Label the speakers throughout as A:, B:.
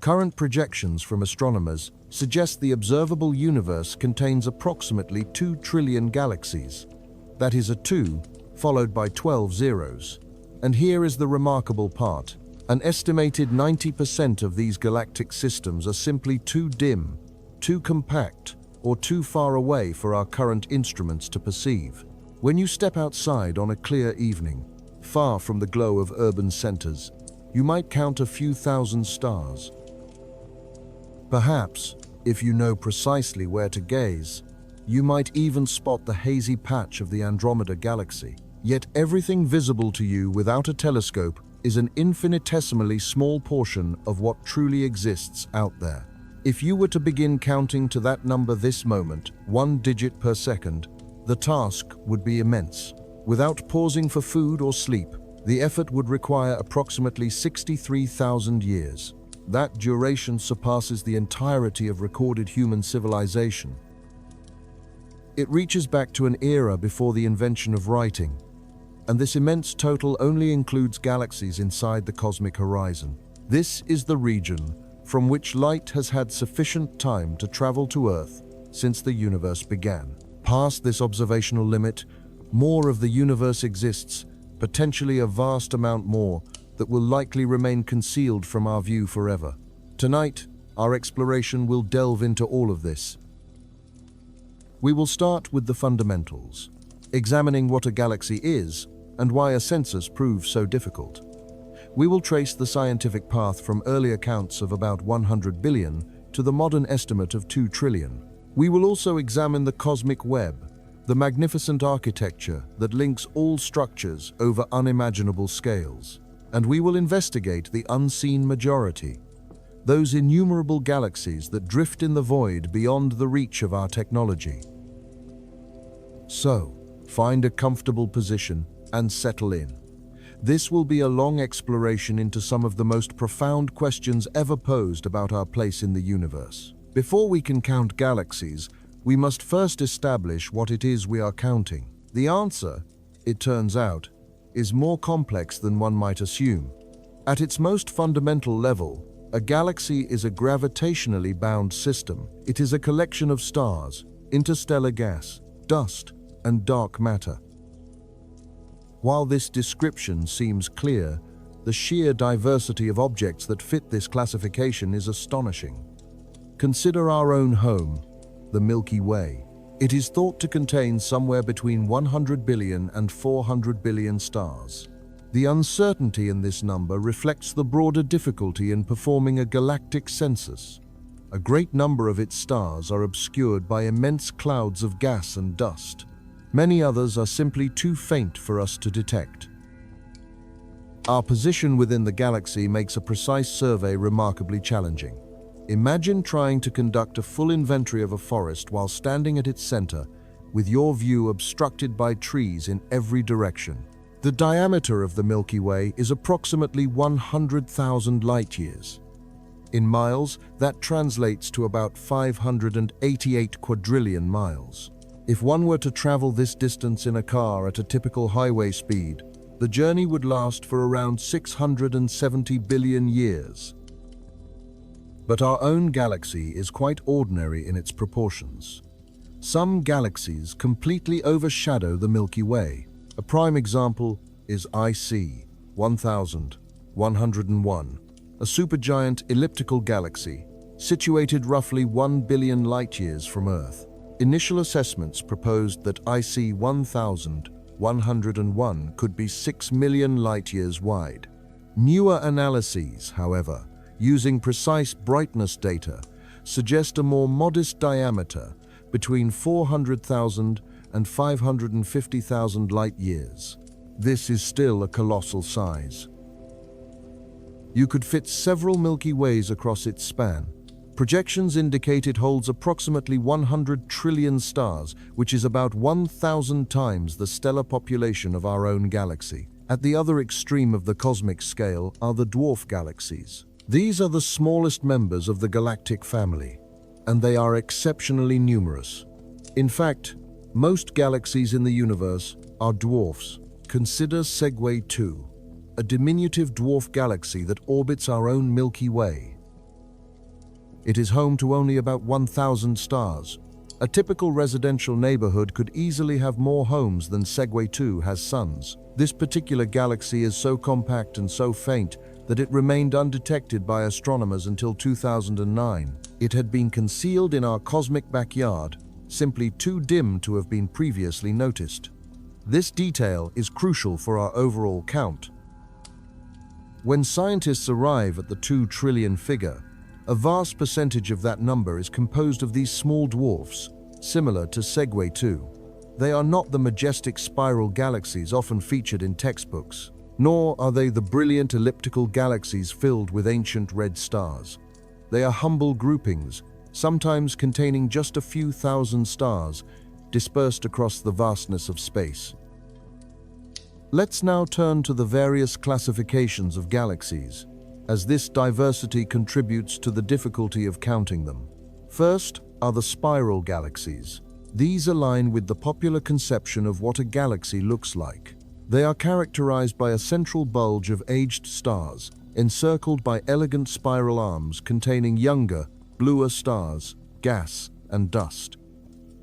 A: Current projections from astronomers suggest the observable universe contains approximately 2 trillion galaxies. That is a 2 followed by 12 zeros. And here is the remarkable part. An estimated 90% of these galactic systems are simply too dim, too compact, or too far away for our current instruments to perceive. When you step outside on a clear evening, far from the glow of urban centers, you might count a few thousand stars. Perhaps, if you know precisely where to gaze, you might even spot the hazy patch of the Andromeda galaxy. Yet everything visible to you without a telescope is an infinitesimally small portion of what truly exists out there. If you were to begin counting to that number this moment, 1 digit per second, the task would be immense. Without pausing for food or sleep, the effort would require approximately 63,000 years. That duration surpasses the entirety of recorded human civilization. It reaches back to an era before the invention of writing, and this immense total only includes galaxies inside the cosmic horizon. This is the region from which light has had sufficient time to travel to Earth since the universe began. Past this observational limit, more of the universe exists, potentially a vast amount more that will likely remain concealed from our view forever. Tonight, our exploration will delve into all of this. We will start with the fundamentals, examining what a galaxy is and why a census proves so difficult. We will trace the scientific path from early accounts of about 100 billion to the modern estimate of 2 trillion. We will also examine the cosmic web, the magnificent architecture that links all structures over unimaginable scales. And we will investigate the unseen majority, those innumerable galaxies that drift in the void beyond the reach of our technology. So, find a comfortable position and settle in. This will be a long exploration into some of the most profound questions ever posed about our place in the universe. Before we can count galaxies, we must first establish what it is we are counting. The answer, it turns out, is more complex than one might assume. At its most fundamental level, a galaxy is a gravitationally bound system. It is a collection of stars, interstellar gas, dust, and dark matter. While this description seems clear, the sheer diversity of objects that fit this classification is astonishing. Consider our own home, the Milky Way. It is thought to contain somewhere between 100 billion and 400 billion stars. The uncertainty in this number reflects the broader difficulty in performing a galactic census. A great number of its stars are obscured by immense clouds of gas and dust. Many others are simply too faint for us to detect. Our position within the galaxy makes a precise survey remarkably challenging. Imagine trying to conduct a full inventory of a forest while standing at its center, with your view obstructed by trees in every direction. The diameter of the Milky Way is approximately 100,000 light-years. In miles, that translates to about 588 quadrillion miles. If one were to travel this distance in a car at a typical highway speed, the journey would last for around 670 billion years. But our own galaxy is quite ordinary in its proportions. Some galaxies completely overshadow the Milky Way. A prime example is IC 1101, a supergiant elliptical galaxy situated roughly 1 billion light-years from Earth. Initial assessments proposed that IC 1101 could be 6 million light-years wide. Newer analyses, however, using precise brightness data, suggest a more modest diameter between 400,000 and 550,000 light-years. This is still a colossal size. You could fit several Milky Ways across its span. Projections indicate it holds approximately 100 trillion stars, which is about 1,000 times the stellar population of our own galaxy. At the other extreme of the cosmic scale are the dwarf galaxies. These are the smallest members of the galactic family, and they are exceptionally numerous. In fact, most galaxies in the universe are dwarfs. Consider Segway 2, a diminutive dwarf galaxy that orbits our own Milky Way. It is home to only about 1,000 stars. A typical residential neighborhood could easily have more homes than Segway 2 has suns. This particular galaxy is so compact and so faint that it remained undetected by astronomers until 2009. It had been concealed in our cosmic backyard, simply too dim to have been previously noticed. This detail is crucial for our overall count. When scientists arrive at the 2 trillion figure, a vast percentage of that number is composed of these small dwarfs, similar to Segway 2. They are not the majestic spiral galaxies often featured in textbooks, nor are they the brilliant elliptical galaxies filled with ancient red stars. They are humble groupings, sometimes containing just a few thousand stars, dispersed across the vastness of space. Let's now turn to the various classifications of galaxies, as this diversity contributes to the difficulty of counting them. First are the spiral galaxies. These align with the popular conception of what a galaxy looks like. They are characterized by a central bulge of aged stars, encircled by elegant spiral arms containing younger, bluer stars, gas, and dust.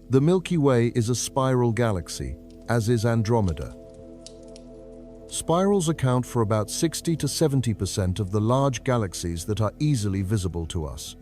A: The Milky Way is a spiral galaxy, as is Andromeda. Spirals account for about 60 to 70% of the large galaxies that are easily visible to us.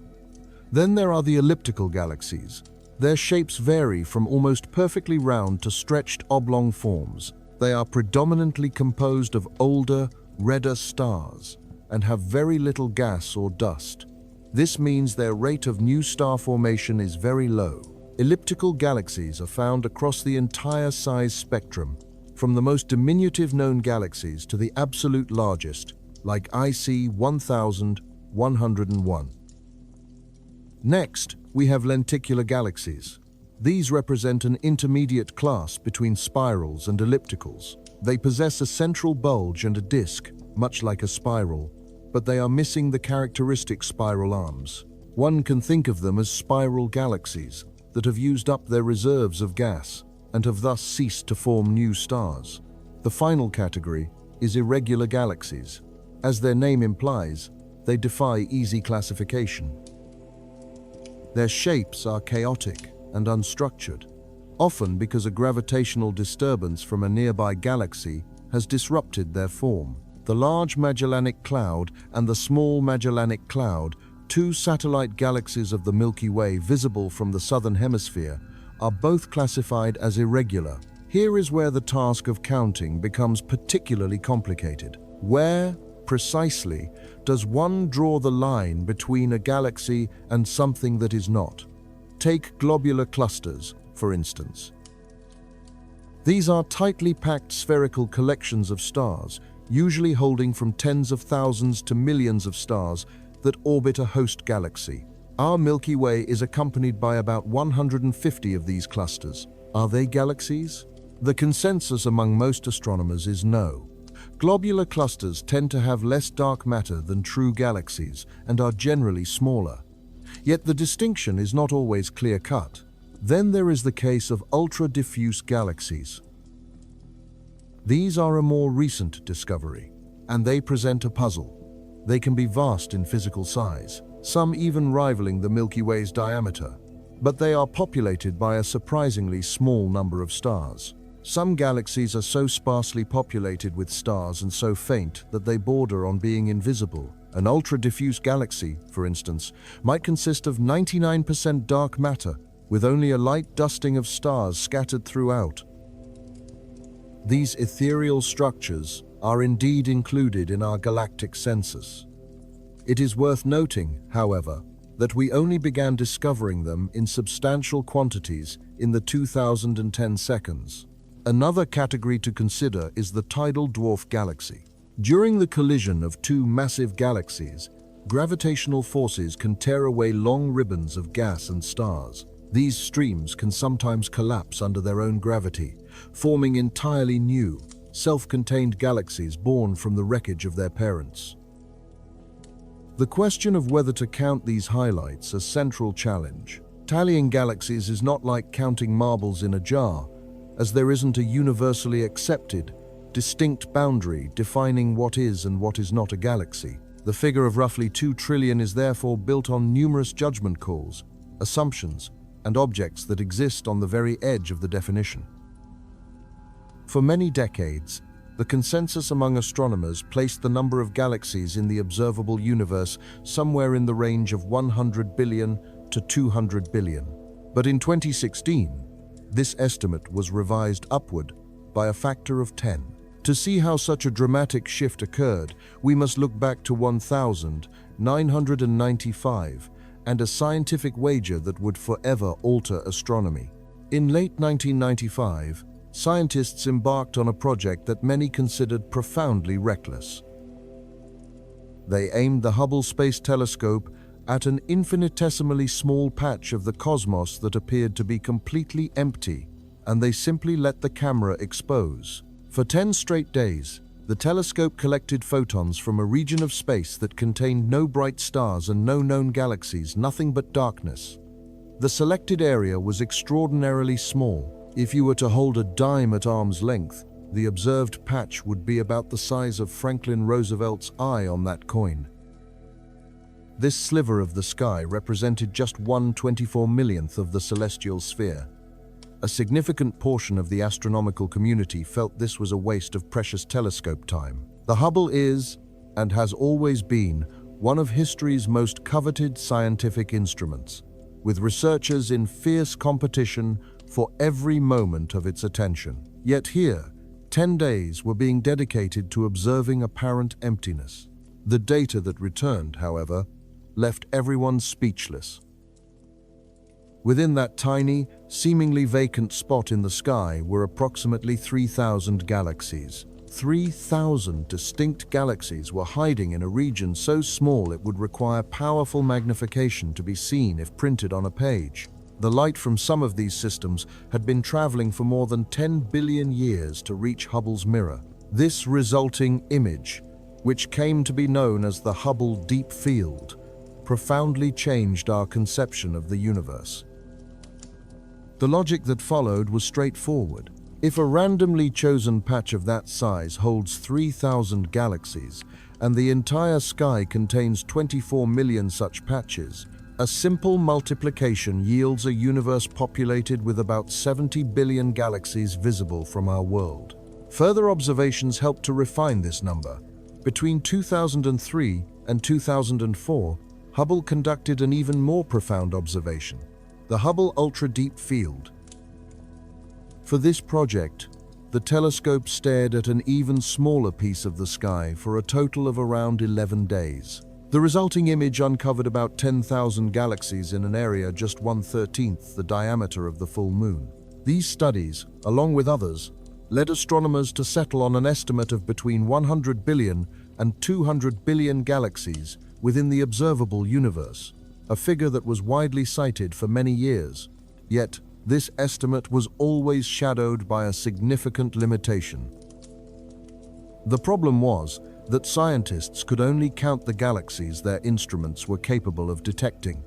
A: Then there are the elliptical galaxies. Their shapes vary from almost perfectly round to stretched oblong forms. They are predominantly composed of older, redder stars and have very little gas or dust. This means their rate of new star formation is very low. Elliptical galaxies are found across the entire size spectrum, from the most diminutive known galaxies to the absolute largest, like IC 1101. Next, we have lenticular galaxies. These represent an intermediate class between spirals and ellipticals. They possess a central bulge and a disk, much like a spiral, but they are missing the characteristic spiral arms. One can think of them as spiral galaxies that have used up their reserves of gas and have thus ceased to form new stars. The final category is irregular galaxies. As their name implies, they defy easy classification. Their shapes are chaotic and unstructured, often because a gravitational disturbance from a nearby galaxy has disrupted their form. The Large Magellanic Cloud and the Small Magellanic Cloud, 2 satellite galaxies of the Milky Way visible from the southern hemisphere, are both classified as irregular. Here is where the task of counting becomes particularly complicated. Where, precisely, does one draw the line between a galaxy and something that is not? Take globular clusters, for instance. These are tightly packed spherical collections of stars, usually holding from tens of thousands to millions of stars that orbit a host galaxy. Our Milky Way is accompanied by about 150 of these clusters. Are they galaxies? The consensus among most astronomers is no. Globular clusters tend to have less dark matter than true galaxies and are generally smaller. Yet the distinction is not always clear-cut. Then there is the case of ultra-diffuse galaxies. These are a more recent discovery, and they present a puzzle. They can be vast in physical size, some even rivaling the Milky Way's diameter, but they are populated by a surprisingly small number of stars. Some galaxies are so sparsely populated with stars and so faint that they border on being invisible. An ultra-diffuse galaxy, for instance, might consist of 99% dark matter, with only a light dusting of stars scattered throughout. These ethereal structures are indeed included in our galactic census. It is worth noting, however, that we only began discovering them in substantial quantities in the 2010 seconds. Another category to consider is the tidal dwarf galaxy. During the collision of 2 massive galaxies, gravitational forces can tear away long ribbons of gas and stars. These streams can sometimes collapse under their own gravity, forming entirely new, self-contained galaxies born from the wreckage of their parents. The question of whether to count these highlights a central challenge. Tallying galaxies is not like counting marbles in a jar, as there isn't a universally accepted, distinct boundary defining what is and what is not a galaxy. The figure of roughly 2 trillion is therefore built on numerous judgment calls, assumptions, and objects that exist on the very edge of the definition. For many decades, the consensus among astronomers placed the number of galaxies in the observable universe somewhere in the range of 100 billion to 200 billion. But in 2016, this estimate was revised upward by a factor of 10. To see how such a dramatic shift occurred, we must look back to 1995 and a scientific wager that would forever alter astronomy. In late 1995, scientists embarked on a project that many considered profoundly reckless. They aimed the Hubble Space Telescope at an infinitesimally small patch of the cosmos that appeared to be completely empty, and they simply let the camera expose. For 10 straight days, the telescope collected photons from a region of space that contained no bright stars and no known galaxies, nothing but darkness. The selected area was extraordinarily small. If you were to hold a dime at arm's length, the observed patch would be about the size of Franklin Roosevelt's eye on that coin. This sliver of the sky represented just 1/24 millionth of the celestial sphere. A significant portion of the astronomical community felt this was a waste of precious telescope time. The Hubble is, and has always been, one of history's most coveted scientific instruments, with researchers in fierce competition for every moment of its attention. Yet here, 10 days were being dedicated to observing apparent emptiness. The data that returned, however, left everyone speechless. Within that tiny, seemingly vacant spot in the sky were approximately 3,000 galaxies. 3,000 distinct galaxies were hiding in a region so small it would require powerful magnification to be seen if printed on a page. The light from some of these systems had been traveling for more than 10 billion years to reach Hubble's mirror. This resulting image, which came to be known as the Hubble Deep Field, profoundly changed our conception of the universe. The logic that followed was straightforward. If a randomly chosen patch of that size holds 3,000 galaxies, and the entire sky contains 24 million such patches, a simple multiplication yields a universe populated with about 70 billion galaxies visible from our world. Further observations helped to refine this number. Between 2003 and 2004, Hubble conducted an even more profound observation, the Hubble Ultra Deep Field. For this project, the telescope stared at an even smaller piece of the sky for a total of around 11 days. The resulting image uncovered about 10,000 galaxies in an area just 1/13 the diameter of the full moon. These studies, along with others, led astronomers to settle on an estimate of between 100 billion and 200 billion galaxies within the observable universe, a figure that was widely cited for many years. Yet, this estimate was always shadowed by a significant limitation. The problem was that scientists could only count the galaxies their instruments were capable of detecting.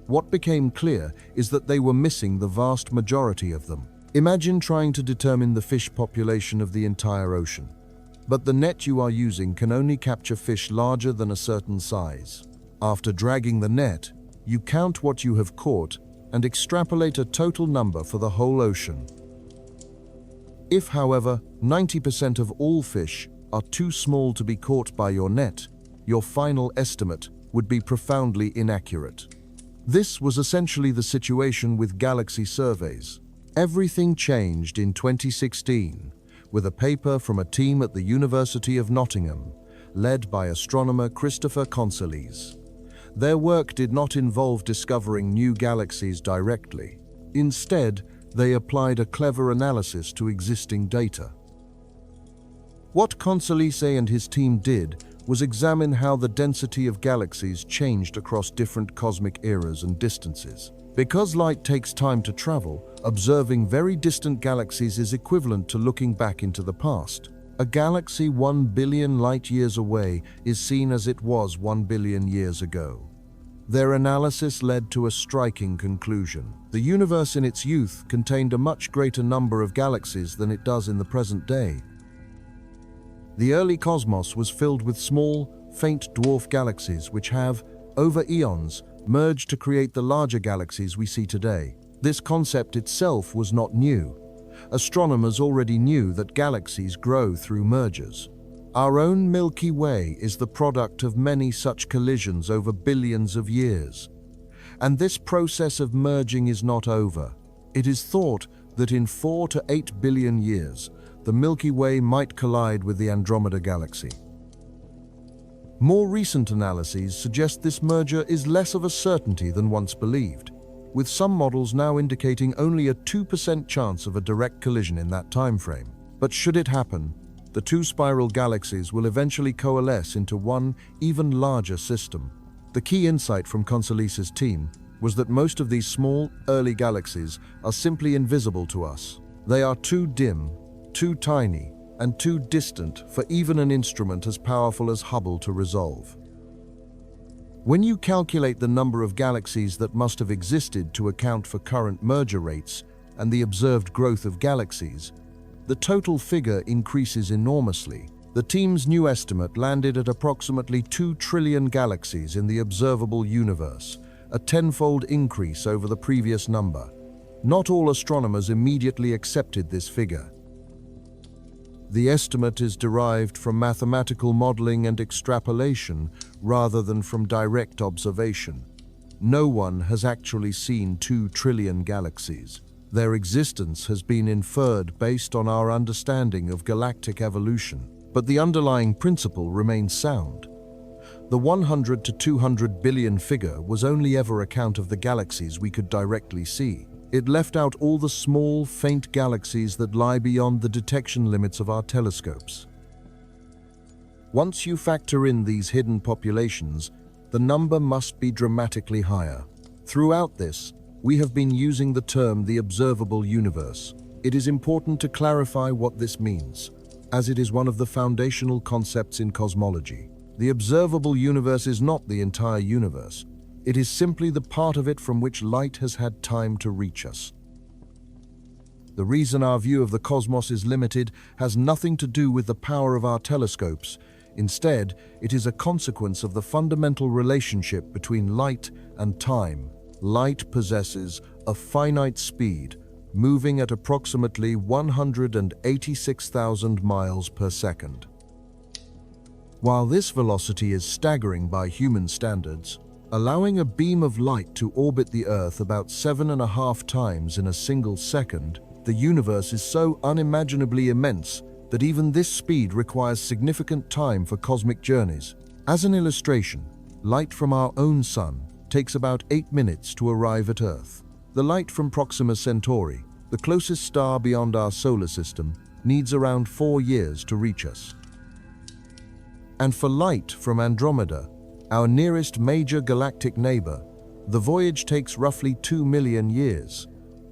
A: What became clear is that they were missing the vast majority of them. Imagine trying to determine the fish population of the entire ocean. But the net you are using can only capture fish larger than a certain size. After dragging the net, you count what you have caught and extrapolate a total number for the whole ocean. If, however, 90% of all fish are too small to be caught by your net, your final estimate would be profoundly inaccurate. This was essentially the situation with galaxy surveys. Everything changed in 2016 with a paper from a team at the University of Nottingham, led by astronomer Christopher Consolis. Their work did not involve discovering new galaxies directly. Instead, they applied a clever analysis to existing data. What Consolise and his team did was examine how the density of galaxies changed across different cosmic eras and distances. Because light takes time to travel, observing very distant galaxies is equivalent to looking back into the past. A galaxy 1 billion light-years away is seen as it was 1 billion years ago. Their analysis led to a striking conclusion. The universe in its youth contained a much greater number of galaxies than it does in the present day. The early cosmos was filled with small, faint dwarf galaxies which have, over eons, merged to create the larger galaxies we see today. This concept itself was not new. Astronomers already knew that galaxies grow through mergers. Our own Milky Way is the product of many such collisions over billions of years. And this process of merging is not over. It is thought that in 4 to 8 billion years, the Milky Way might collide with the Andromeda galaxy. More recent analyses suggest this merger is less of a certainty than once believed, with some models now indicating only a 2% chance of a direct collision in that time frame. But should it happen, the two spiral galaxies will eventually coalesce into one even larger system. The key insight from Consolis's team was that most of these small, early galaxies are simply invisible to us. They are too dim, too tiny, and too distant for even an instrument as powerful as Hubble to resolve. When you calculate the number of galaxies that must have existed to account for current merger rates and the observed growth of galaxies, the total figure increases enormously. The team's new estimate landed at approximately 2 trillion galaxies in the observable universe, a tenfold increase over the previous number. Not all astronomers immediately accepted this figure. The estimate is derived from mathematical modeling and extrapolation rather than from direct observation. No one has actually seen 2 trillion galaxies. Their existence has been inferred based on our understanding of galactic evolution, but the underlying principle remains sound. The 100 to 200 billion figure was only ever a count of the galaxies we could directly see. It left out all the small, faint galaxies that lie beyond the detection limits of our telescopes. Once you factor in these hidden populations, the number must be dramatically higher. Throughout this, we have been using the term the observable universe. It is important to clarify what this means, as it is one of the foundational concepts in cosmology. The observable universe is not the entire universe. It is simply the part of it from which light has had time to reach us. The reason our view of the cosmos is limited has nothing to do with the power of our telescopes. Instead, it is a consequence of the fundamental relationship between light and time. Light possesses a finite speed, moving at approximately 186,000 miles per second. While this velocity is staggering by human standards, allowing a beam of light to orbit the Earth about 7.5 times in a single second, the universe is so unimaginably immense that even this speed requires significant time for cosmic journeys. As an illustration, light from our own sun takes about 8 minutes to arrive at Earth. The light from Proxima Centauri, the closest star beyond our solar system, needs around 4 years to reach us. And for light from Andromeda, our nearest major galactic neighbor, the voyage takes roughly 2 million years.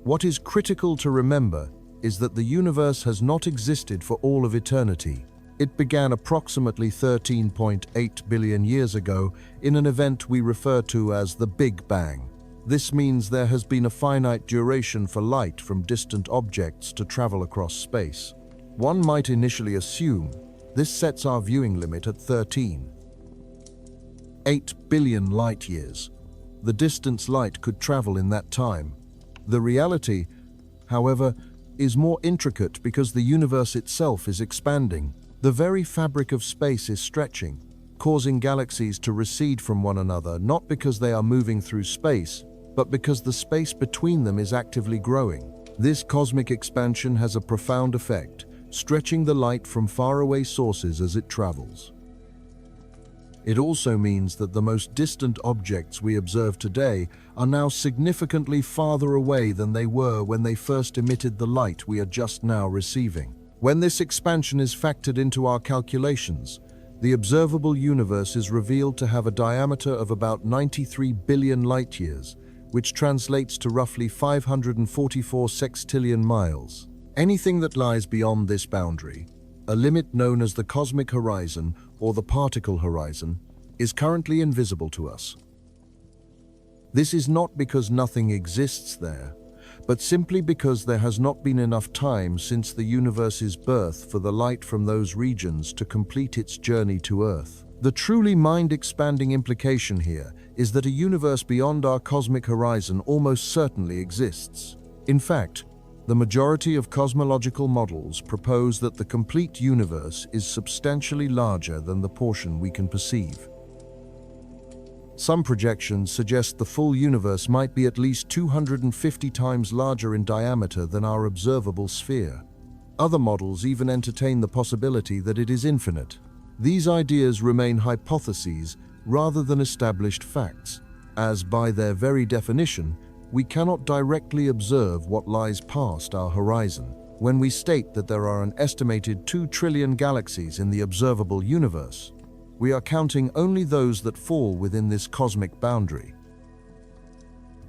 A: What is critical to remember is that the universe has not existed for all of eternity. It began approximately 13.8 billion years ago in an event we refer to as the Big Bang. This means there has been a finite duration for light from distant objects to travel across space. One might initially assume this sets our viewing limit at 13.8 billion light years. The distance light could travel in that time. The reality, however, is more intricate because the universe itself is expanding. The very fabric of space is stretching, causing galaxies to recede from one another, not because they are moving through space, but because the space between them is actively growing. This cosmic expansion has a profound effect, stretching the light from faraway sources as it travels. It also means that the most distant objects we observe today are now significantly farther away than they were when they first emitted the light we are just now receiving. When this expansion is factored into our calculations, the observable universe is revealed to have a diameter of about 93 billion light-years, which translates to roughly 544 sextillion miles. Anything that lies beyond this boundary, a limit known as the cosmic horizon or the particle horizon, is currently invisible to us. This is not because nothing exists there, but simply because there has not been enough time since the universe's birth for the light from those regions to complete its journey to Earth. The truly mind-expanding implication here is that a universe beyond our cosmic horizon almost certainly exists. In fact, the majority of cosmological models propose that the complete universe is substantially larger than the portion we can perceive. Some projections suggest the full universe might be at least 250 times larger in diameter than our observable sphere. Other models even entertain the possibility that it is infinite. These ideas remain hypotheses rather than established facts, as by their very definition, we cannot directly observe what lies past our horizon. When we state that there are an estimated 2 trillion galaxies in the observable universe, we are counting only those that fall within this cosmic boundary.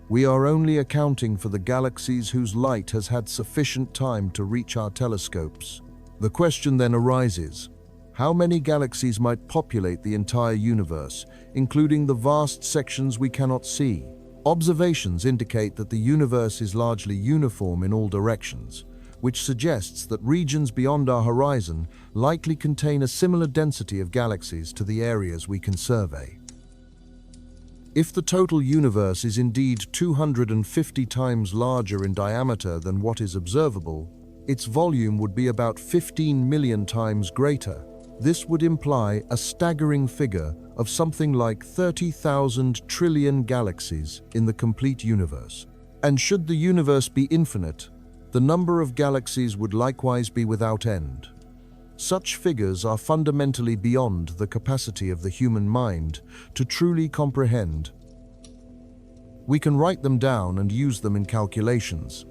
A: We are only accounting for the galaxies whose light has had sufficient time to reach our telescopes. The question then arises, how many galaxies might populate the entire universe, including the vast sections we cannot see? Observations indicate that the universe is largely uniform in all directions, which suggests that regions beyond our horizon likely contain a similar density of galaxies to the areas we can survey. If the total universe is indeed 250 times larger in diameter than what is observable, its volume would be about 15 million times greater. This would imply a staggering figure of something like 30,000 trillion galaxies in the complete universe. And should the universe be infinite, the number of galaxies would likewise be without end. Such figures are fundamentally beyond the capacity of the human mind to truly comprehend. We can write them down and use them in calculations,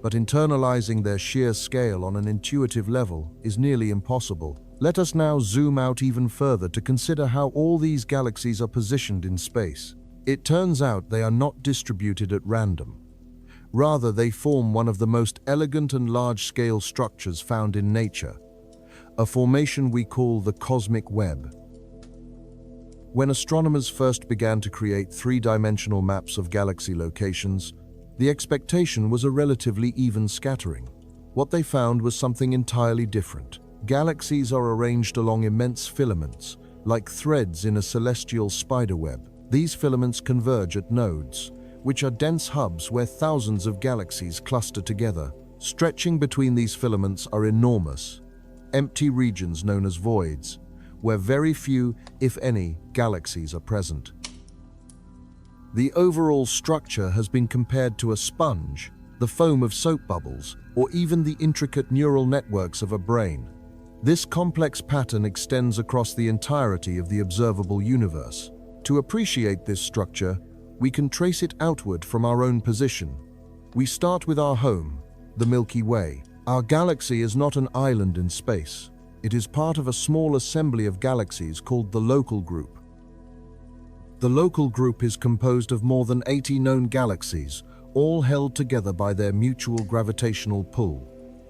A: but internalizing their sheer scale on an intuitive level is nearly impossible. Let us now zoom out even further to consider how all these galaxies are positioned in space. It turns out they are not distributed at random. Rather, they form one of the most elegant and large-scale structures found in nature, a formation we call the cosmic web. When astronomers first began to create three-dimensional maps of galaxy locations, the expectation was a relatively even scattering. What they found was something entirely different. Galaxies are arranged along immense filaments, like threads in a celestial spiderweb. These filaments converge at nodes, which are dense hubs where thousands of galaxies cluster together. Stretching between these filaments are enormous, empty regions known as voids, where very few, if any, galaxies are present. The overall structure has been compared to a sponge, the foam of soap bubbles, or even the intricate neural networks of a brain. This complex pattern extends across the entirety of the observable universe. To appreciate this structure, we can trace it outward from our own position. We start with our home, the Milky Way. Our galaxy is not an island in space. It is part of a small assembly of galaxies called the local group. The local group is composed of more than 80 known galaxies, all held together by their mutual gravitational pull.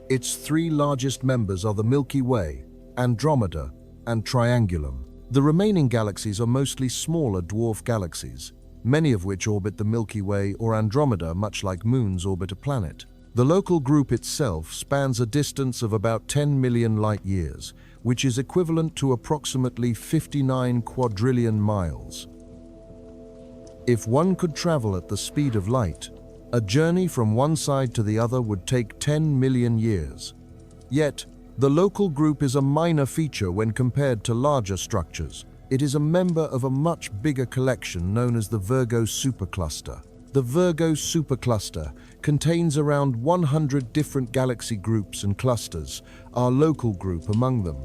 A: Its three largest members are the Milky Way, Andromeda, and Triangulum. The remaining galaxies are mostly smaller dwarf galaxies, many of which orbit the Milky Way or Andromeda much like moons orbit a planet. The local group itself spans a distance of about 10 million light-years, which is equivalent to approximately 59 quadrillion miles. If one could travel at the speed of light, a journey from one side to the other would take 10 million years. Yet, the local group is a minor feature when compared to larger structures. It is a member of a much bigger collection known as the Virgo supercluster. The Virgo supercluster contains around 100 different galaxy groups and clusters, our local group among them.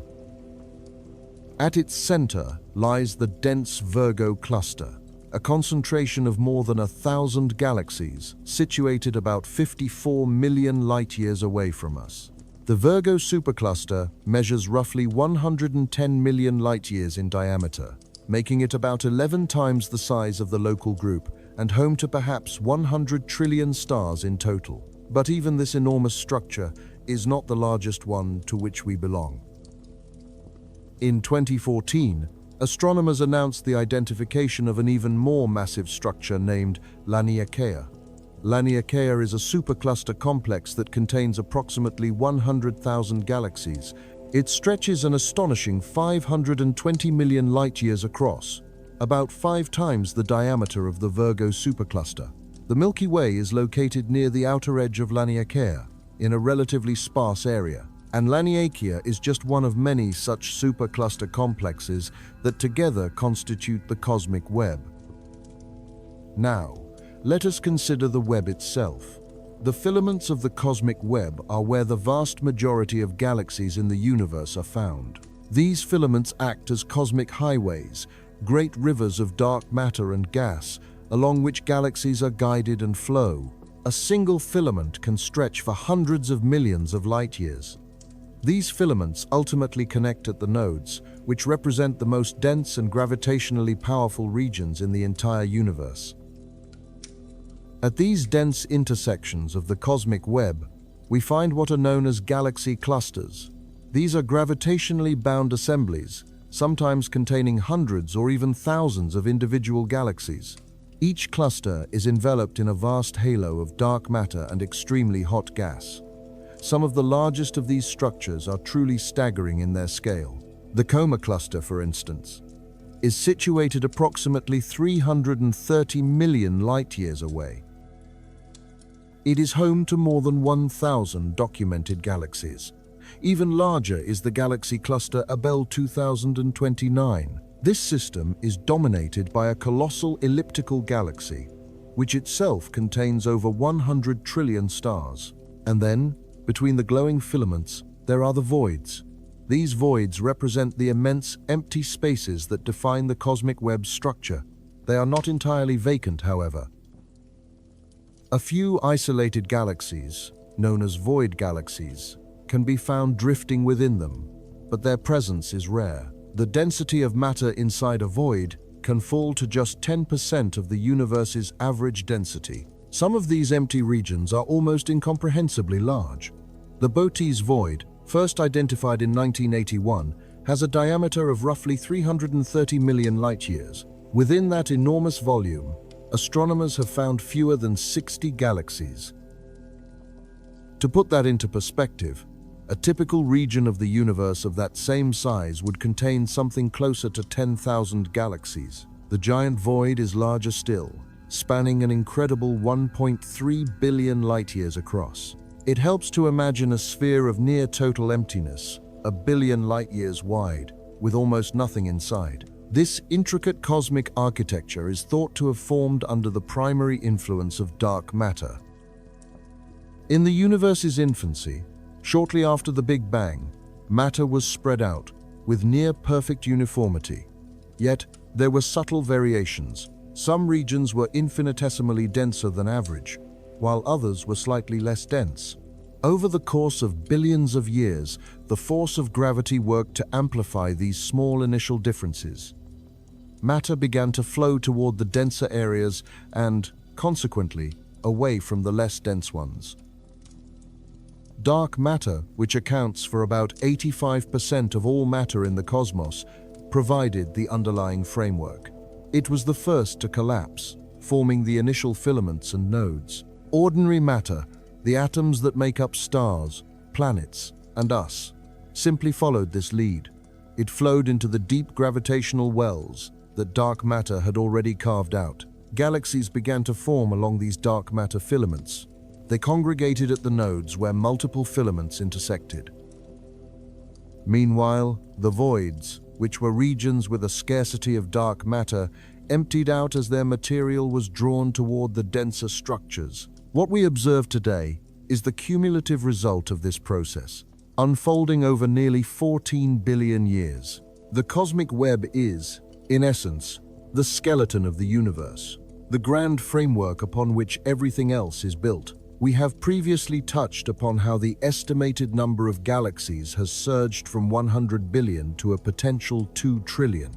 A: At its center lies the dense Virgo cluster, a concentration of more than 1,000 galaxies situated about 54 million light-years away from us. The Virgo supercluster measures roughly 110 million light-years in diameter, making it about 11 times the size of the local group and home to perhaps 100 trillion stars in total. But even this enormous structure is not the largest one to which we belong. In 2014, astronomers announced the identification of an even more massive structure named Laniakea. Laniakea is a supercluster complex that contains approximately 100,000 galaxies, It stretches an astonishing 520 million light-years across, about 5 times the diameter of the Virgo supercluster. The Milky Way is located near the outer edge of Laniakea, in a relatively sparse area, and Laniakea is just one of many such supercluster complexes that together constitute the cosmic web. Now, let us consider the web itself. The filaments of the cosmic web are where the vast majority of galaxies in the universe are found. These filaments act as cosmic highways, great rivers of dark matter and gas, along which galaxies are guided and flow. A single filament can stretch for hundreds of millions of light-years. These filaments ultimately connect at the nodes, which represent the most dense and gravitationally powerful regions in the entire universe. At these dense intersections of the cosmic web, we find what are known as galaxy clusters. These are gravitationally bound assemblies, sometimes containing hundreds or even thousands of individual galaxies. Each cluster is enveloped in a vast halo of dark matter and extremely hot gas. Some of the largest of these structures are truly staggering in their scale. The Coma cluster, for instance, is situated approximately 330 million light-years away. It is home to more than 1,000 documented galaxies. Even larger is the galaxy cluster Abell 2029. This system is dominated by a colossal elliptical galaxy, which itself contains over 100 trillion stars. And then, between the glowing filaments, there are the voids. These voids represent the immense empty spaces that define the cosmic web's structure. They are not entirely vacant, however. A few isolated galaxies, known as void galaxies, can be found drifting within them, but their presence is rare. The density of matter inside a void can fall to just 10% of the universe's average density. Some of these empty regions are almost incomprehensibly large. The Botez void, first identified in 1981, has a diameter of roughly 330 million light-years. Within that enormous volume, astronomers have found fewer than 60 galaxies. To put that into perspective, a typical region of the universe of that same size would contain something closer to 10,000 galaxies. The giant void is larger still, spanning an incredible 1.3 billion light-years across. It helps to imagine a sphere of near-total emptiness, a billion light-years wide, with almost nothing inside. This intricate cosmic architecture is thought to have formed under the primary influence of dark matter. In the universe's infancy, shortly after the Big Bang, matter was spread out, with near-perfect uniformity. Yet, there were subtle variations. Some regions were infinitesimally denser than average, while others were slightly less dense. Over the course of billions of years, the force of gravity worked to amplify these small initial differences. Matter began to flow toward the denser areas and, consequently, away from the less dense ones. Dark matter, which accounts for about 85% of all matter in the cosmos, provided the underlying framework. It was the first to collapse, forming the initial filaments and nodes. Ordinary matter, the atoms that make up stars, planets, and us, simply followed this lead. It flowed into the deep gravitational wells that dark matter had already carved out. Galaxies began to form along these dark matter filaments. They congregated at the nodes where multiple filaments intersected. Meanwhile, the voids, which were regions with a scarcity of dark matter, emptied out as their material was drawn toward the denser structures. What we observe today is the cumulative result of this process, unfolding over nearly 14 billion years. The cosmic web is, in essence, the skeleton of the universe, the grand framework upon which everything else is built. We have previously touched upon how the estimated number of galaxies has surged from 100 billion to a potential 2 trillion.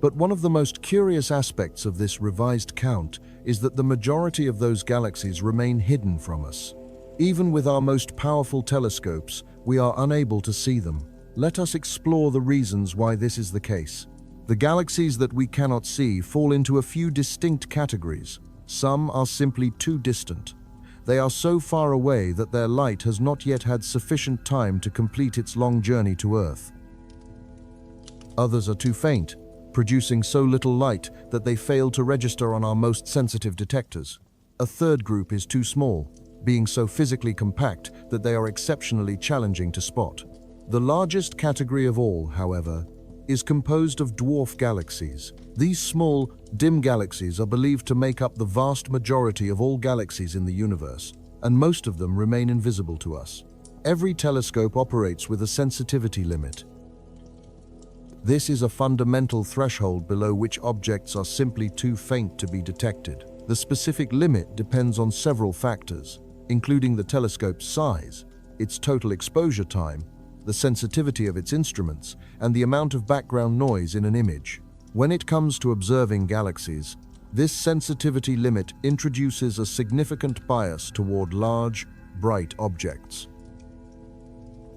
A: But one of the most curious aspects of this revised count is that the majority of those galaxies remain hidden from us. Even with our most powerful telescopes, we are unable to see them. Let us explore the reasons why this is the case. The galaxies that we cannot see fall into a few distinct categories. Some are simply too distant. They are so far away that their light has not yet had sufficient time to complete its long journey to Earth. Others are too faint, producing so little light that they fail to register on our most sensitive detectors. A third group is too small, being so physically compact that they are exceptionally challenging to spot. The largest category of all, however, is composed of dwarf galaxies. These small, dim galaxies are believed to make up the vast majority of all galaxies in the universe, and most of them remain invisible to us. Every telescope operates with a sensitivity limit. This is a fundamental threshold below which objects are simply too faint to be detected. The specific limit depends on several factors, including the telescope's size, its total exposure time, the sensitivity of its instruments, and the amount of background noise in an image. When it comes to observing galaxies, this sensitivity limit introduces a significant bias toward large, bright objects.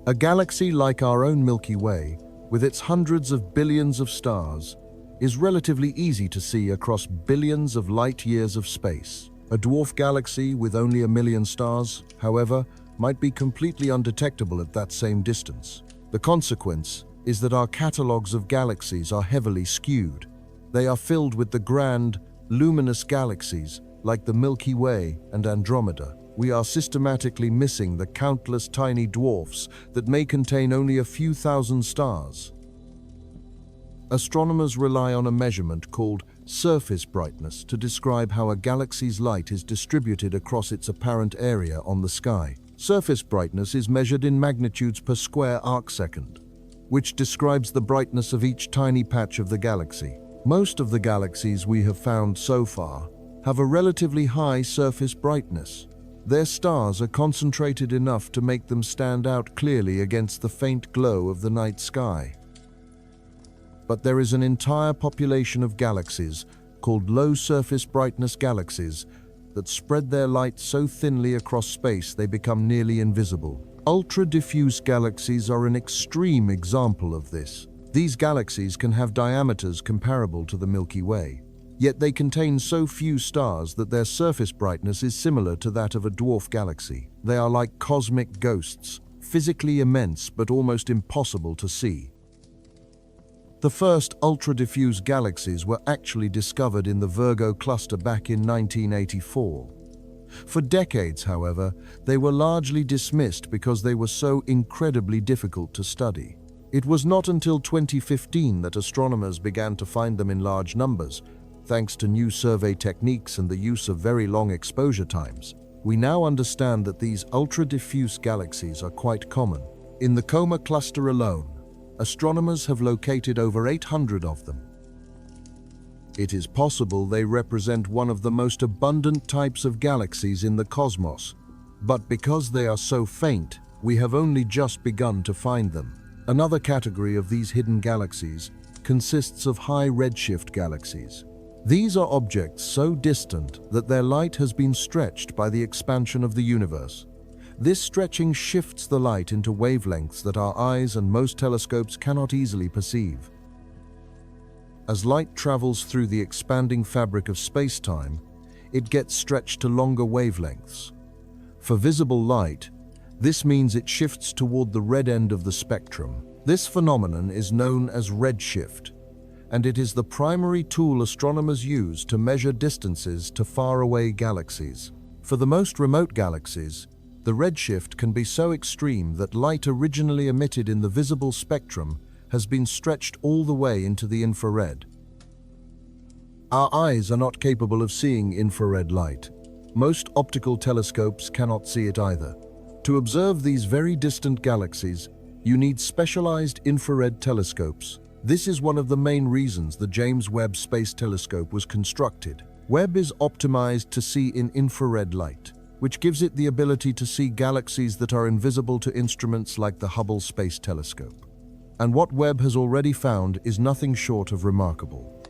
A: A galaxy like our own Milky Way, with its hundreds of billions of stars, is relatively easy to see across billions of light-years of space. A dwarf galaxy with only 1 million stars, however, might be completely undetectable at that same distance. The consequence is that our catalogues of galaxies are heavily skewed. They are filled with the grand, luminous galaxies like the Milky Way and Andromeda. We are systematically missing the countless tiny dwarfs that may contain only a few thousand stars. Astronomers rely on a measurement called surface brightness to describe how a galaxy's light is distributed across its apparent area on the sky. Surface brightness is measured in magnitudes per square arcsecond, which describes the brightness of each tiny patch of the galaxy. Most of the galaxies we have found so far have a relatively high surface brightness. Their stars are concentrated enough to make them stand out clearly against the faint glow of the night sky. But there is an entire population of galaxies, called low surface brightness galaxies, that spread their light so thinly across space they become nearly invisible. Ultra-diffuse galaxies are an extreme example of this. These galaxies can have diameters comparable to the Milky Way, yet they contain so few stars that their surface brightness is similar to that of a dwarf galaxy. They are like cosmic ghosts, physically immense but almost impossible to see. The first ultra-diffuse galaxies were actually discovered in the Virgo cluster back in 1984. For decades, however, they were largely dismissed because they were so incredibly difficult to study. It was not until 2015 that astronomers began to find them in large numbers, thanks to new survey techniques and the use of very long exposure times. We now understand that these ultra-diffuse galaxies are quite common. In the Coma cluster alone, astronomers have located over 800 of them. It is possible they represent one of the most abundant types of galaxies in the cosmos, but because they are so faint, we have only just begun to find them. Another category of these hidden galaxies consists of high redshift galaxies. These are objects so distant that their light has been stretched by the expansion of the universe. This stretching shifts the light into wavelengths that our eyes and most telescopes cannot easily perceive. As light travels through the expanding fabric of space-time, it gets stretched to longer wavelengths. For visible light, this means it shifts toward the red end of the spectrum. This phenomenon is known as redshift, and it is the primary tool astronomers use to measure distances to faraway galaxies. For the most remote galaxies, the redshift can be so extreme that light originally emitted in the visible spectrum has been stretched all the way into the infrared. Our eyes are not capable of seeing infrared light. Most optical telescopes cannot see it either. To observe these very distant galaxies, you need specialized infrared telescopes. This is one of the main reasons the James Webb Space Telescope was constructed. Webb is optimized to see in infrared light, which gives it the ability to see galaxies that are invisible to instruments like the Hubble Space Telescope. And what Webb has already found is nothing short of remarkable.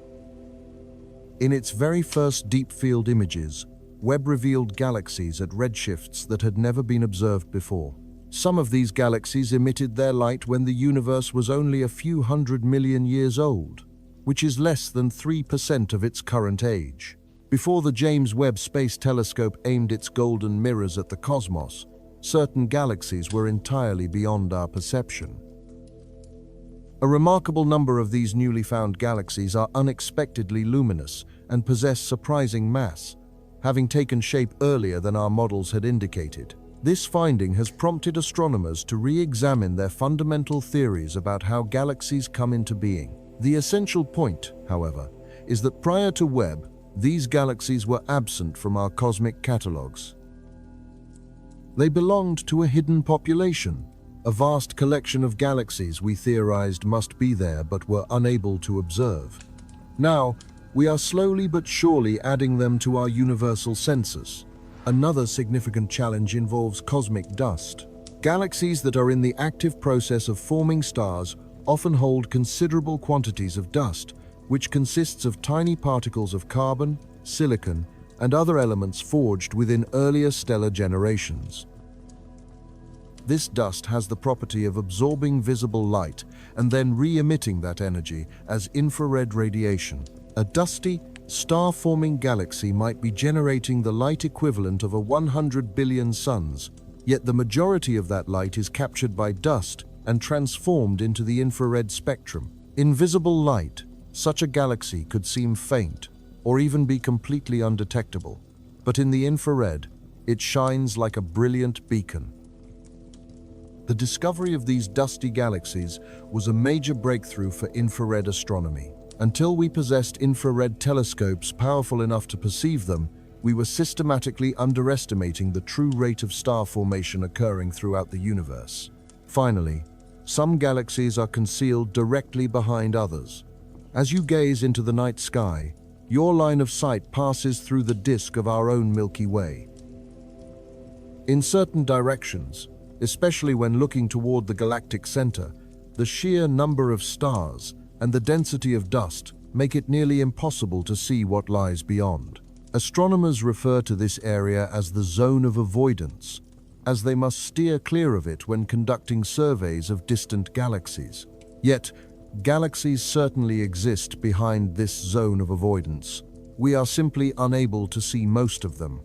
A: In its very first deep-field images, Webb revealed galaxies at redshifts that had never been observed before. Some of these galaxies emitted their light when the universe was only a few 100 million years old, which is less than 3% of its current age. Before the James Webb Space Telescope aimed its golden mirrors at the cosmos, certain galaxies were entirely beyond our perception. A remarkable number of these newly found galaxies are unexpectedly luminous and possess surprising mass, having taken shape earlier than our models had indicated. This finding has prompted astronomers to re-examine their fundamental theories about how galaxies come into being. The essential point, however, is that prior to Webb, these galaxies were absent from our cosmic catalogues. They belonged to a hidden population, a vast collection of galaxies we theorized must be there but were unable to observe. Now, we are slowly but surely adding them to our universal census. Another significant challenge involves cosmic dust. Galaxies that are in the active process of forming stars often hold considerable quantities of dust, which consists of tiny particles of carbon, silicon, and other elements forged within earlier stellar generations. This dust has the property of absorbing visible light and then re-emitting that energy as infrared radiation. A dusty, star-forming galaxy might be generating the light equivalent of 100 billion suns, yet the majority of that light is captured by dust and transformed into the infrared spectrum. In visible light, such a galaxy could seem faint or even be completely undetectable, but in the infrared, it shines like a brilliant beacon. The discovery of these dusty galaxies was a major breakthrough for infrared astronomy. Until we possessed infrared telescopes powerful enough to perceive them, we were systematically underestimating the true rate of star formation occurring throughout the universe. Finally, some galaxies are concealed directly behind others. As you gaze into the night sky, your line of sight passes through the disk of our own Milky Way. In certain directions, especially when looking toward the galactic center, the sheer number of stars and the density of dust make it nearly impossible to see what lies beyond. Astronomers refer to this area as the zone of avoidance, as they must steer clear of it when conducting surveys of distant galaxies. Yet, galaxies certainly exist behind this zone of avoidance. We are simply unable to see most of them.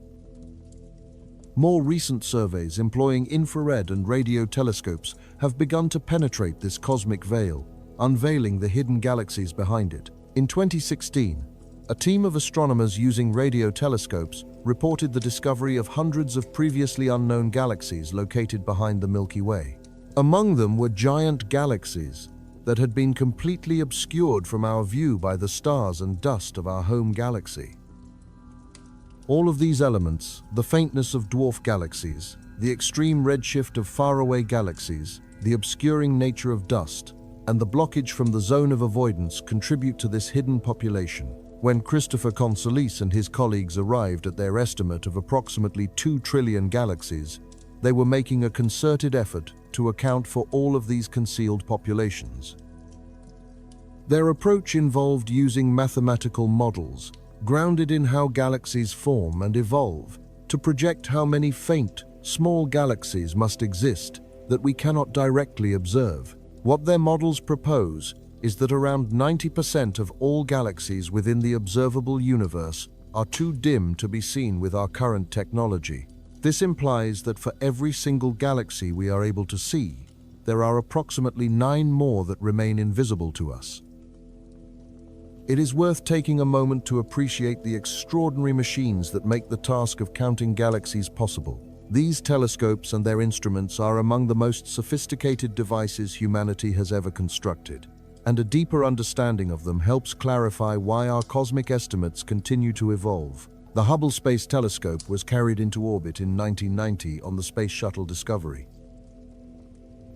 A: More recent surveys employing infrared and radio telescopes have begun to penetrate this cosmic veil, unveiling the hidden galaxies behind it. In 2016, a team of astronomers using radio telescopes reported the discovery of hundreds of previously unknown galaxies located behind the Milky Way. Among them were giant galaxies that had been completely obscured from our view by the stars and dust of our home galaxy. All of these elements, the faintness of dwarf galaxies, the extreme redshift of faraway galaxies, the obscuring nature of dust, and the blockage from the zone of avoidance contribute to this hidden population. When Christopher Consolis and his colleagues arrived at their estimate of approximately 2 trillion galaxies, they were making a concerted effort to account for all of these concealed populations. Their approach involved using mathematical models, grounded in how galaxies form and evolve, to project how many faint, small galaxies must exist that we cannot directly observe. What their models propose is that around 90% of all galaxies within the observable universe are too dim to be seen with our current technology. This implies that for every single galaxy we are able to see, there are approximately 9 more that remain invisible to us. It is worth taking a moment to appreciate the extraordinary machines that make the task of counting galaxies possible. These telescopes and their instruments are among the most sophisticated devices humanity has ever constructed, and a deeper understanding of them helps clarify why our cosmic estimates continue to evolve. The Hubble Space Telescope was carried into orbit in 1990 on the Space Shuttle Discovery.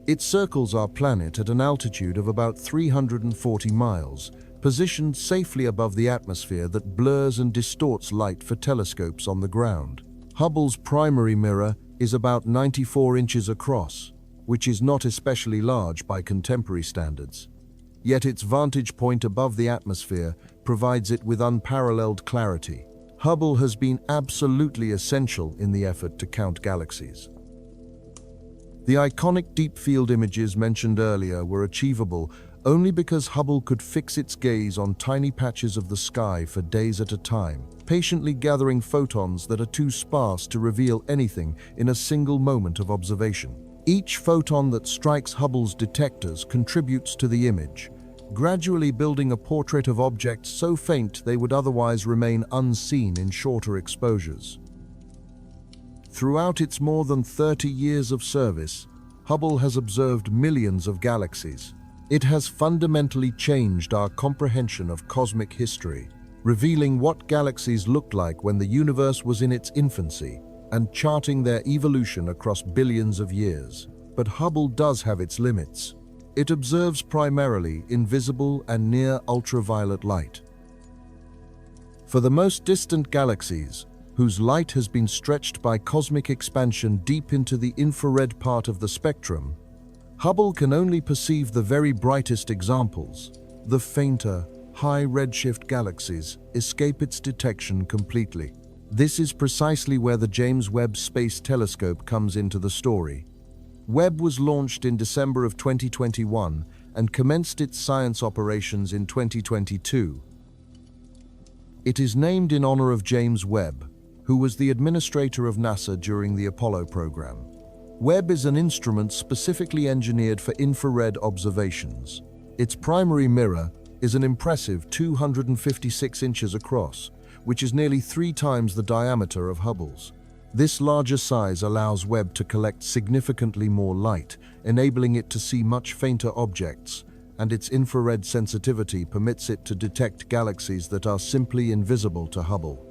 A: It circles our planet at an altitude of about 340 miles, positioned safely above the atmosphere that blurs and distorts light for telescopes on the ground. Hubble's primary mirror is about 94 inches across, which is not especially large by contemporary standards. Yet its vantage point above the atmosphere provides it with unparalleled clarity. Hubble has been absolutely essential in the effort to count galaxies. The iconic deep field images mentioned earlier were achievable only because Hubble could fix its gaze on tiny patches of the sky for days at a time, patiently gathering photons that are too sparse to reveal anything in a single moment of observation. Each photon that strikes Hubble's detectors contributes to the image, gradually building a portrait of objects so faint they would otherwise remain unseen in shorter exposures. Throughout its more than 30 years of service, Hubble has observed millions of galaxies. It has fundamentally changed our comprehension of cosmic history, revealing what galaxies looked like when the universe was in its infancy and charting their evolution across billions of years. But Hubble does have its limits. It observes primarily invisible and near ultraviolet light. For the most distant galaxies, whose light has been stretched by cosmic expansion deep into the infrared part of the spectrum, Hubble can only perceive the very brightest examples. The fainter, high redshift galaxies escape its detection completely. This is precisely where the James Webb Space Telescope comes into the story. Webb was launched in December of 2021 and commenced its science operations in 2022. It is named in honor of James Webb, who was the administrator of NASA during the Apollo program. Webb is an instrument specifically engineered for infrared observations. Its primary mirror is an impressive 256 inches across, which is nearly 3 times the diameter of Hubble's. This larger size allows Webb to collect significantly more light, enabling it to see much fainter objects, and its infrared sensitivity permits it to detect galaxies that are simply invisible to Hubble.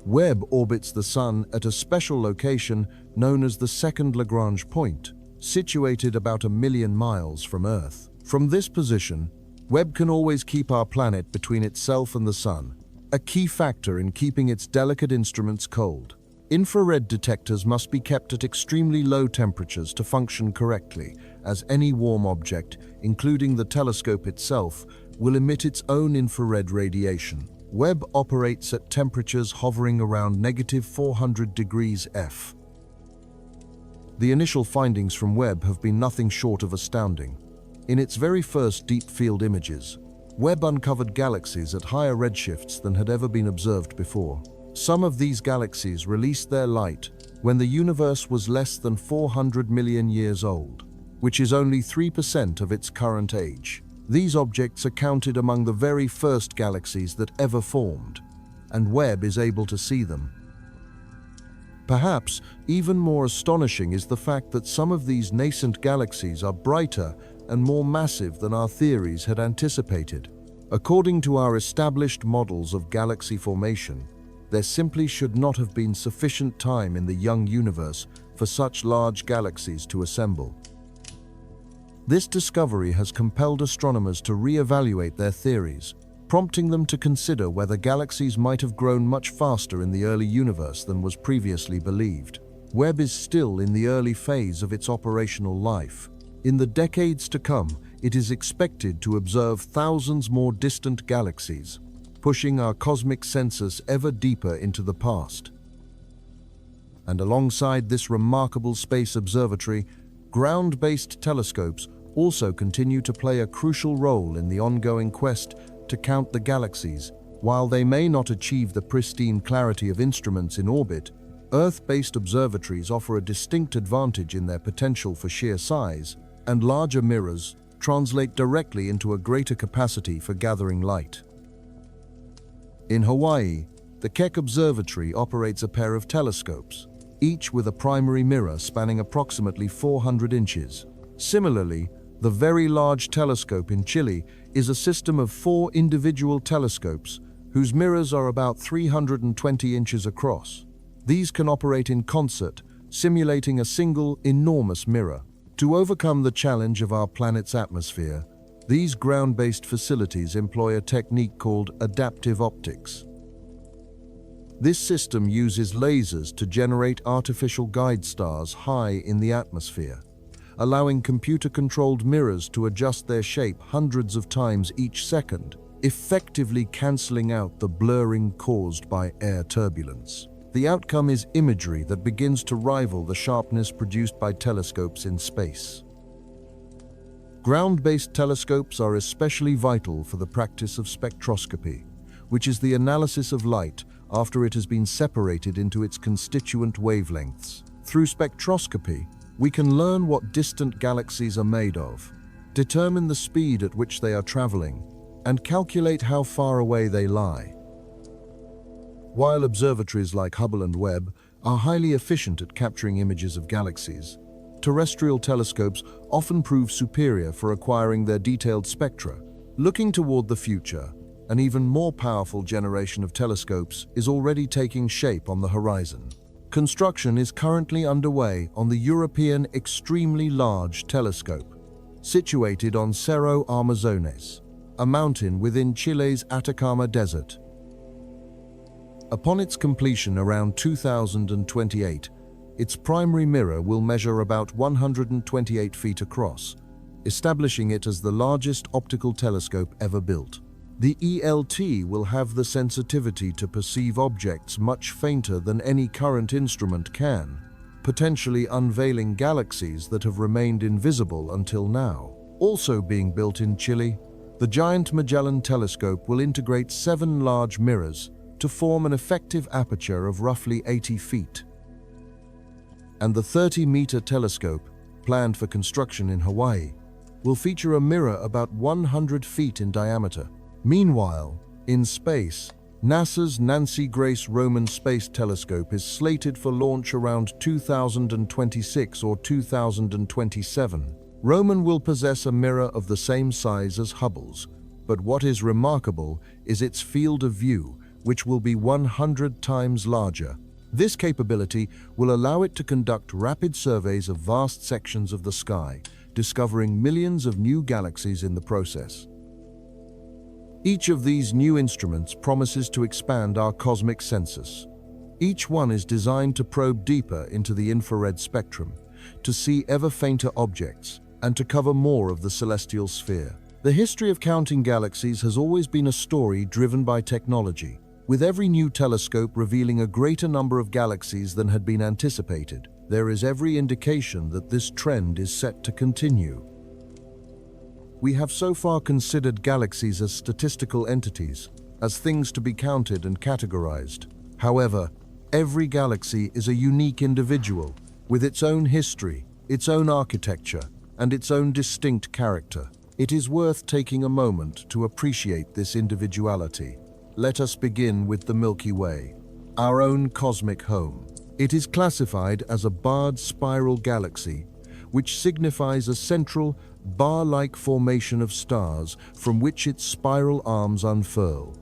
A: Webb orbits the Sun at a special location known as the second Lagrange point, situated about 1 million miles from Earth. From this position, Webb can always keep our planet between itself and the Sun, a key factor in keeping its delicate instruments cold. Infrared detectors must be kept at extremely low temperatures to function correctly, as any warm object, including the telescope itself, will emit its own infrared radiation. Webb operates at temperatures hovering around -400 degrees F. The initial findings from Webb have been nothing short of astounding. In its very first deep-field images, Webb uncovered galaxies at higher redshifts than had ever been observed before. Some of these galaxies released their light when the universe was less than 400 million years old, which is only 3% of its current age. These objects are counted among the very first galaxies that ever formed, and Webb is able to see them. Perhaps even more astonishing is the fact that some of these nascent galaxies are brighter and more massive than our theories had anticipated. According to our established models of galaxy formation, there simply should not have been sufficient time in the young universe for such large galaxies to assemble. This discovery has compelled astronomers to re-evaluate their theories, prompting them to consider whether galaxies might have grown much faster in the early universe than was previously believed. Webb is still in the early phase of its operational life. In the decades to come, it is expected to observe thousands more distant galaxies, pushing our cosmic census ever deeper into the past. And alongside this remarkable space observatory, ground-based telescopes also continue to play a crucial role in the ongoing quest to count the galaxies. While they may not achieve the pristine clarity of instruments in orbit, Earth-based observatories offer a distinct advantage in their potential for sheer size, and larger mirrors translate directly into a greater capacity for gathering light. In Hawaii, the Keck Observatory operates a pair of telescopes, each with a primary mirror spanning approximately 400 inches. Similarly, the Very Large Telescope in Chile is a system of 4 individual telescopes whose mirrors are about 320 inches across. These can operate in concert, simulating a single, enormous mirror. To overcome the challenge of our planet's atmosphere, these ground-based facilities employ a technique called adaptive optics. This system uses lasers to generate artificial guide stars high in the atmosphere, allowing computer-controlled mirrors to adjust their shape hundreds of times each second, effectively cancelling out the blurring caused by air turbulence. The outcome is imagery that begins to rival the sharpness produced by telescopes in space. Ground-based telescopes are especially vital for the practice of spectroscopy, which is the analysis of light after it has been separated into its constituent wavelengths. Through spectroscopy, we can learn what distant galaxies are made of, determine the speed at which they are traveling, and calculate how far away they lie. While observatories like Hubble and Webb are highly efficient at capturing images of galaxies, terrestrial telescopes often prove superior for acquiring their detailed spectra. Looking toward the future, an even more powerful generation of telescopes is already taking shape on the horizon. Construction is currently underway on the European Extremely Large Telescope, situated on Cerro Armazones, a mountain within Chile's Atacama Desert. Upon its completion around 2028, its primary mirror will measure about 128 feet across, establishing it as the largest optical telescope ever built. The ELT will have the sensitivity to perceive objects much fainter than any current instrument can, potentially unveiling galaxies that have remained invisible until now. Also being built in Chile, the giant Magellan telescope will integrate 7 large mirrors to form an effective aperture of roughly 80 feet. And the 30-meter telescope, planned for construction in Hawaii, will feature a mirror about 100 feet in diameter. Meanwhile, in space, NASA's Nancy Grace Roman Space Telescope is slated for launch around 2026 or 2027. Roman will possess a mirror of the same size as Hubble's, but what is remarkable is its field of view, which will be 100 times larger. This capability will allow it to conduct rapid surveys of vast sections of the sky, discovering millions of new galaxies in the process. Each of these new instruments promises to expand our cosmic census. Each one is designed to probe deeper into the infrared spectrum, to see ever fainter objects, and to cover more of the celestial sphere. The history of counting galaxies has always been a story driven by technology, with every new telescope revealing a greater number of galaxies than had been anticipated. There is every indication that this trend is set to continue. We have so far considered galaxies as statistical entities, as things to be counted and categorized. However, every galaxy is a unique individual, with its own history, its own architecture, and its own distinct character. It is worth taking a moment to appreciate this individuality. Let us begin with the Milky Way, our own cosmic home. It is classified as a barred spiral galaxy, which signifies a central, bar-like formation of stars from which its spiral arms unfurl.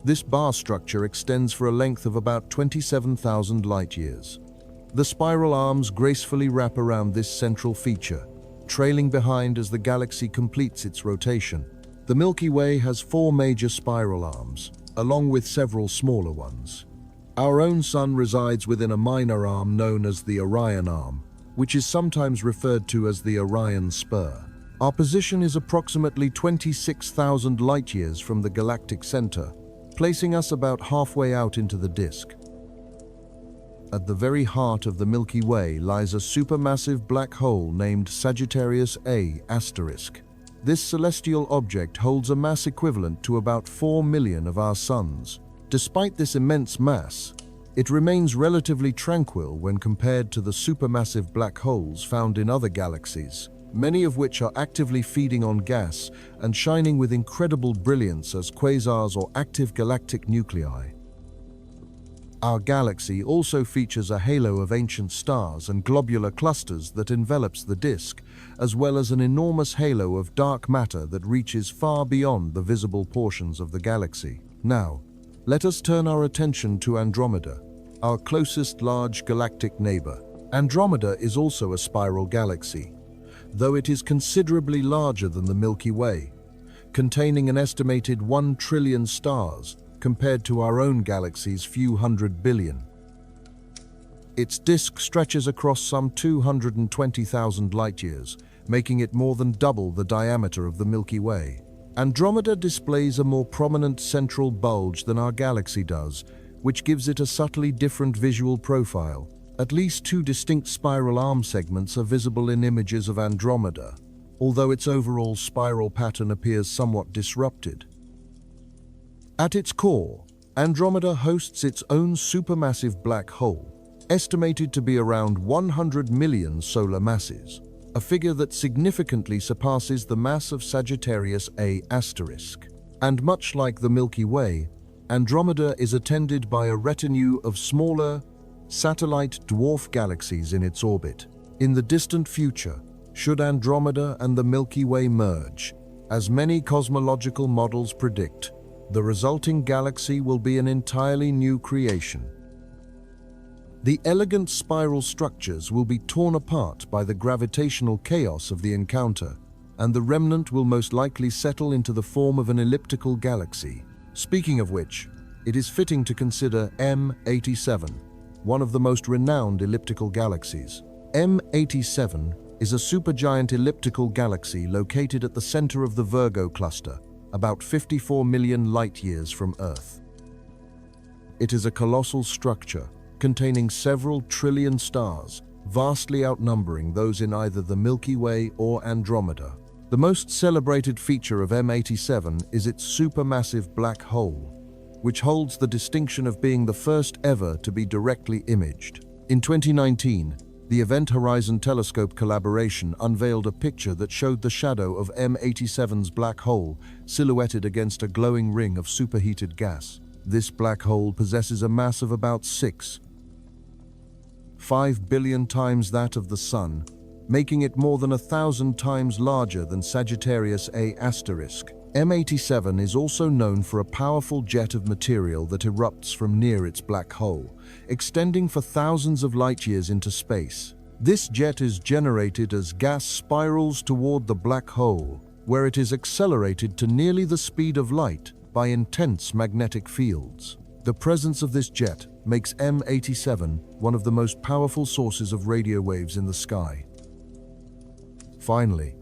A: This bar structure extends for a length of about 27,000 light-years. The spiral arms gracefully wrap around this central feature, trailing behind as the galaxy completes its rotation. The Milky Way has 4 major spiral arms, along with several smaller ones. Our own sun resides within a minor arm known as the Orion Arm, which is sometimes referred to as the Orion Spur. Our position is approximately 26,000 light-years from the galactic center, placing us about halfway out into the disk. At the very heart of the Milky Way lies a supermassive black hole named Sagittarius A*. This celestial object holds a mass equivalent to about 4 million of our suns. Despite this immense mass, it remains relatively tranquil when compared to the supermassive black holes found in other galaxies, many of which are actively feeding on gas and shining with incredible brilliance as quasars or active galactic nuclei. Our galaxy also features a halo of ancient stars and globular clusters that envelops the disk, as well as an enormous halo of dark matter that reaches far beyond the visible portions of the galaxy. Now, let us turn our attention to Andromeda, our closest large galactic neighbor. Andromeda is also a spiral galaxy, though it is considerably larger than the Milky Way, containing an estimated 1 trillion stars compared to our own galaxy's few hundred billion. Its disk stretches across some 220,000 light-years, making it more than double the diameter of the Milky Way. Andromeda displays a more prominent central bulge than our galaxy does, which gives it a subtly different visual profile. At least 2 distinct spiral arm segments are visible in images of Andromeda. although its overall spiral pattern appears somewhat disrupted. At its core, Andromeda hosts its own supermassive black hole, estimated to be around 100 million solar masses, a figure that significantly surpasses the mass of Sagittarius A*. And much like the Milky Way, Andromeda is attended by a retinue of smaller, satellite dwarf galaxies in its orbit. In the distant future, should Andromeda and the Milky Way merge, as many cosmological models predict, the resulting galaxy will be an entirely new creation. The elegant spiral structures will be torn apart by the gravitational chaos of the encounter, and the remnant will most likely settle into the form of an elliptical galaxy. Speaking of which, it is fitting to consider M87, one of the most renowned elliptical galaxies. M87 is a supergiant elliptical galaxy located at the center of the Virgo cluster, about 54 million light-years from Earth. It is a colossal structure containing several trillion stars, vastly outnumbering those in either the Milky Way or Andromeda. The most celebrated feature of M87 is its supermassive black hole, which holds the distinction of being the first ever to be directly imaged. In 2019, the Event Horizon Telescope collaboration unveiled a picture that showed the shadow of M87's black hole silhouetted against a glowing ring of superheated gas. This black hole possesses a mass of about 5 billion times that of the Sun, making it more than 1,000 times larger than Sagittarius A*. M87 is also known for a powerful jet of material that erupts from near its black hole, extending for thousands of light-years into space. This jet is generated as gas spirals toward the black hole, where it is accelerated to nearly the speed of light by intense magnetic fields. The presence of this jet makes M87 one of the most powerful sources of radio waves in the sky. Finally,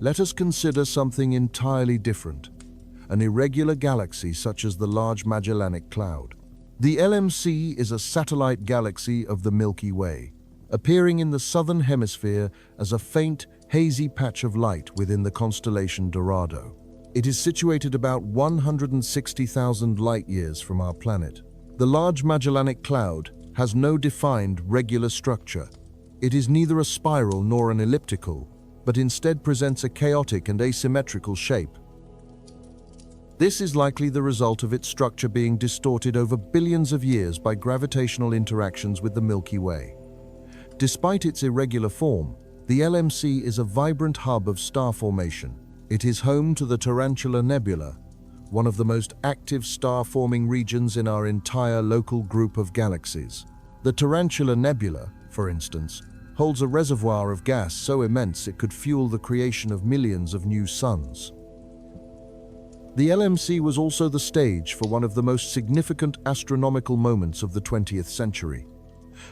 A: let us consider something entirely different, an irregular galaxy such as the Large Magellanic Cloud. The LMC is a satellite galaxy of the Milky Way, appearing in the southern hemisphere as a faint, hazy patch of light within the constellation Dorado. It is situated about 160,000 light-years from our planet. The Large Magellanic Cloud has no defined regular structure. It is neither a spiral nor an elliptical, but instead presents a chaotic and asymmetrical shape. This is likely the result of its structure being distorted over billions of years by gravitational interactions with the Milky Way. Despite its irregular form, the LMC is a vibrant hub of star formation. It is home to the Tarantula Nebula, one of the most active star-forming regions in our entire local group of galaxies. The Tarantula Nebula, for instance, holds a reservoir of gas so immense it could fuel the creation of millions of new suns. The LMC was also the stage for one of the most significant astronomical moments of the 20th century.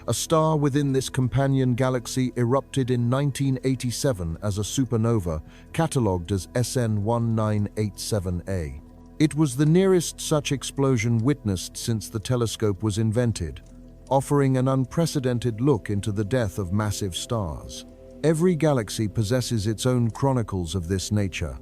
A: A star within this companion galaxy erupted in 1987 as a supernova, catalogued as SN 1987A. It was the nearest such explosion witnessed since the telescope was invented, offering an unprecedented look into the death of massive stars. Every galaxy possesses its own chronicles of this nature.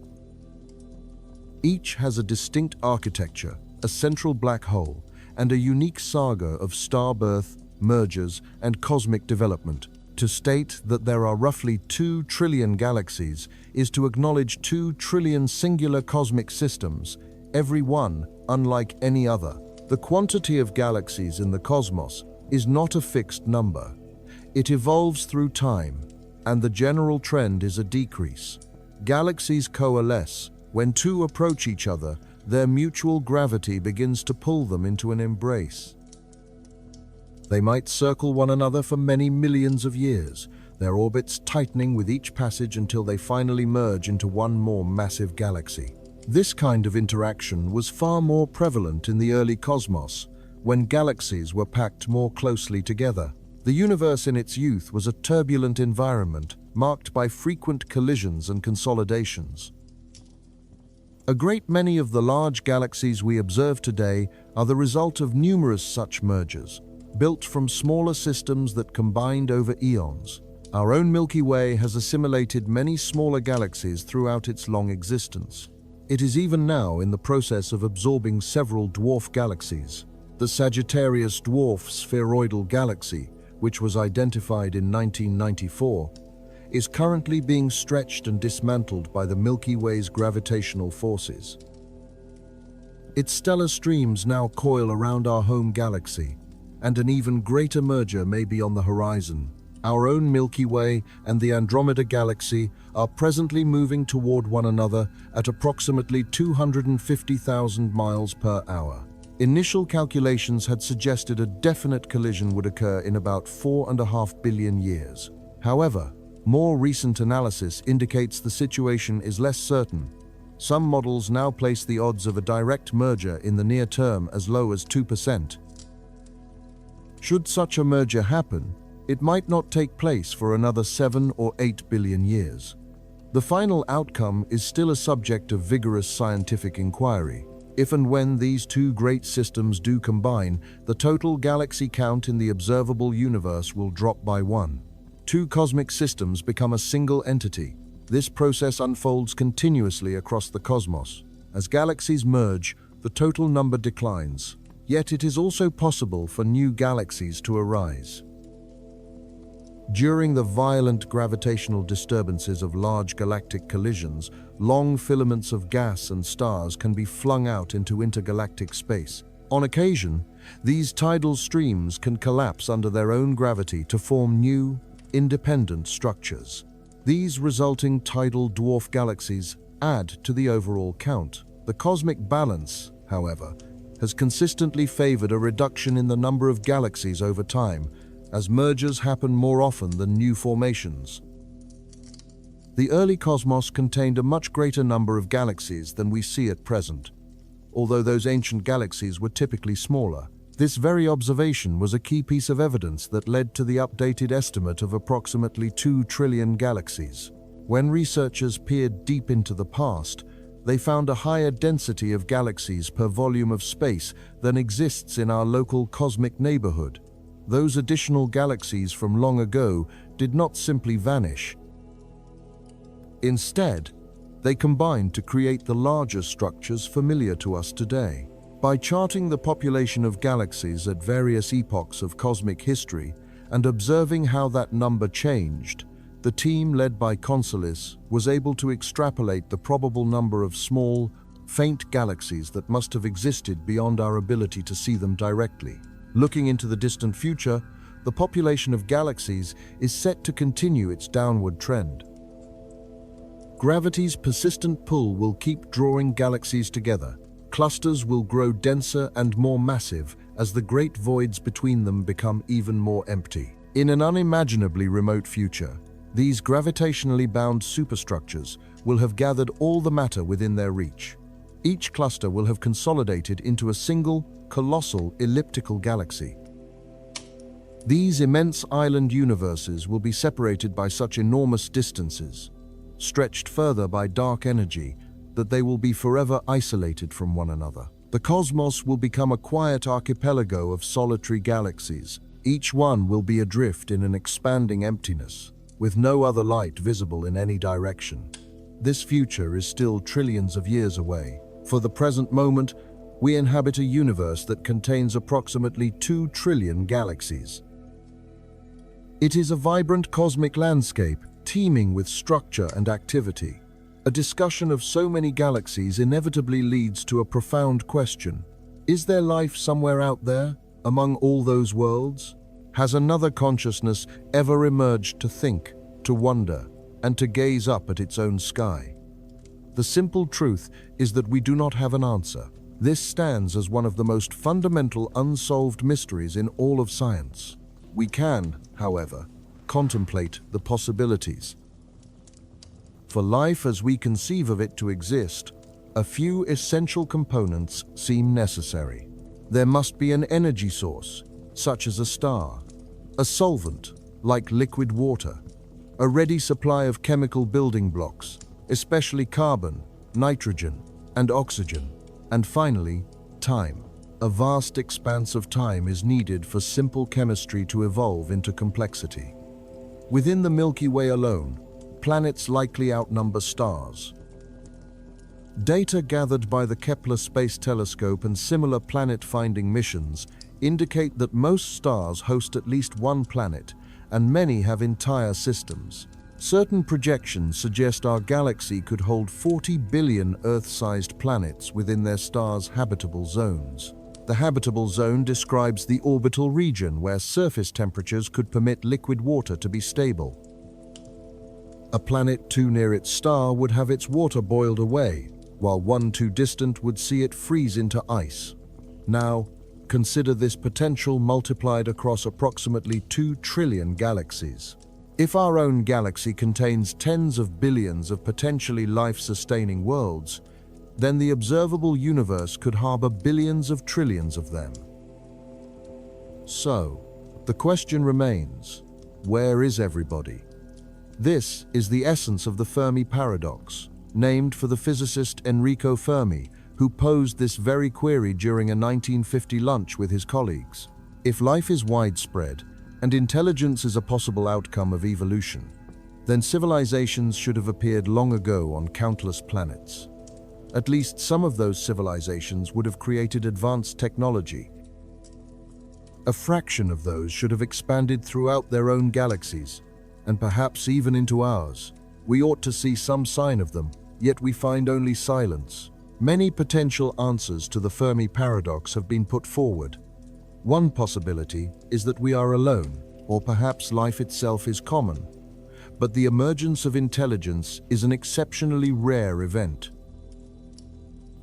A: Each has a distinct architecture, a central black hole, and a unique saga of star birth, mergers, and cosmic development. To state that there are roughly 2 trillion galaxies is to acknowledge 2 trillion singular cosmic systems, every one unlike any other. The quantity of galaxies in the cosmos is not a fixed number. It evolves through time, and the general trend is a decrease. Galaxies coalesce. When two approach each other, their mutual gravity begins to pull them into an embrace. They might circle one another for many millions of years, their orbits tightening with each passage until they finally merge into one more massive galaxy. This kind of interaction was far more prevalent in the early cosmos, when galaxies were packed more closely together. The universe in its youth was a turbulent environment, marked by frequent collisions and consolidations. A great many of the large galaxies we observe today are the result of numerous such mergers, built from smaller systems that combined over eons. Our own Milky Way has assimilated many smaller galaxies throughout its long existence. It is even now in the process of absorbing several dwarf galaxies. The Sagittarius dwarf spheroidal galaxy, which was identified in 1994, is currently being stretched and dismantled by the Milky Way's gravitational forces. Its stellar streams now coil around our home galaxy, and an even greater merger may be on the horizon. Our own Milky Way and the Andromeda Galaxy are presently moving toward one another at approximately 250,000 miles per hour. Initial calculations had suggested a definite collision would occur in about 4.5 billion years. However, more recent analysis indicates the situation is less certain. Some models now place the odds of a direct merger in the near term as low as 2%. Should such a merger happen, it might not take place for another 7 or 8 billion years. The final outcome is still a subject of vigorous scientific inquiry. If and when these two great systems do combine, the total galaxy count in the observable universe will drop by 1. Two cosmic systems become a single entity. This process unfolds continuously across the cosmos. As galaxies merge, the total number declines. Yet it is also possible for new galaxies to arise. During the violent gravitational disturbances of large galactic collisions, long filaments of gas and stars can be flung out into intergalactic space. On occasion, these tidal streams can collapse under their own gravity to form new, independent structures. These resulting tidal dwarf galaxies add to the overall count. The cosmic balance, however, has consistently favored a reduction in the number of galaxies over time, as mergers happen more often than new formations. The early cosmos contained a much greater number of galaxies than we see at present, although those ancient galaxies were typically smaller. This very observation was a key piece of evidence that led to the updated estimate of approximately 2 trillion galaxies. When researchers peered deep into the past, they found a higher density of galaxies per volume of space than exists in our local cosmic neighborhood. Those additional galaxies from long ago did not simply vanish. Instead, they combined to create the larger structures familiar to us today. By charting the population of galaxies at various epochs of cosmic history and observing how that number changed, the team led by Consulis was able to extrapolate the probable number of small, faint galaxies that must have existed beyond our ability to see them directly. Looking into the distant future, the population of galaxies is set to continue its downward trend. Gravity's persistent pull will keep drawing galaxies together. Clusters will grow denser and more massive as the great voids between them become even more empty. In an unimaginably remote future, these gravitationally bound superstructures will have gathered all the matter within their reach. Each cluster will have consolidated into a single, colossal elliptical galaxy. These immense island universes will be separated by such enormous distances, stretched further by dark energy, that they will be forever isolated from one another. The cosmos will become a quiet archipelago of solitary galaxies. Each one will be adrift in an expanding emptiness, with no other light visible in any direction. This future is still trillions of years away. For the present moment, we inhabit a universe that contains approximately 2 trillion galaxies. It is a vibrant cosmic landscape, teeming with structure and activity. A discussion of so many galaxies inevitably leads to a profound question. Is there life somewhere out there, among all those worlds? Has another consciousness ever emerged to think, to wonder, and to gaze up at its own sky? The simple truth is that we do not have an answer. This stands as one of the most fundamental unsolved mysteries in all of science. We can, however, contemplate the possibilities. For life as we conceive of it to exist, a few essential components seem necessary. There must be an energy source, such as a star, a solvent, like liquid water, a ready supply of chemical building blocks, especially carbon, nitrogen, and oxygen, and finally, time. A vast expanse of time is needed for simple chemistry to evolve into complexity. Within the Milky Way alone, planets likely outnumber stars. Data gathered by the Kepler Space Telescope and similar planet-finding missions indicate that most stars host at least one planet, and many have entire systems. Certain projections suggest our galaxy could hold 40 billion Earth-sized planets within their star's habitable zones. The habitable zone describes the orbital region where surface temperatures could permit liquid water to be stable. A planet too near its star would have its water boiled away, while one too distant would see it freeze into ice. Now, consider this potential multiplied across approximately 2 trillion galaxies. If our own galaxy contains tens of billions of potentially life-sustaining worlds, then the observable universe could harbor billions of trillions of them. So, the question remains, where is everybody? This is the essence of the Fermi paradox, named for the physicist Enrico Fermi, who posed this very query during a 1950 lunch with his colleagues. If life is widespread, and intelligence is a possible outcome of evolution, then civilizations should have appeared long ago on countless planets. At least some of those civilizations would have created advanced technology. A fraction of those should have expanded throughout their own galaxies, and perhaps even into ours. We ought to see some sign of them, yet we find only silence. Many potential answers to the Fermi paradox have been put forward. One possibility is that we are alone, or perhaps life itself is common. But the emergence of intelligence is an exceptionally rare event.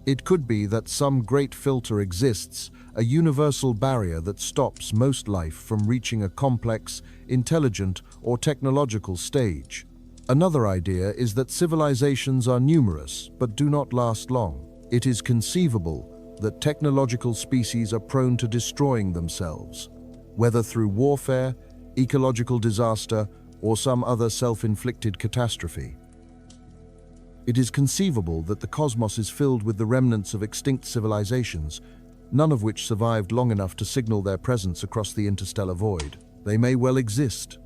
A: It could be that some great filter exists, a universal barrier that stops most life from reaching a complex, intelligent, or technological stage. Another idea is that civilizations are numerous but do not last long. It is conceivable that technological species are prone to destroying themselves, whether through warfare, ecological disaster, or some other self-inflicted catastrophe. It is conceivable that the cosmos is filled with the remnants of extinct civilizations, none of which survived long enough to signal their presence across the interstellar void. They may well exist,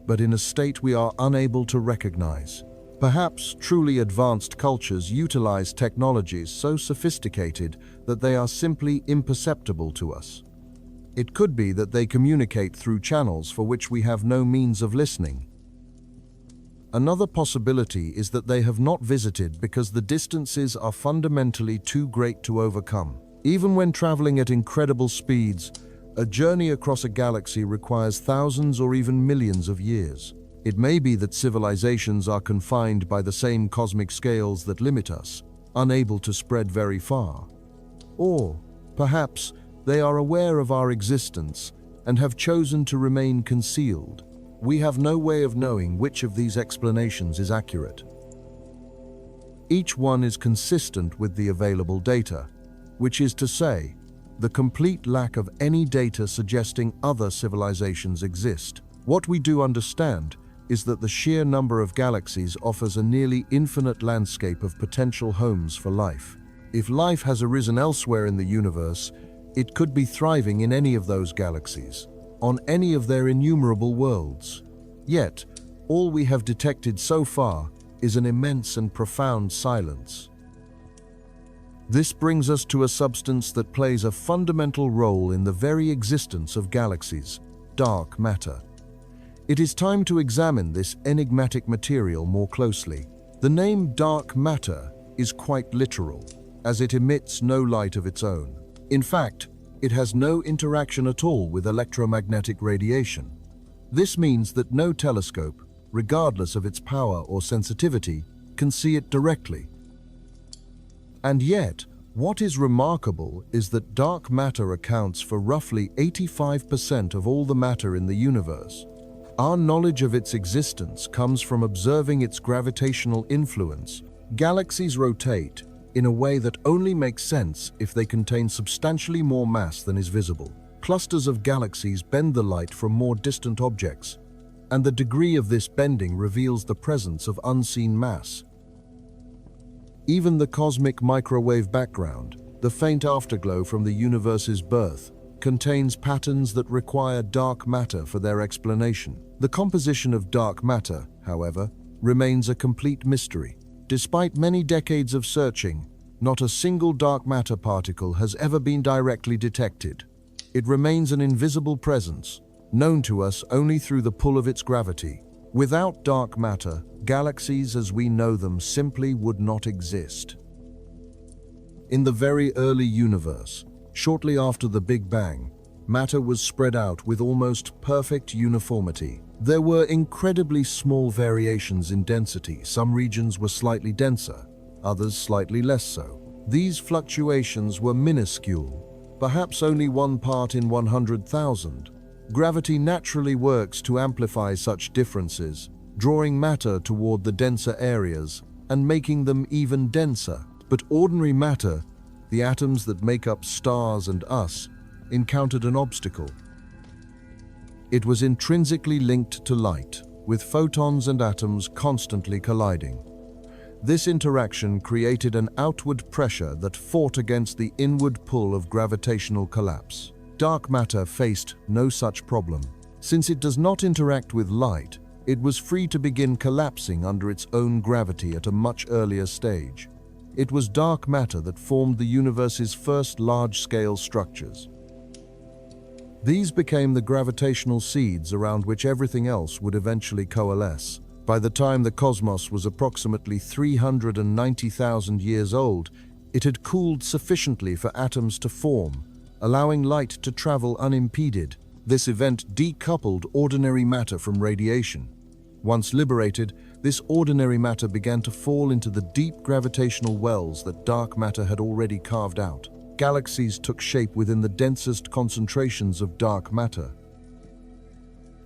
A: but in a state we are unable to recognize. Perhaps truly advanced cultures utilize technologies so sophisticated that they are simply imperceptible to us. It could be that they communicate through channels for which we have no means of listening. Another possibility is that they have not visited because the distances are fundamentally too great to overcome. Even when traveling at incredible speeds, a journey across a galaxy requires thousands or even millions of years. It may be that civilizations are confined by the same cosmic scales that limit us, unable to spread very far. Or, perhaps, they are aware of our existence and have chosen to remain concealed. We have no way of knowing which of these explanations is accurate. Each one is consistent with the available data, which is to say, the complete lack of any data suggesting other civilizations exist. What we do understand is that the sheer number of galaxies offers a nearly infinite landscape of potential homes for life. If life has arisen elsewhere in the universe, it could be thriving in any of those galaxies, on any of their innumerable worlds. Yet, all we have detected so far is an immense and profound silence. This brings us to a substance that plays a fundamental role in the very existence of galaxies: dark matter. It is time to examine this enigmatic material more closely. The name dark matter is quite literal, as it emits no light of its own. In fact, it has no interaction at all with electromagnetic radiation. This means that no telescope, regardless of its power or sensitivity, can see it directly. And yet, what is remarkable is that dark matter accounts for roughly 85% of all the matter in the universe. Our knowledge of its existence comes from observing its gravitational influence. Galaxies rotate in a way that only makes sense if they contain substantially more mass than is visible. Clusters of galaxies bend the light from more distant objects, and the degree of this bending reveals the presence of unseen mass. Even the cosmic microwave background, the faint afterglow from the universe's birth, contains patterns that require dark matter for their explanation. The composition of dark matter, however, remains a complete mystery. Despite many decades of searching, not a single dark matter particle has ever been directly detected. It remains an invisible presence, known to us only through the pull of its gravity. Without dark matter, galaxies as we know them simply would not exist. In the very early universe, shortly after the Big Bang, matter was spread out with almost perfect uniformity. There were incredibly small variations in density. Some regions were slightly denser, others slightly less so. These fluctuations were minuscule, perhaps only 1 part in 100,000. Gravity naturally works to amplify such differences, drawing matter toward the denser areas and making them even denser. But ordinary matter, the atoms that make up stars and us, encountered an obstacle. It was intrinsically linked to light, with photons and atoms constantly colliding. This interaction created an outward pressure that fought against the inward pull of gravitational collapse. Dark matter faced no such problem. Since it does not interact with light, it was free to begin collapsing under its own gravity at a much earlier stage. It was dark matter that formed the universe's first large-scale structures. These became the gravitational seeds around which everything else would eventually coalesce. By the time the cosmos was approximately 390,000 years old, it had cooled sufficiently for atoms to form, allowing light to travel unimpeded. This event decoupled ordinary matter from radiation. Once liberated, this ordinary matter began to fall into the deep gravitational wells that dark matter had already carved out. Galaxies took shape within the densest concentrations of dark matter.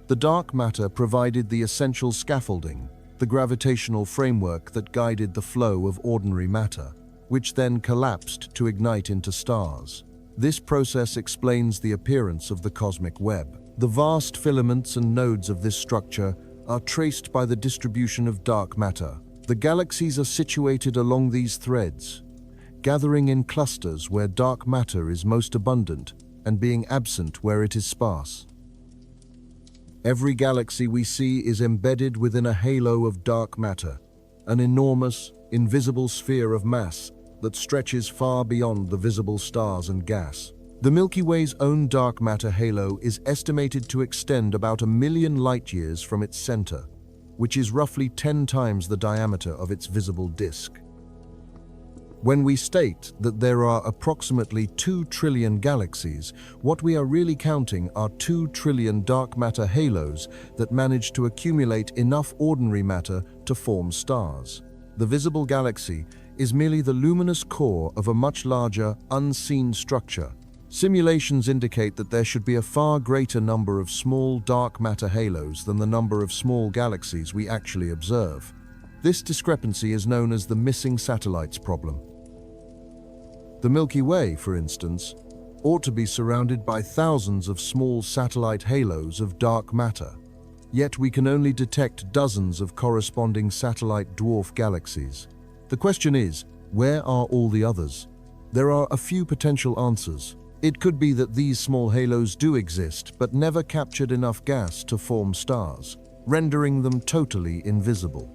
A: The dark matter provided the essential scaffolding, the gravitational framework that guided the flow of ordinary matter, which then collapsed to ignite into stars. This process explains the appearance of the cosmic web. The vast filaments and nodes of this structure are traced by the distribution of dark matter. The galaxies are situated along these threads, gathering in clusters where dark matter is most abundant and being absent where it is sparse. Every galaxy we see is embedded within a halo of dark matter, an enormous, invisible sphere of mass that stretches far beyond the visible stars and gas. The Milky Way's own dark matter halo is estimated to extend about 1 million light-years from its center, which is roughly 10 times the diameter of its visible disk. When we state that there are approximately 2 trillion galaxies, what we are really counting are 2 trillion dark matter halos that manage to accumulate enough ordinary matter to form stars. The visible galaxy is merely the luminous core of a much larger, unseen structure. Simulations indicate that there should be a far greater number of small dark matter halos than the number of small galaxies we actually observe. This discrepancy is known as the missing satellites problem. The Milky Way, for instance, ought to be surrounded by thousands of small satellite halos of dark matter, yet we can only detect dozens of corresponding satellite dwarf galaxies. The question is, where are all the others? There are a few potential answers. It could be that these small halos do exist, but never captured enough gas to form stars, rendering them totally invisible.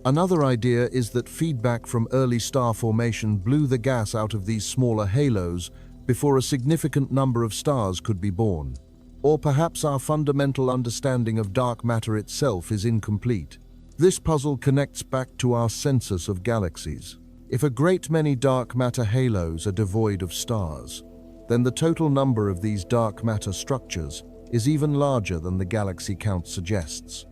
A: Another idea is that feedback from early star formation blew the gas out of these smaller halos before a significant number of stars could be born. Or perhaps our fundamental understanding of dark matter itself is incomplete. This puzzle connects back to our census of galaxies. If a great many dark matter halos are devoid of stars, then the total number of these dark matter structures is even larger than the galaxy count suggests.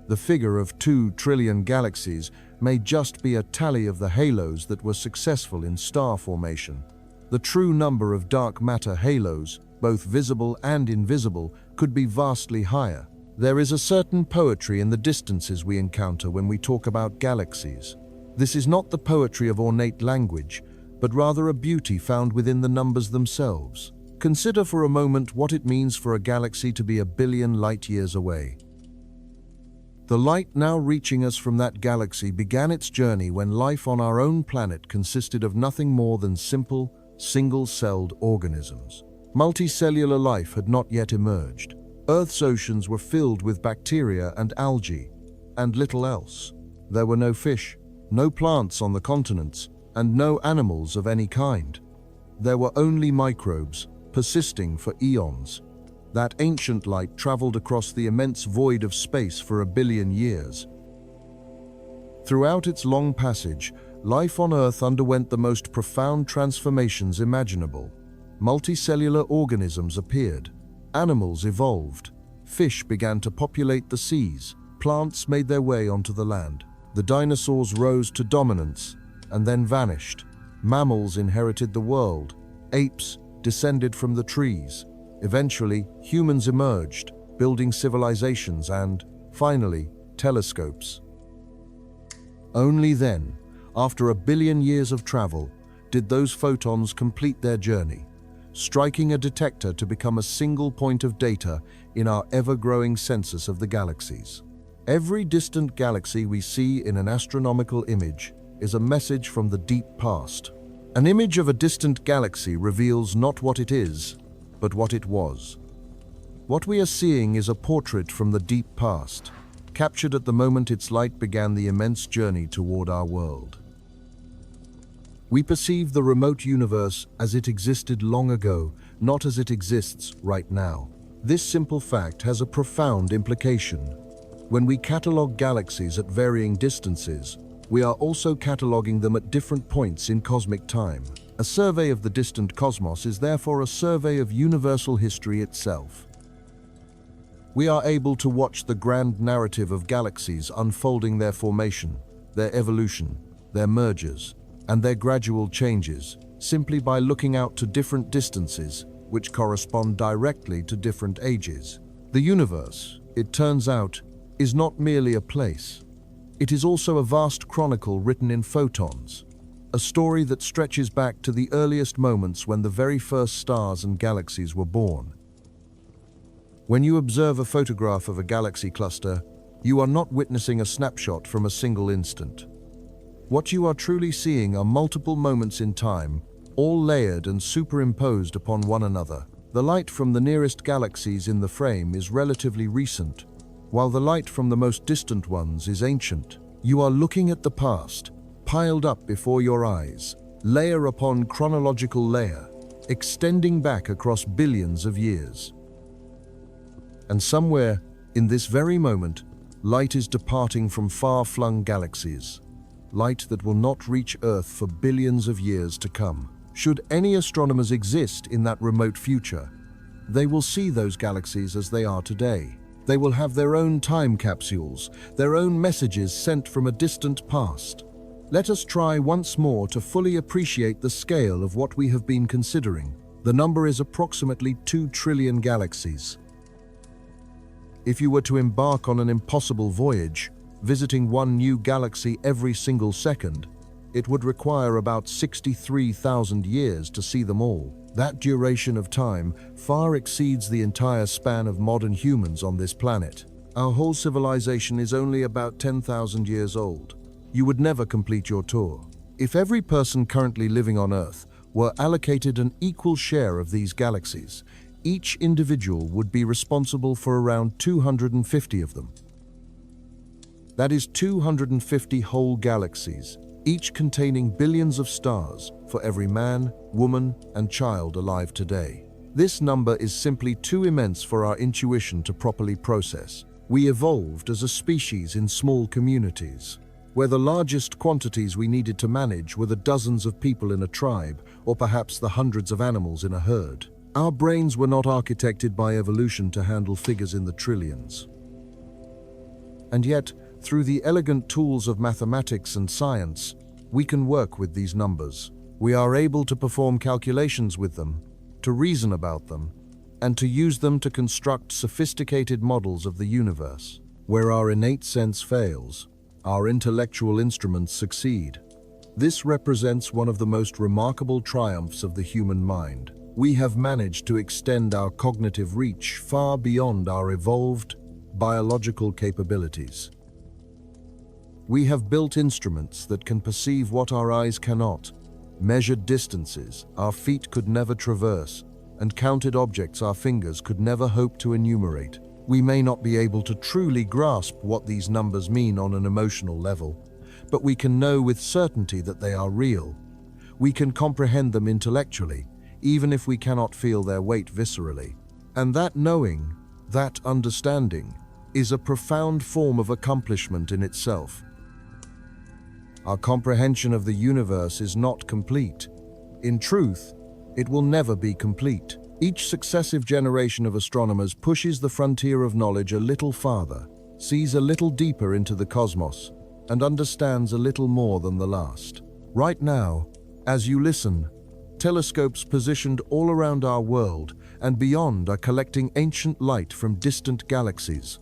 A: The figure of 2 trillion galaxies may just be a tally of the halos that were successful in star formation. The true number of dark matter halos, both visible and invisible, could be vastly higher. There is a certain poetry in the distances we encounter when we talk about galaxies. This is not the poetry of ornate language, but rather a beauty found within the numbers themselves. Consider for a moment what it means for a galaxy to be 1 billion light-years away. The light now reaching us from that galaxy began its journey when life on our own planet consisted of nothing more than simple, single-celled organisms. Multicellular life had not yet emerged. Earth's oceans were filled with bacteria and algae, and little else. There were no fish, no plants on the continents, and no animals of any kind. There were only microbes, persisting for eons. That ancient light traveled across the immense void of space for 1 billion years. Throughout its long passage, life on Earth underwent the most profound transformations imaginable. Multicellular organisms appeared, animals evolved, fish began to populate the seas, plants made their way onto the land. The dinosaurs rose to dominance and then vanished. Mammals inherited the world, apes descended from the trees. Eventually, humans emerged, building civilizations and, finally, telescopes. Only then, after 1 billion years of travel, did those photons complete their journey, striking a detector to become a single point of data in our ever-growing census of the galaxies. Every distant galaxy we see in an astronomical image is a message from the deep past. An image of a distant galaxy reveals not what it is, but what it was. What we are seeing is a portrait from the deep past, captured at the moment its light began the immense journey toward our world. We perceive the remote universe as it existed long ago, not as it exists right now. This simple fact has a profound implication. When we catalogue galaxies at varying distances, we are also cataloguing them at different points in cosmic time. A survey of the distant cosmos is therefore a survey of universal history itself. We are able to watch the grand narrative of galaxies unfolding their formation, their evolution, their mergers, and their gradual changes, simply by looking out to different distances, which correspond directly to different ages. The universe, it turns out, is not merely a place. It is also a vast chronicle written in photons, a story that stretches back to the earliest moments when the very first stars and galaxies were born. When you observe a photograph of a galaxy cluster, you are not witnessing a snapshot from a single instant. What you are truly seeing are multiple moments in time, all layered and superimposed upon one another. The light from the nearest galaxies in the frame is relatively recent, while the light from the most distant ones is ancient. You are looking at the past, piled up before your eyes, layer upon chronological layer, extending back across billions of years. And somewhere, in this very moment, light is departing from far-flung galaxies, light that will not reach Earth for billions of years to come. Should any astronomers exist in that remote future, they will see those galaxies as they are today. They will have their own time capsules, their own messages sent from a distant past. Let us try once more to fully appreciate the scale of what we have been considering. The number is approximately 2 trillion galaxies. If you were to embark on an impossible voyage, visiting one new galaxy every single second, it would require about 63,000 years to see them all. That duration of time far exceeds the entire span of modern humans on this planet. Our whole civilization is only about 10,000 years old. You would never complete your tour. If every person currently living on Earth were allocated an equal share of these galaxies, each individual would be responsible for around 250 of them. That is 250 whole galaxies, each containing billions of stars for every man, woman, and child alive today. This number is simply too immense for our intuition to properly process. We evolved as a species in small communities, where the largest quantities we needed to manage were the dozens of people in a tribe, or perhaps the hundreds of animals in a herd. Our brains were not architected by evolution to handle figures in the trillions. And yet, through the elegant tools of mathematics and science, we can work with these numbers. We are able to perform calculations with them, to reason about them, and to use them to construct sophisticated models of the universe. Where our innate sense fails, our intellectual instruments succeed. This represents one of the most remarkable triumphs of the human mind. We have managed to extend our cognitive reach far beyond our evolved biological capabilities. We have built instruments that can perceive what our eyes cannot, measured distances our feet could never traverse, and counted objects our fingers could never hope to enumerate. We may not be able to truly grasp what these numbers mean on an emotional level, but we can know with certainty that they are real. We can comprehend them intellectually, even if we cannot feel their weight viscerally. And that knowing, that understanding, is a profound form of accomplishment in itself. Our comprehension of the universe is not complete. In truth, it will never be complete. Each successive generation of astronomers pushes the frontier of knowledge a little farther, sees a little deeper into the cosmos, and understands a little more than the last. Right now, as you listen, telescopes positioned all around our world and beyond are collecting ancient light from distant galaxies.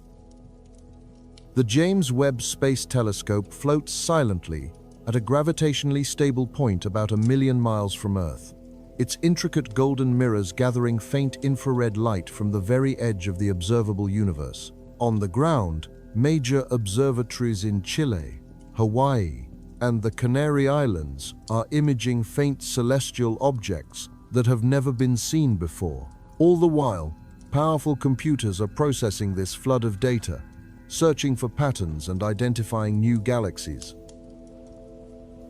A: The James Webb Space Telescope floats silently at a gravitationally stable point about 1 million miles from Earth, its intricate golden mirrors gathering faint infrared light from the very edge of the observable universe. On the ground, major observatories in Chile, Hawaii, and the Canary Islands are imaging faint celestial objects that have never been seen before. All the while, powerful computers are processing this flood of data, searching for patterns and identifying new galaxies.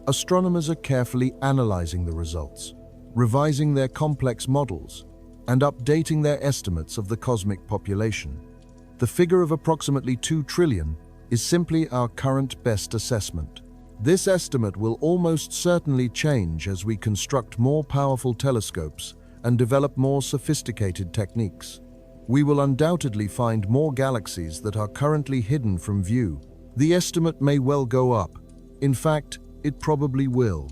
A: Astronomers are carefully analyzing the results, revising their complex models, and updating their estimates of the cosmic population. The figure of approximately 2 trillion is simply our current best assessment. This estimate will almost certainly change as we construct more powerful telescopes and develop more sophisticated techniques. We will undoubtedly find more galaxies that are currently hidden from view. The estimate may well go up. In fact, it probably will.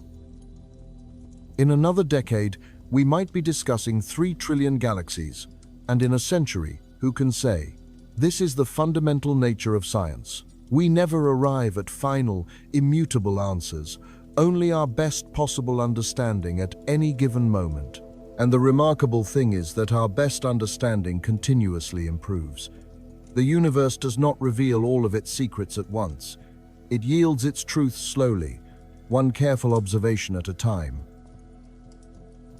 A: In another decade, we might be discussing 3 trillion galaxies, and in a century, who can say? This is the fundamental nature of science. We never arrive at final, immutable answers, only our best possible understanding at any given moment. And the remarkable thing is that our best understanding continuously improves. The universe does not reveal all of its secrets at once. It yields its truth slowly, one careful observation at a time.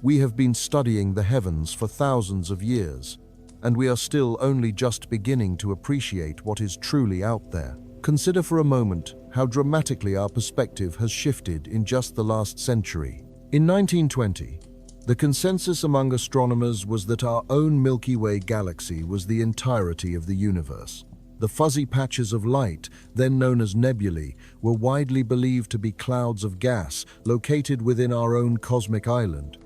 A: We have been studying the heavens for thousands of years, and we are still only just beginning to appreciate what is truly out there. Consider for a moment how dramatically our perspective has shifted in just the last century. In 1920, the consensus among astronomers was that our own Milky Way galaxy was the entirety of the universe. The fuzzy patches of light, then known as nebulae, were widely believed to be clouds of gas located within our own cosmic island.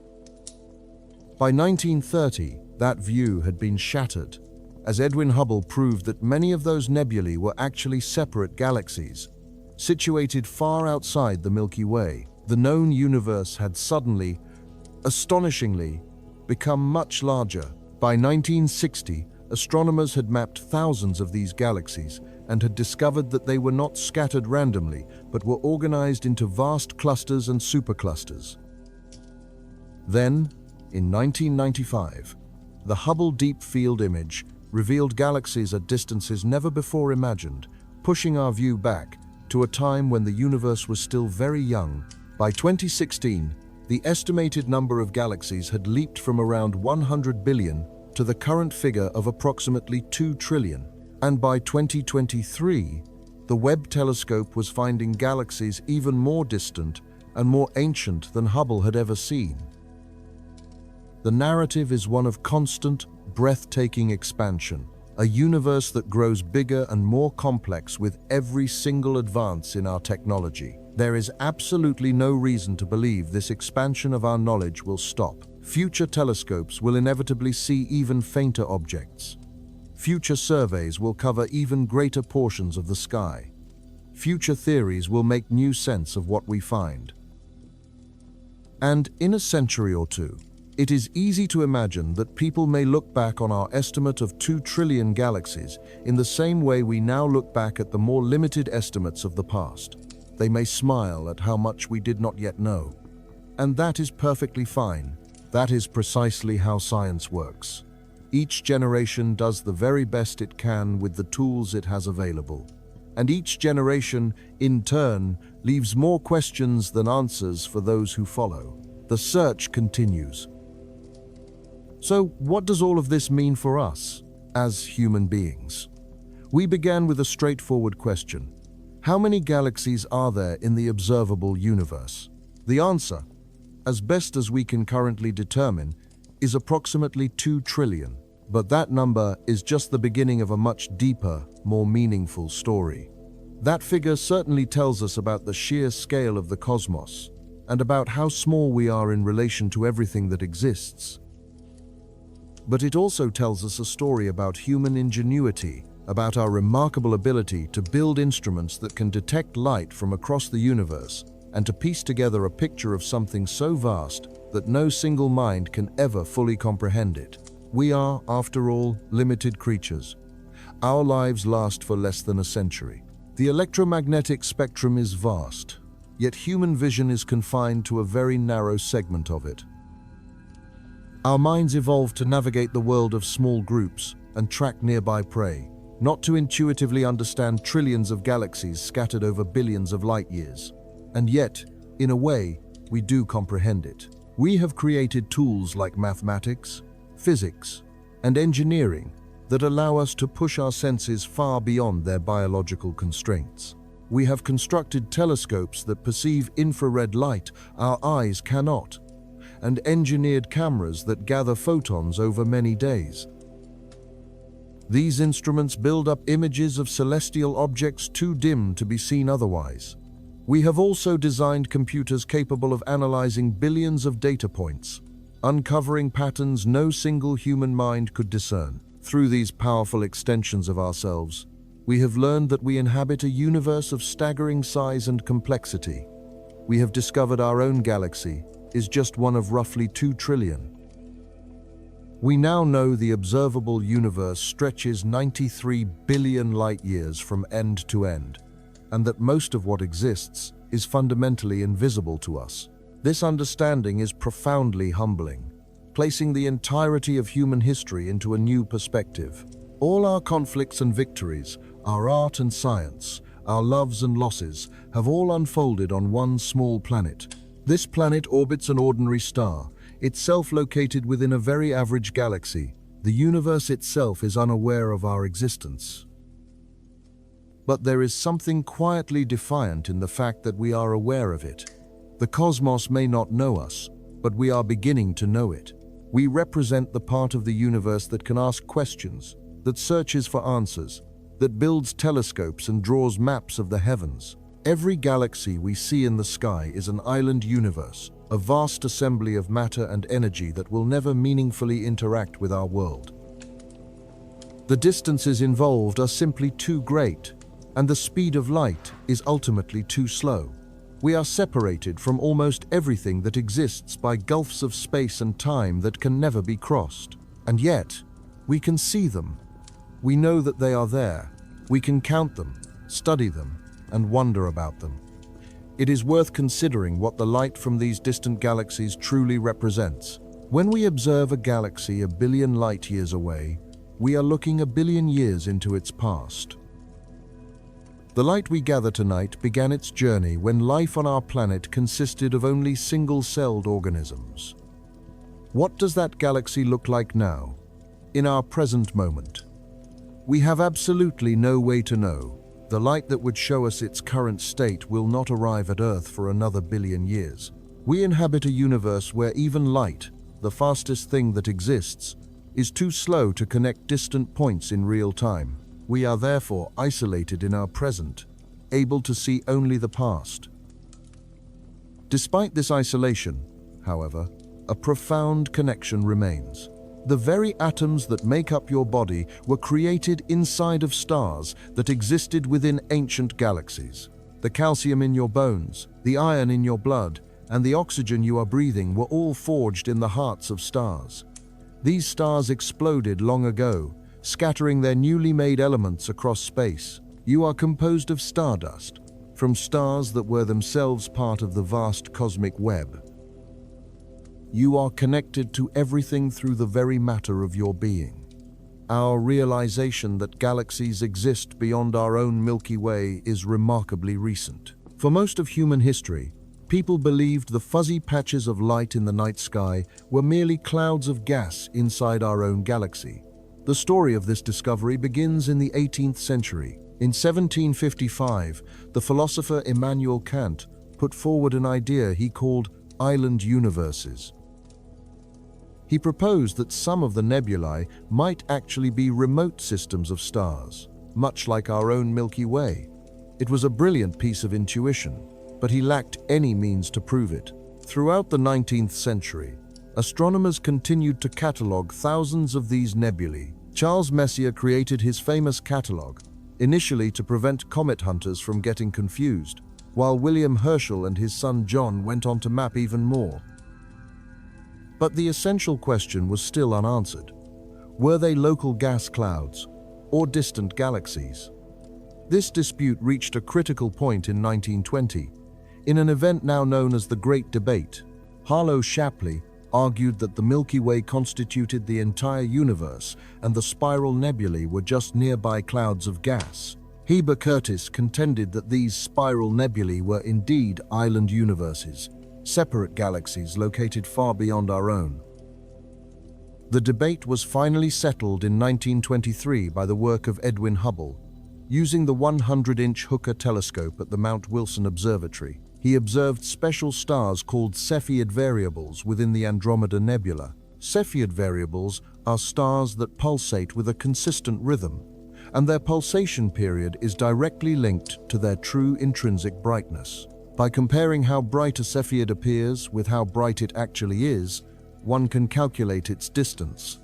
A: By 1930, that view had been shattered, as Edwin Hubble proved that many of those nebulae were actually separate galaxies, situated far outside the Milky Way. The known universe had suddenly, astonishingly, become much larger. By 1960, astronomers had mapped thousands of these galaxies and had discovered that they were not scattered randomly, but were organized into vast clusters and superclusters. Then, in 1995, the Hubble Deep Field Image revealed galaxies at distances never before imagined, pushing our view back to a time when the universe was still very young. By 2016, the estimated number of galaxies had leaped from around 100 billion to the current figure of approximately 2 trillion. And by 2023, the Webb telescope was finding galaxies even more distant and more ancient than Hubble had ever seen. The narrative is one of constant, breathtaking expansion, a universe that grows bigger and more complex with every single advance in our technology. There is absolutely no reason to believe this expansion of our knowledge will stop. Future telescopes will inevitably see even fainter objects. Future surveys will cover even greater portions of the sky. Future theories will make new sense of what we find. And in a century or two, it is easy to imagine that people may look back on our estimate of 2 trillion galaxies in the same way we now look back at the more limited estimates of the past. They may smile at how much we did not yet know. And that is perfectly fine. That is precisely how science works. Each generation does the very best it can with the tools it has available. And each generation, in turn, leaves more questions than answers for those who follow. The search continues. So, what does all of this mean for us, as human beings? We began with a straightforward question. How many galaxies are there in the observable universe? The answer, as best as we can currently determine, is approximately 2 trillion. But that number is just the beginning of a much deeper, more meaningful story. That figure certainly tells us about the sheer scale of the cosmos and about how small we are in relation to everything that exists. But it also tells us a story about human ingenuity, about our remarkable ability to build instruments that can detect light from across the universe and to piece together a picture of something so vast that no single mind can ever fully comprehend it. We are, after all, limited creatures. Our lives last for less than a century. The electromagnetic spectrum is vast, yet human vision is confined to a very narrow segment of it. Our minds evolved to navigate the world of small groups and track nearby prey, not to intuitively understand trillions of galaxies scattered over billions of light years. And yet, in a way, we do comprehend it. We have created tools like mathematics, physics, and engineering that allow us to push our senses far beyond their biological constraints. We have constructed telescopes that perceive infrared light our eyes cannot, and engineered cameras that gather photons over many days. These instruments build up images of celestial objects too dim to be seen otherwise. We have also designed computers capable of analyzing billions of data points, uncovering patterns no single human mind could discern. Through these powerful extensions of ourselves, we have learned that we inhabit a universe of staggering size and complexity. We have discovered our own galaxy is just one of roughly 2 trillion. We now know the observable universe stretches 93 billion light-years from end to end, and that most of what exists is fundamentally invisible to us. This understanding is profoundly humbling, placing the entirety of human history into a new perspective. All our conflicts and victories, our art and science, our loves and losses, have all unfolded on one small planet. This planet orbits an ordinary star, itself located within a very average galaxy. The universe itself is unaware of our existence. But there is something quietly defiant in the fact that we are aware of it. The cosmos may not know us, but we are beginning to know it. We represent the part of the universe that can ask questions, that searches for answers, that builds telescopes and draws maps of the heavens. Every galaxy we see in the sky is an island universe, a vast assembly of matter and energy that will never meaningfully interact with our world. The distances involved are simply too great, and the speed of light is ultimately too slow. We are separated from almost everything that exists by gulfs of space and time that can never be crossed. And yet, we can see them. We know that they are there. We can count them, study them, and wonder about them. It is worth considering what the light from these distant galaxies truly represents. When we observe a galaxy a billion light years away, we are looking a billion years into its past. The light we gather tonight began its journey when life on our planet consisted of only single-celled organisms. What does that galaxy look like now, in our present moment? We have absolutely no way to know. The light that would show us its current state will not arrive at Earth for another billion years. We inhabit a universe where even light, the fastest thing that exists, is too slow to connect distant points in real time. We are therefore isolated in our present, able to see only the past. Despite this isolation, however, a profound connection remains. The very atoms that make up your body were created inside of stars that existed within ancient galaxies. The calcium in your bones, the iron in your blood, and the oxygen you are breathing were all forged in the hearts of stars. These stars exploded long ago, scattering their newly made elements across space. You are composed of stardust, from stars that were themselves part of the vast cosmic web. You are connected to everything through the very matter of your being. Our realization that galaxies exist beyond our own Milky Way is remarkably recent. For most of human history, People believed the fuzzy patches of light in the night sky were merely clouds of gas inside our own galaxy. The story of this discovery begins in the 18th century. In 1755, the philosopher Immanuel Kant put forward an idea he called island universes. He proposed that some of the nebulae might actually be remote systems of stars, much like our own Milky Way. It was a brilliant piece of intuition, but he lacked any means to prove it. Throughout the 19th century, astronomers continued to catalogue thousands of these nebulae. Charles Messier created his famous catalogue, initially to prevent comet hunters from getting confused, while William Herschel and his son John went on to map even more. But the essential question was still unanswered. Were they local gas clouds or distant galaxies? This dispute reached a critical point in 1920. In an event now known as the Great Debate, Harlow Shapley argued that the Milky Way constituted the entire universe and the spiral nebulae were just nearby clouds of gas. Heber Curtis contended that these spiral nebulae were indeed island universes, separate galaxies located far beyond our own. The debate was finally settled in 1923 by the work of Edwin Hubble. Using the 100-inch Hooker telescope at the Mount Wilson Observatory, he observed special stars called Cepheid variables within the Andromeda Nebula. Cepheid variables are stars that pulsate with a consistent rhythm, and their pulsation period is directly linked to their true intrinsic brightness. By comparing how bright a Cepheid appears with how bright it actually is, one can calculate its distance.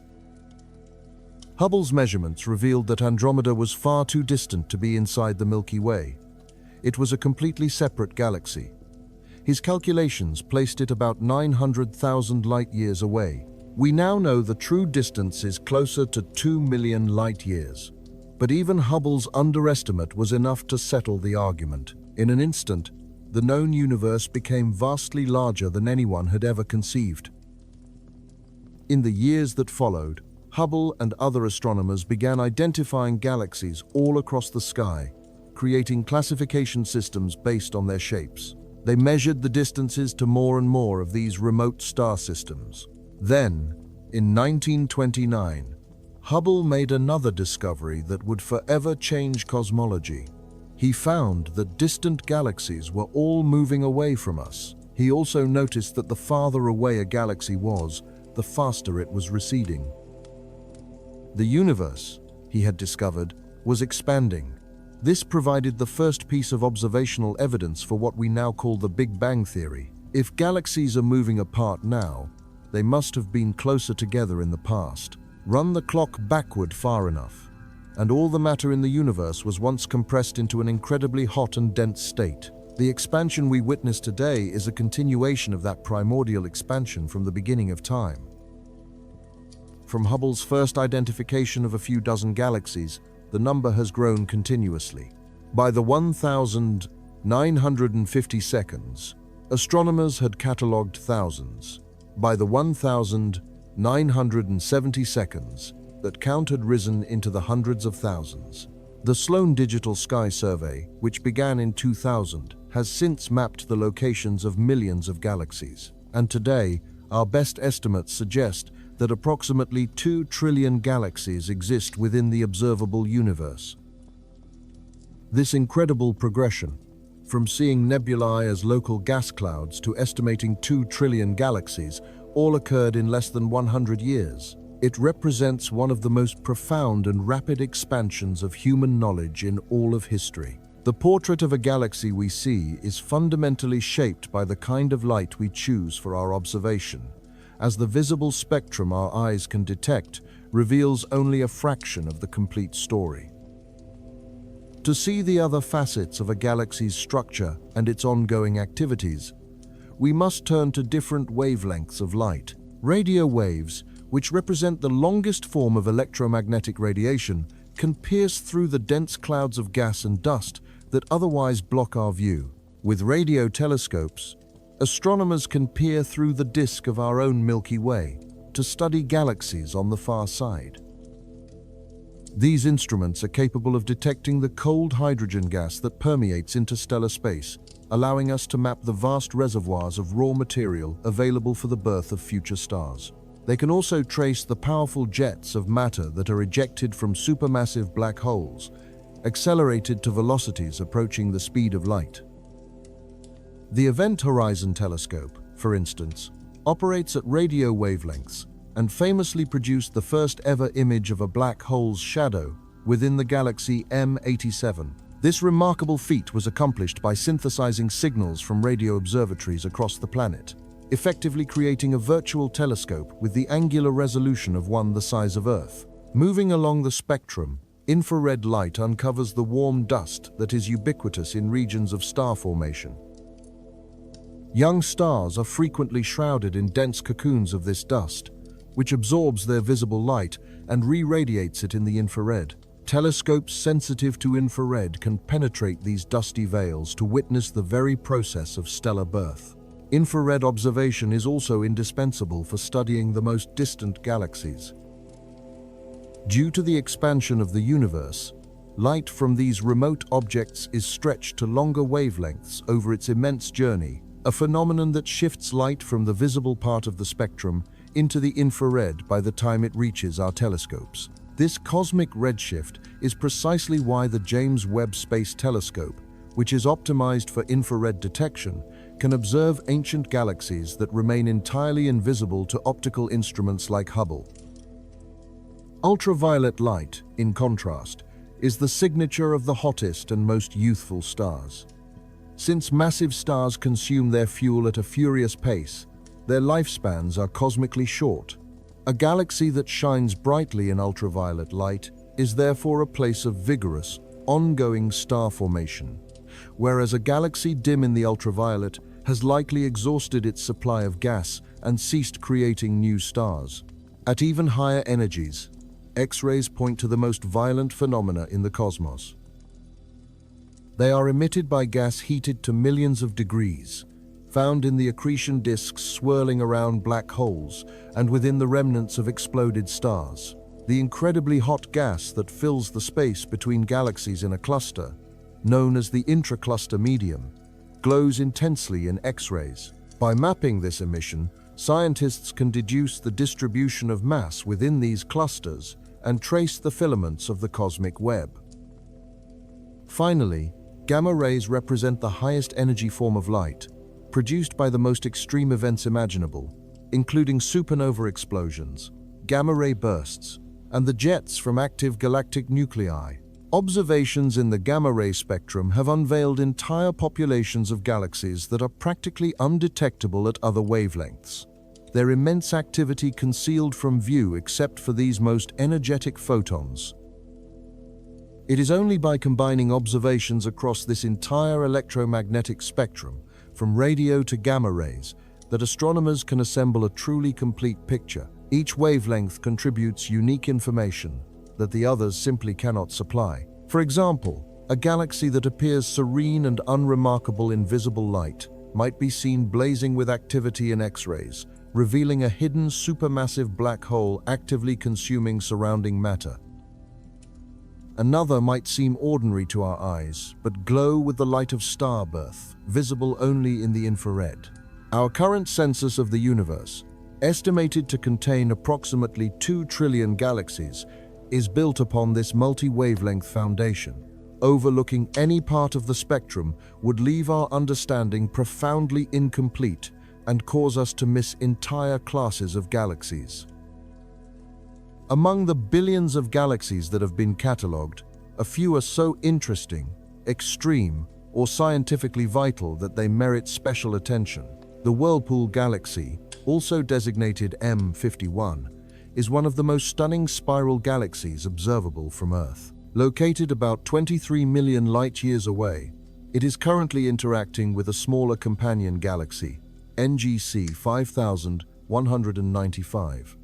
A: Hubble's measurements revealed that Andromeda was far too distant to be inside the Milky Way. It was a completely separate galaxy. His calculations placed it about 900,000 light-years away. We now know the true distance is closer to 2 million light-years. But even Hubble's underestimate was enough to settle the argument. In an instant, the known universe became vastly larger than anyone had ever conceived. In the years that followed, Hubble and other astronomers began identifying galaxies all across the sky, creating classification systems based on their shapes. They measured the distances to more and more of these remote star systems. Then, in 1929, Hubble made another discovery that would forever change cosmology. He found that distant galaxies were all moving away from us. He also noticed that the farther away a galaxy was, the faster it was receding. The universe, he had discovered, was expanding. This provided the first piece of observational evidence for what we now call the Big Bang Theory. If galaxies are moving apart now, they must have been closer together in the past. Run the clock backward far enough, and all the matter in the universe was once compressed into an incredibly hot and dense state. The expansion we witness today is a continuation of that primordial expansion from the beginning of time. From Hubble's first identification of a few dozen galaxies, the number has grown continuously. By the 1,950 seconds, astronomers had catalogued thousands. By the 1,970 seconds, that count had risen into the hundreds of thousands. The Sloan Digital Sky Survey, which began in 2000, has since mapped the locations of millions of galaxies. And today, our best estimates suggest that approximately 2 trillion galaxies exist within the observable universe. This incredible progression, from seeing nebulae as local gas clouds to estimating 2 trillion galaxies, all occurred in less than 100 years. It represents one of the most profound and rapid expansions of human knowledge in all of history. The portrait of a galaxy we see is fundamentally shaped by the kind of light we choose for our observation, as the visible spectrum our eyes can detect reveals only a fraction of the complete story. To see the other facets of a galaxy's structure and its ongoing activities, we must turn to different wavelengths of light. Radio waves, which represent the longest form of electromagnetic radiation, can pierce through the dense clouds of gas and dust that otherwise block our view. With radio telescopes, astronomers can peer through the disk of our own Milky Way to study galaxies on the far side. These instruments are capable of detecting the cold hydrogen gas that permeates interstellar space, allowing us to map the vast reservoirs of raw material available for the birth of future stars. They can also trace the powerful jets of matter that are ejected from supermassive black holes, accelerated to velocities approaching the speed of light. The Event Horizon Telescope, for instance, operates at radio wavelengths and famously produced the first ever image of a black hole's shadow within the galaxy M87. This remarkable feat was accomplished by synthesizing signals from radio observatories across the planet, effectively creating a virtual telescope with the angular resolution of one the size of Earth. Moving along the spectrum, infrared light uncovers the warm dust that is ubiquitous in regions of star formation. Young stars are frequently shrouded in dense cocoons of this dust, which absorbs their visible light and re-radiates it in the infrared. Telescopes sensitive to infrared can penetrate these dusty veils to witness the very process of stellar birth. Infrared observation is also indispensable for studying the most distant galaxies. Due to the expansion of the universe, light from these remote objects is stretched to longer wavelengths over its immense journey, a phenomenon that shifts light from the visible part of the spectrum into the infrared by the time it reaches our telescopes. This cosmic redshift is precisely why the James Webb Space Telescope, which is optimized for infrared detection, can observe ancient galaxies that remain entirely invisible to optical instruments like Hubble. Ultraviolet light, in contrast, is the signature of the hottest and most youthful stars. Since massive stars consume their fuel at a furious pace, their lifespans are cosmically short. A galaxy that shines brightly in ultraviolet light is therefore a place of vigorous, ongoing star formation, whereas a galaxy dim in the ultraviolet has likely exhausted its supply of gas and ceased creating new stars. At even higher energies, X-rays point to the most violent phenomena in the cosmos. They are emitted by gas heated to millions of degrees, found in the accretion disks swirling around black holes and within the remnants of exploded stars. The incredibly hot gas that fills the space between galaxies in a cluster, known as the intracluster medium, glows intensely in X-rays. By mapping this emission, scientists can deduce the distribution of mass within these clusters and trace the filaments of the cosmic web. Finally, gamma rays represent the highest energy form of light, produced by the most extreme events imaginable, including supernova explosions, gamma-ray bursts, and the jets from active galactic nuclei. Observations in the gamma-ray spectrum have unveiled entire populations of galaxies that are practically undetectable at other wavelengths, their immense activity concealed from view except for these most energetic photons. It is only by combining observations across this entire electromagnetic spectrum, from radio to gamma rays, that astronomers can assemble a truly complete picture. Each wavelength contributes unique information that the others simply cannot supply. For example, a galaxy that appears serene and unremarkable in visible light might be seen blazing with activity in X-rays, revealing a hidden supermassive black hole actively consuming surrounding matter. Another might seem ordinary to our eyes, but glow with the light of star birth, visible only in the infrared. Our current census of the universe, estimated to contain approximately 2 trillion galaxies, is built upon this multi-wavelength foundation. Overlooking any part of the spectrum would leave our understanding profoundly incomplete and cause us to miss entire classes of galaxies. Among the billions of galaxies that have been catalogued, a few are so interesting, extreme, or scientifically vital that they merit special attention. The Whirlpool Galaxy, also designated M51, is one of the most stunning spiral galaxies observable from Earth. Located about 23 million light-years away, it is currently interacting with a smaller companion galaxy, NGC 5195.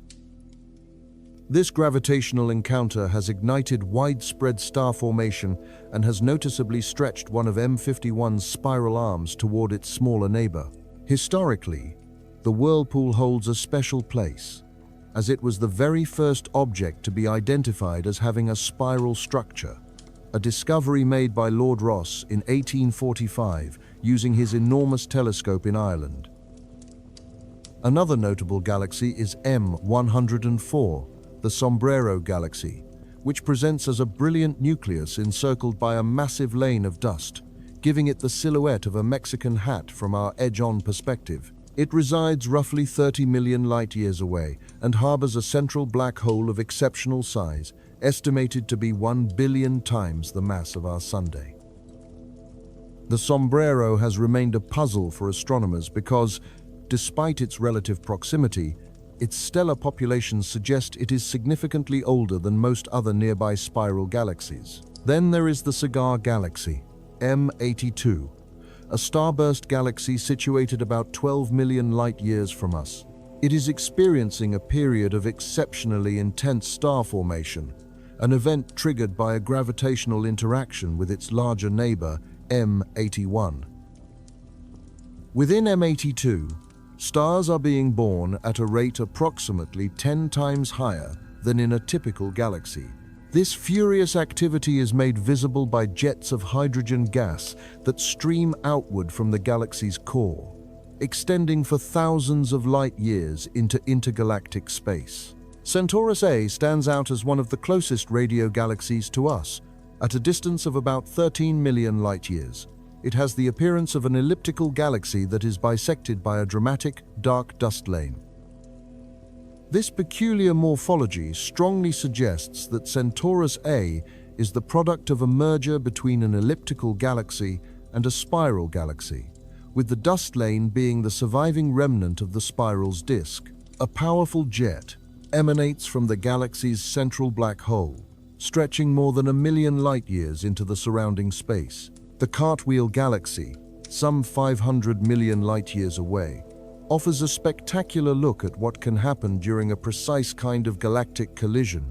A: This gravitational encounter has ignited widespread star formation and has noticeably stretched one of M51's spiral arms toward its smaller neighbor. Historically, the Whirlpool holds a special place, as it was the very first object to be identified as having a spiral structure, a discovery made by Lord Rosse in 1845 using his enormous telescope in Ireland. Another notable galaxy is M104, the Sombrero Galaxy, which presents as a brilliant nucleus encircled by a massive lane of dust, giving it the silhouette of a Mexican hat from our edge-on perspective. It resides roughly 30 million light-years away and harbors a central black hole of exceptional size, estimated to be 1 billion times the mass of our Sun. The Sombrero has remained a puzzle for astronomers because, despite its relative proximity, its stellar populations suggest it is significantly older than most other nearby spiral galaxies. Then there is the Cigar Galaxy, M82, a starburst galaxy situated about 12 million light-years from us. It is experiencing a period of exceptionally intense star formation, an event triggered by a gravitational interaction with its larger neighbor, M81. Within M82, stars are being born at a rate approximately 10 times higher than in a typical galaxy. This furious activity is made visible by jets of hydrogen gas that stream outward from the galaxy's core, extending for thousands of light-years into intergalactic space. Centaurus A stands out as one of the closest radio galaxies to us, at a distance of about 13 million light-years. It has the appearance of an elliptical galaxy that is bisected by a dramatic, dark dust lane. This peculiar morphology strongly suggests that Centaurus A is the product of a merger between an elliptical galaxy and a spiral galaxy, with the dust lane being the surviving remnant of the spiral's disk. A powerful jet emanates from the galaxy's central black hole, stretching more than 1 million light-years into the surrounding space. The Cartwheel Galaxy, some 500 million light-years away, offers a spectacular look at what can happen during a precise kind of galactic collision.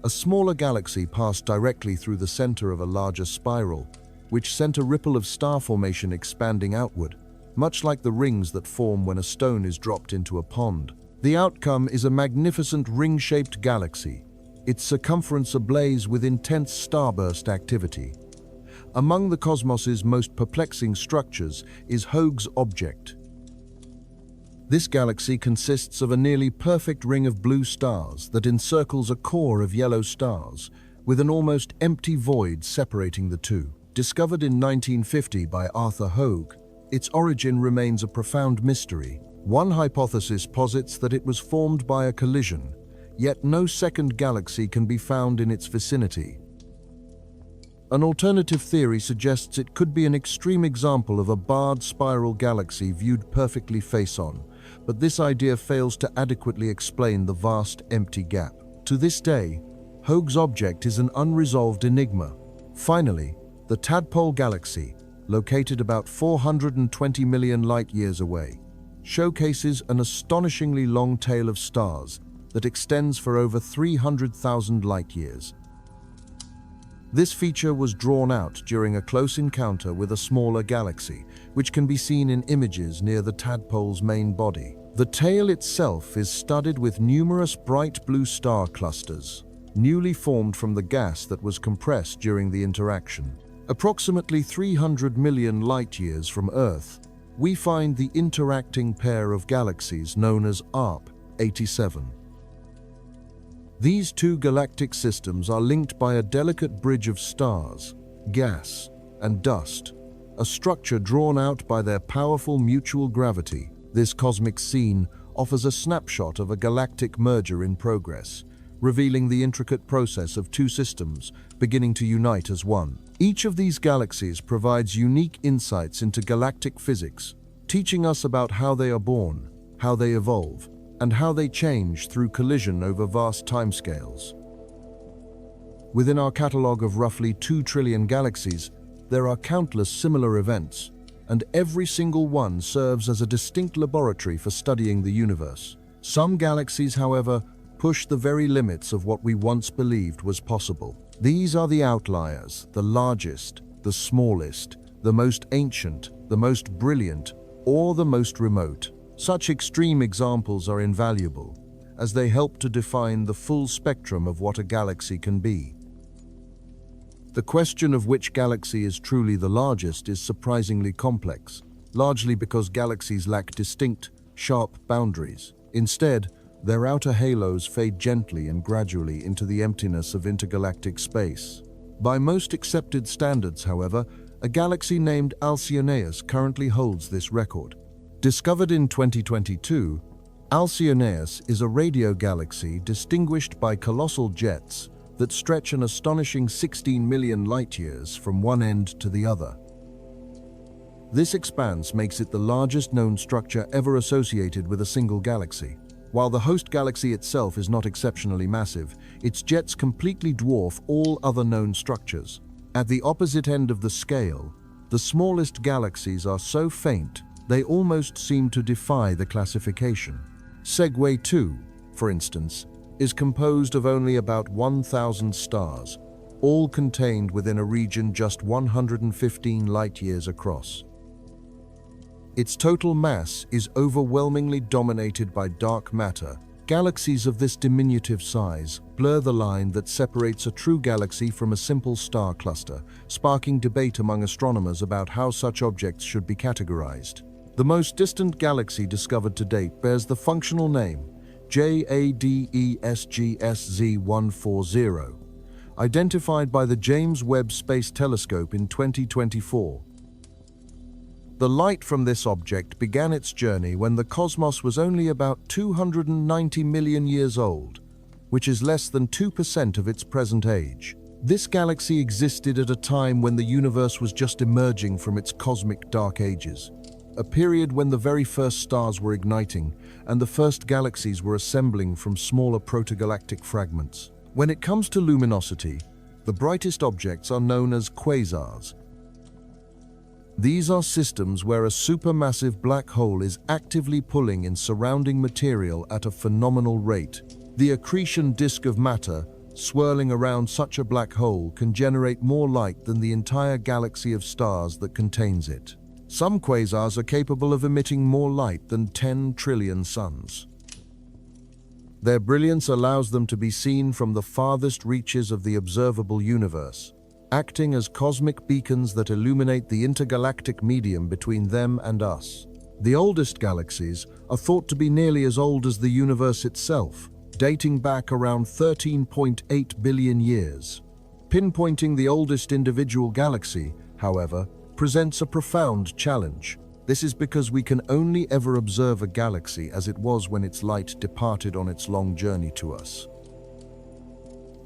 A: A smaller galaxy passed directly through the center of a larger spiral, which sent a ripple of star formation expanding outward, much like the rings that form when a stone is dropped into a pond. The outcome is a magnificent ring-shaped galaxy, its circumference ablaze with intense starburst activity. Among the cosmos's most perplexing structures is Hoag's object. This galaxy consists of a nearly perfect ring of blue stars that encircles a core of yellow stars, with an almost empty void separating the two. Discovered in 1950 by Arthur Hoag, its origin remains a profound mystery. One hypothesis posits that it was formed by a collision, yet no second galaxy can be found in its vicinity. An alternative theory suggests it could be an extreme example of a barred spiral galaxy viewed perfectly face-on, but this idea fails to adequately explain the vast empty gap. To this day, Hoag's object is an unresolved enigma. Finally, the Tadpole Galaxy, located about 420 million light-years away, showcases an astonishingly long tail of stars that extends for over 300,000 light-years. This feature was drawn out during a close encounter with a smaller galaxy, which can be seen in images near the tadpole's main body. The tail itself is studded with numerous bright blue star clusters, newly formed from the gas that was compressed during the interaction. Approximately 300 million light-years from Earth, we find the interacting pair of galaxies known as ARP-87. These two galactic systems are linked by a delicate bridge of stars, gas, and dust, a structure drawn out by their powerful mutual gravity. This cosmic scene offers a snapshot of a galactic merger in progress, revealing the intricate process of two systems beginning to unite as one. Each of these galaxies provides unique insights into galactic physics, teaching us about how they are born, how they evolve, and how they change through collision over vast timescales. Within our catalogue of roughly 2 trillion galaxies, there are countless similar events, and every single one serves as a distinct laboratory for studying the universe. Some galaxies, however, push the very limits of what we once believed was possible. These are the outliers, the largest, the smallest, the most ancient, the most brilliant, or the most remote. Such extreme examples are invaluable, as they help to define the full spectrum of what a galaxy can be. The question of which galaxy is truly the largest is surprisingly complex, largely because galaxies lack distinct, sharp boundaries. Instead, their outer halos fade gently and gradually into the emptiness of intergalactic space. By most accepted standards, however, a galaxy named Alcyoneus currently holds this record. Discovered in 2022, Alcyoneus is a radio galaxy distinguished by colossal jets that stretch an astonishing 16 million light-years from one end to the other. This expanse makes it the largest known structure ever associated with a single galaxy. While the host galaxy itself is not exceptionally massive, its jets completely dwarf all other known structures. At the opposite end of the scale, the smallest galaxies are so faint they almost seem to defy the classification. Segway 2, for instance, is composed of only about 1,000 stars, all contained within a region just 115 light-years across. Its total mass is overwhelmingly dominated by dark matter. Galaxies of this diminutive size blur the line that separates a true galaxy from a simple star cluster, sparking debate among astronomers about how such objects should be categorized. The most distant galaxy discovered to date bears the functional name JADESGSZ140, identified by the James Webb Space Telescope in 2024. The light from this object began its journey when the cosmos was only about 290 million years old, which is less than 2% of its present age. This galaxy existed at a time when the universe was just emerging from its cosmic dark ages, a period when the very first stars were igniting and the first galaxies were assembling from smaller protogalactic fragments. When it comes to luminosity, the brightest objects are known as quasars. These are systems where a supermassive black hole is actively pulling in surrounding material at a phenomenal rate. The accretion disk of matter swirling around such a black hole can generate more light than the entire galaxy of stars that contains it. Some quasars are capable of emitting more light than 10 trillion suns. Their brilliance allows them to be seen from the farthest reaches of the observable universe, acting as cosmic beacons that illuminate the intergalactic medium between them and us. The oldest galaxies are thought to be nearly as old as the universe itself, dating back around 13.8 billion years. Pinpointing the oldest individual galaxy, however, presents a profound challenge. This is because we can only ever observe a galaxy as it was when its light departed on its long journey to us.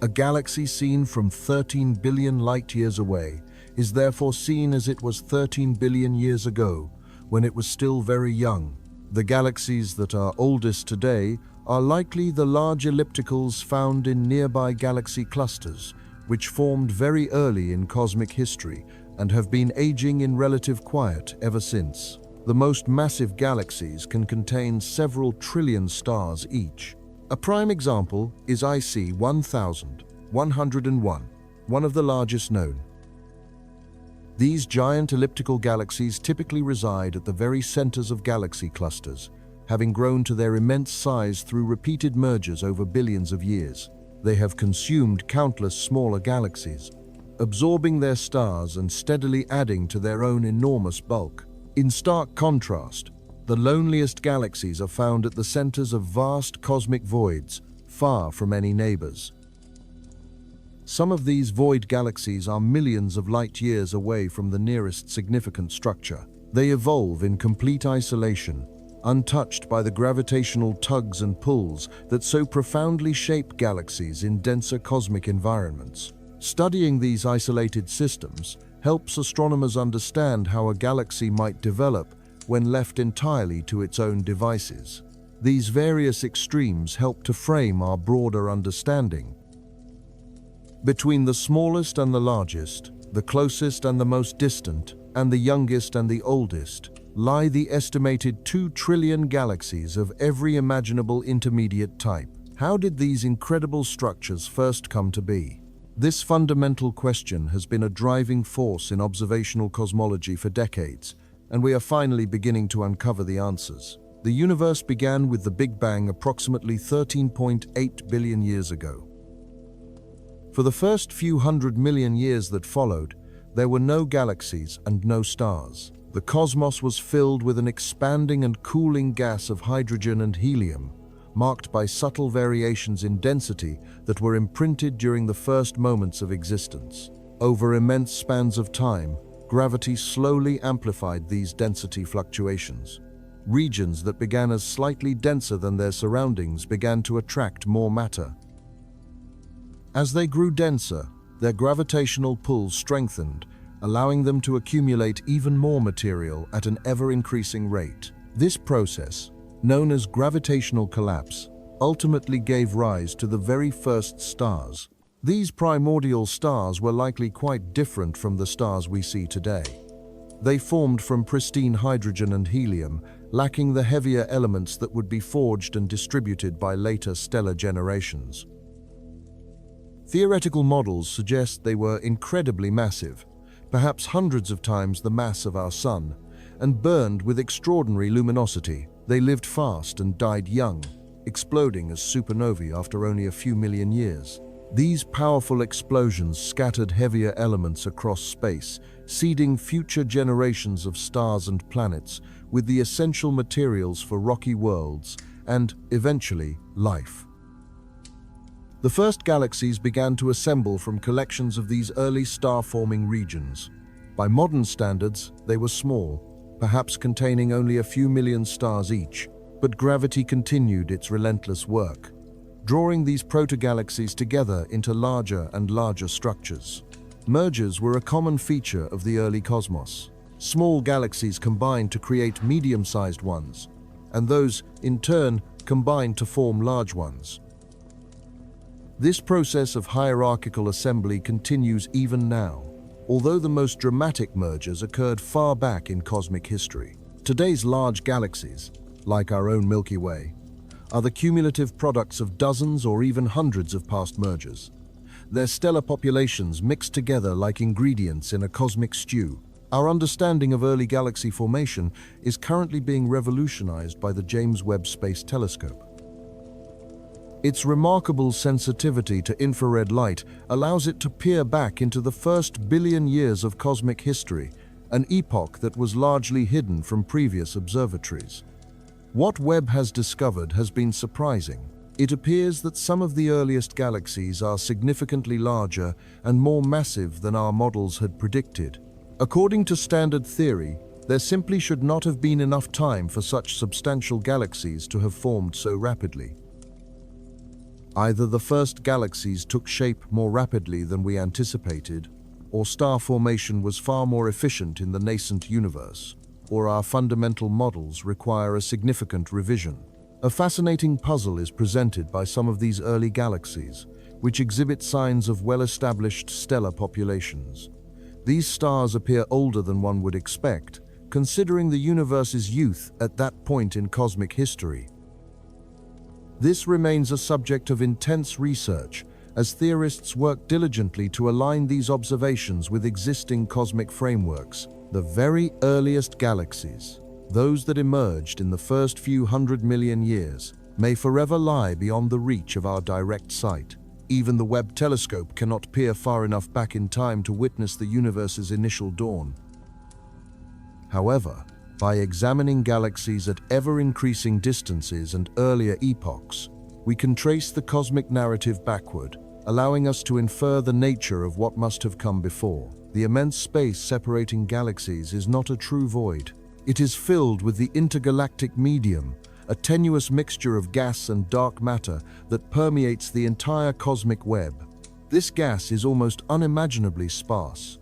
A: A galaxy seen from 13 billion light-years away is therefore seen as it was 13 billion years ago, when it was still very young. The galaxies that are oldest today are likely the large ellipticals found in nearby galaxy clusters, which formed very early in cosmic history and have been aging in relative quiet ever since. The most massive galaxies can contain several trillion stars each. A prime example is IC 1101, one of the largest known. These giant elliptical galaxies typically reside at the very centers of galaxy clusters, having grown to their immense size through repeated mergers over billions of years. They have consumed countless smaller galaxies, absorbing their stars and steadily adding to their own enormous bulk. In stark contrast, the loneliest galaxies are found at the centers of vast cosmic voids, far from any neighbors. Some of these void galaxies are millions of light-years away from the nearest significant structure. They evolve in complete isolation, untouched by the gravitational tugs and pulls that so profoundly shape galaxies in denser cosmic environments. Studying these isolated systems helps astronomers understand how a galaxy might develop when left entirely to its own devices. These various extremes help to frame our broader understanding. Between the smallest and the largest, the closest and the most distant, and the youngest and the oldest, lie the estimated 2 trillion galaxies of every imaginable intermediate type. How did these incredible structures first come to be? This fundamental question has been a driving force in observational cosmology for decades, and we are finally beginning to uncover the answers. The universe began with the Big Bang approximately 13.8 billion years ago. For the first few 100 million years that followed, there were no galaxies and no stars. The cosmos was filled with an expanding and cooling gas of hydrogen and helium, marked by subtle variations in density that were imprinted during the first moments of existence. Over immense spans of time, gravity slowly amplified these density fluctuations. Regions that began as slightly denser than their surroundings began to attract more matter. As they grew denser, their gravitational pull strengthened, allowing them to accumulate even more material at an ever-increasing rate. This process, known as gravitational collapse, ultimately gave rise to the very first stars. These primordial stars were likely quite different from the stars we see today. They formed from pristine hydrogen and helium, lacking the heavier elements that would be forged and distributed by later stellar generations. Theoretical models suggest they were incredibly massive, perhaps hundreds of times the mass of our Sun, and burned with extraordinary luminosity. They lived fast and died young, exploding as supernovae after only a few million years. These powerful explosions scattered heavier elements across space, seeding future generations of stars and planets with the essential materials for rocky worlds and, eventually, life. The first galaxies began to assemble from collections of these early star-forming regions. By modern standards, they were small, perhaps containing only a few million stars each, but gravity continued its relentless work, drawing these proto-galaxies together into larger and larger structures. Mergers were a common feature of the early cosmos. Small galaxies combined to create medium-sized ones, and those, in turn, combined to form large ones. This process of hierarchical assembly continues even now, although the most dramatic mergers occurred far back in cosmic history. Today's large galaxies, like our own Milky Way, are the cumulative products of dozens or even hundreds of past mergers. Their stellar populations mixed together like ingredients in a cosmic stew. Our understanding of early galaxy formation is currently being revolutionized by the James Webb Space Telescope. Its remarkable sensitivity to infrared light allows it to peer back into the first billion years of cosmic history, an epoch that was largely hidden from previous observatories. What Webb has discovered has been surprising. It appears that some of the earliest galaxies are significantly larger and more massive than our models had predicted. According to standard theory, there simply should not have been enough time for such substantial galaxies to have formed so rapidly. Either the first galaxies took shape more rapidly than we anticipated, or star formation was far more efficient in the nascent universe, or our fundamental models require a significant revision. A fascinating puzzle is presented by some of these early galaxies, which exhibit signs of well-established stellar populations. These stars appear older than one would expect, considering the universe's youth at that point in cosmic history. This remains a subject of intense research, as theorists work diligently to align these observations with existing cosmic frameworks. The very earliest galaxies, those that emerged in the first few 100 million years, may forever lie beyond the reach of our direct sight. Even the Webb telescope cannot peer far enough back in time to witness the universe's initial dawn. However, by examining galaxies at ever-increasing distances and earlier epochs, we can trace the cosmic narrative backward, allowing us to infer the nature of what must have come before. The immense space separating galaxies is not a true void. It is filled with the intergalactic medium, a tenuous mixture of gas and dark matter that permeates the entire cosmic web. This gas is almost unimaginably sparse.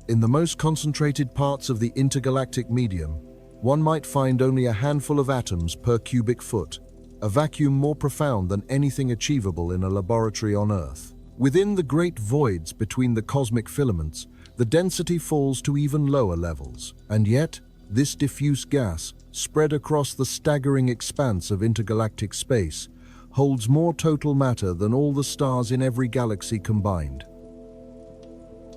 A: In the most concentrated parts of the intergalactic medium, one might find only a handful of atoms per cubic foot, a vacuum more profound than anything achievable in a laboratory on Earth. Within the great voids between the cosmic filaments, the density falls to even lower levels, and yet, this diffuse gas, spread across the staggering expanse of intergalactic space, holds more total matter than all the stars in every galaxy combined.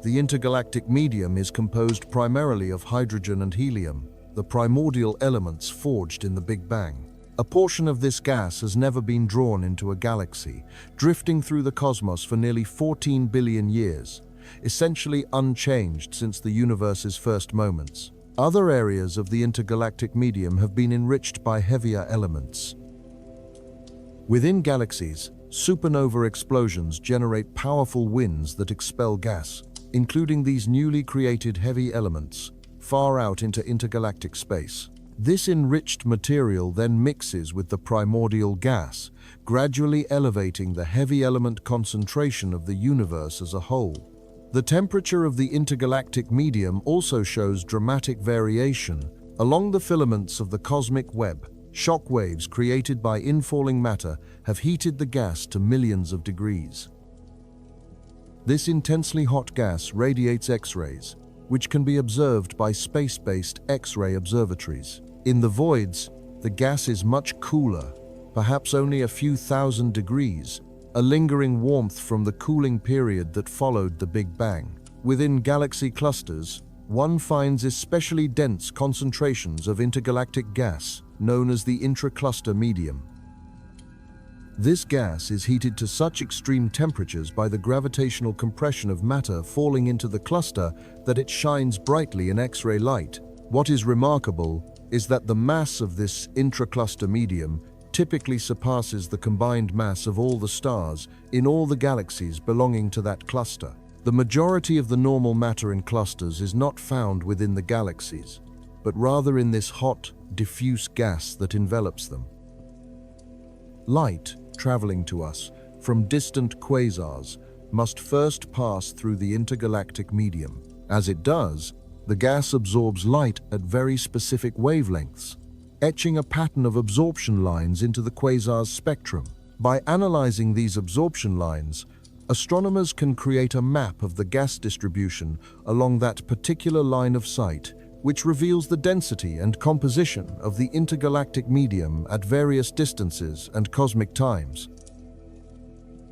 A: The intergalactic medium is composed primarily of hydrogen and helium, the primordial elements forged in the Big Bang. A portion of this gas has never been drawn into a galaxy, drifting through the cosmos for nearly 14 billion years, essentially unchanged since the universe's first moments. Other areas of the intergalactic medium have been enriched by heavier elements. Within galaxies, supernova explosions generate powerful winds that expel gas, including these newly created heavy elements, far out into intergalactic space. This enriched material then mixes with the primordial gas, gradually elevating the heavy element concentration of the universe as a whole. The temperature of the intergalactic medium also shows dramatic variation. Along the filaments of the cosmic web, shock waves created by infalling matter have heated the gas to millions of degrees. This intensely hot gas radiates X-rays, which can be observed by space-based X-ray observatories. In the voids, the gas is much cooler, perhaps only a few thousand degrees, a lingering warmth from the cooling period that followed the Big Bang. Within galaxy clusters, one finds especially dense concentrations of intergalactic gas, known as the intra-cluster medium. This gas is heated to such extreme temperatures by the gravitational compression of matter falling into the cluster that it shines brightly in X-ray light. What is remarkable is that the mass of this intra-cluster medium typically surpasses the combined mass of all the stars in all the galaxies belonging to that cluster. The majority of the normal matter in clusters is not found within the galaxies, but rather in this hot, diffuse gas that envelops them. Light, traveling to us from distant quasars, must first pass through the intergalactic medium. As it does, the gas absorbs light at very specific wavelengths, etching a pattern of absorption lines into the quasar's spectrum. By analyzing these absorption lines, astronomers can create a map of the gas distribution along that particular line of sight, which reveals the density and composition of the intergalactic medium at various distances and cosmic times.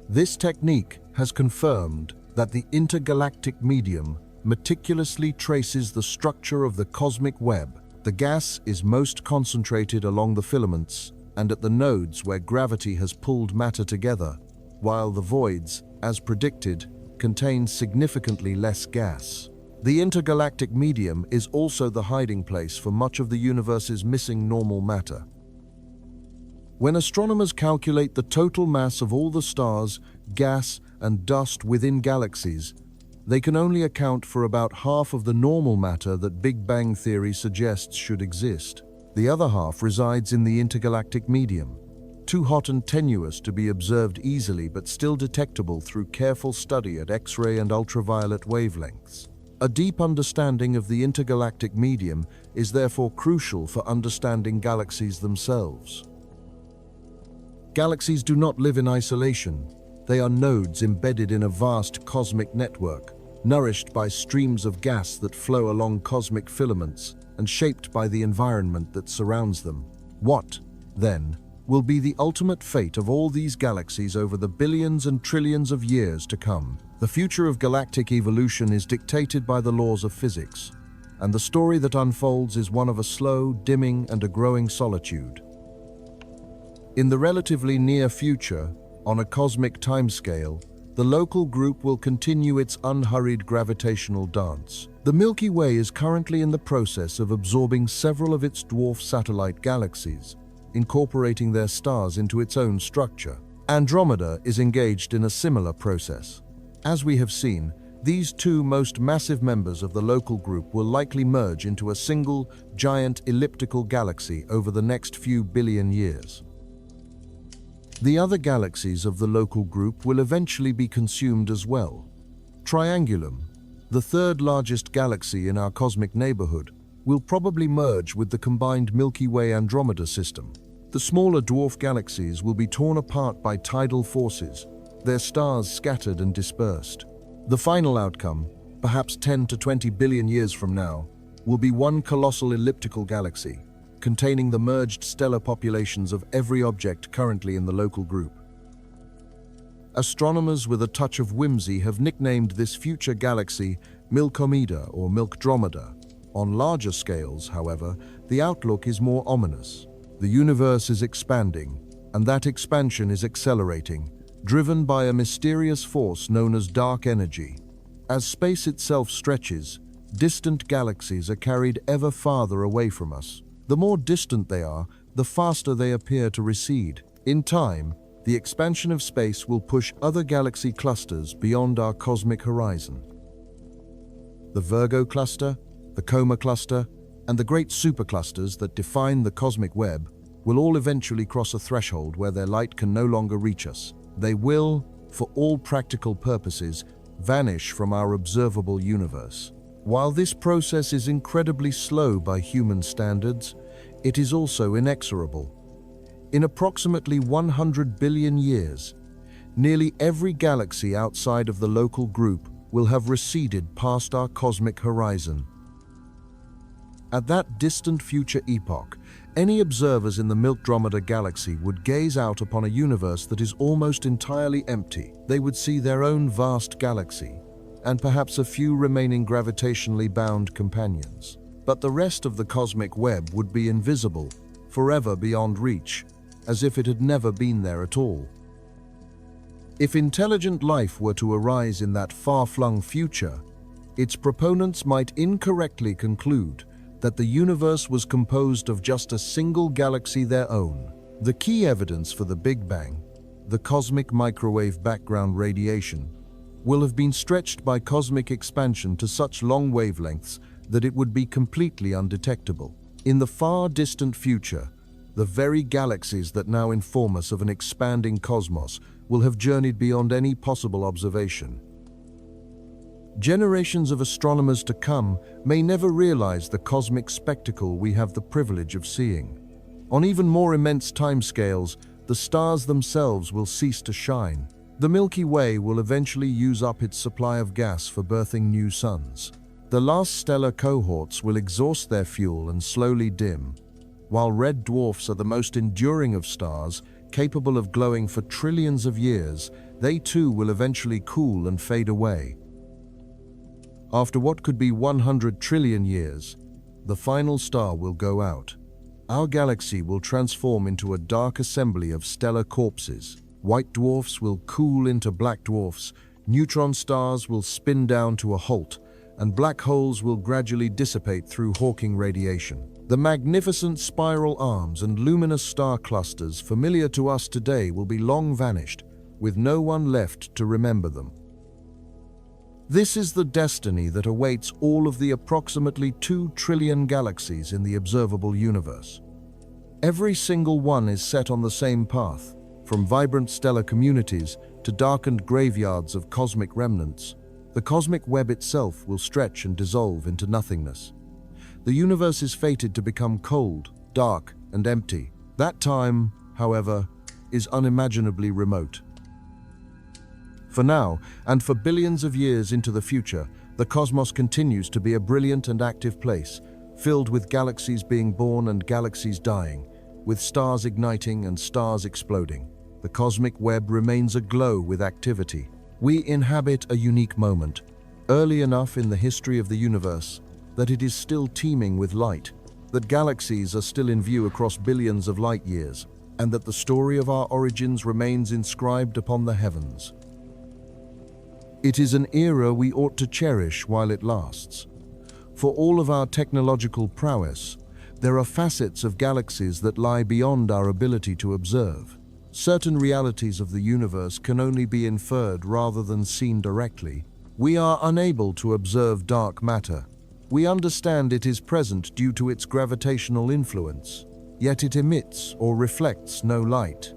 A: This technique has confirmed that the intergalactic medium meticulously traces the structure of the cosmic web. The gas is most concentrated along the filaments and at the nodes where gravity has pulled matter together, while the voids, as predicted, contain significantly less gas. The intergalactic medium is also the hiding place for much of the universe's missing normal matter. When astronomers calculate the total mass of all the stars, gas, and dust within galaxies, they can only account for about half of the normal matter that Big Bang theory suggests should exist. The other half resides in the intergalactic medium, too hot and tenuous to be observed easily but still detectable through careful study at X-ray and ultraviolet wavelengths. A deep understanding of the intergalactic medium is therefore crucial for understanding galaxies themselves. Galaxies do not live in isolation. They are nodes embedded in a vast cosmic network, nourished by streams of gas that flow along cosmic filaments and shaped by the environment that surrounds them. What, then, will be the ultimate fate of all these galaxies over the billions and trillions of years to come? The future of galactic evolution is dictated by the laws of physics, and the story that unfolds is one of a slow, dimming, and a growing solitude. In the relatively near future, on a cosmic timescale, the local group will continue its unhurried gravitational dance. The Milky Way is currently in the process of absorbing several of its dwarf satellite galaxies, incorporating their stars into its own structure. Andromeda is engaged in a similar process. As we have seen, these two most massive members of the local group will likely merge into a single, giant elliptical galaxy over the next few billion years. The other galaxies of the local group will eventually be consumed as well. Triangulum, the third largest galaxy in our cosmic neighborhood, will probably merge with the combined Milky Way Andromeda system. The smaller dwarf galaxies will be torn apart by tidal forces, their stars scattered and dispersed. The final outcome, perhaps 10 to 20 billion years from now, will be one colossal elliptical galaxy, containing the merged stellar populations of every object currently in the local group. Astronomers with a touch of whimsy have nicknamed this future galaxy Milkomeda or Milkdromeda. On larger scales, however, the outlook is more ominous. The universe is expanding, and that expansion is accelerating, driven by a mysterious force known as dark energy. As space itself stretches, distant galaxies are carried ever farther away from us. The more distant they are, the faster they appear to recede. In time, the expansion of space will push other galaxy clusters beyond our cosmic horizon. The Virgo cluster, the Coma cluster, and the great superclusters that define the cosmic web will all eventually cross a threshold where their light can no longer reach us. They will, for all practical purposes, vanish from our observable universe. While this process is incredibly slow by human standards, it is also inexorable. In approximately 100 billion years, nearly every galaxy outside of the local group will have receded past our cosmic horizon. At that distant future epoch, any observers in the Milky galaxy would gaze out upon a universe that is almost entirely empty. They would see their own vast galaxy, and perhaps a few remaining gravitationally bound companions. But the rest of the cosmic web would be invisible, forever beyond reach, as if it had never been there at all. If intelligent life were to arise in that far-flung future, its proponents might incorrectly conclude that the universe was composed of just a single galaxy their own. The key evidence for the Big Bang, the cosmic microwave background radiation, will have been stretched by cosmic expansion to such long wavelengths that it would be completely undetectable. In the far distant future, the very galaxies that now inform us of an expanding cosmos will have journeyed beyond any possible observation. Generations of astronomers to come may never realize the cosmic spectacle we have the privilege of seeing. On even more immense timescales, the stars themselves will cease to shine. The Milky Way will eventually use up its supply of gas for birthing new suns. The last stellar cohorts will exhaust their fuel and slowly dim. While red dwarfs are the most enduring of stars, capable of glowing for trillions of years, they too will eventually cool and fade away. After what could be 100 trillion years, the final star will go out. Our galaxy will transform into a dark assembly of stellar corpses. White dwarfs will cool into black dwarfs, neutron stars will spin down to a halt, and black holes will gradually dissipate through Hawking radiation. The magnificent spiral arms and luminous star clusters familiar to us today will be long vanished, with no one left to remember them. This is the destiny that awaits all of the approximately 2 trillion galaxies in the observable universe. Every single one is set on the same path, from vibrant stellar communities to darkened graveyards of cosmic remnants. The cosmic web itself will stretch and dissolve into nothingness. The universe is fated to become cold, dark, and empty. That time, however, is unimaginably remote. For now, and for billions of years into the future, the cosmos continues to be a brilliant and active place, filled with galaxies being born and galaxies dying, with stars igniting and stars exploding. The cosmic web remains aglow with activity. We inhabit a unique moment, early enough in the history of the universe that it is still teeming with light, that galaxies are still in view across billions of light years, and that the story of our origins remains inscribed upon the heavens. It is an era we ought to cherish while it lasts. For all of our technological prowess, there are facets of galaxies that lie beyond our ability to observe. Certain realities of the universe can only be inferred rather than seen directly. We are unable to observe dark matter. We understand it is present due to its gravitational influence, yet it emits or reflects no light.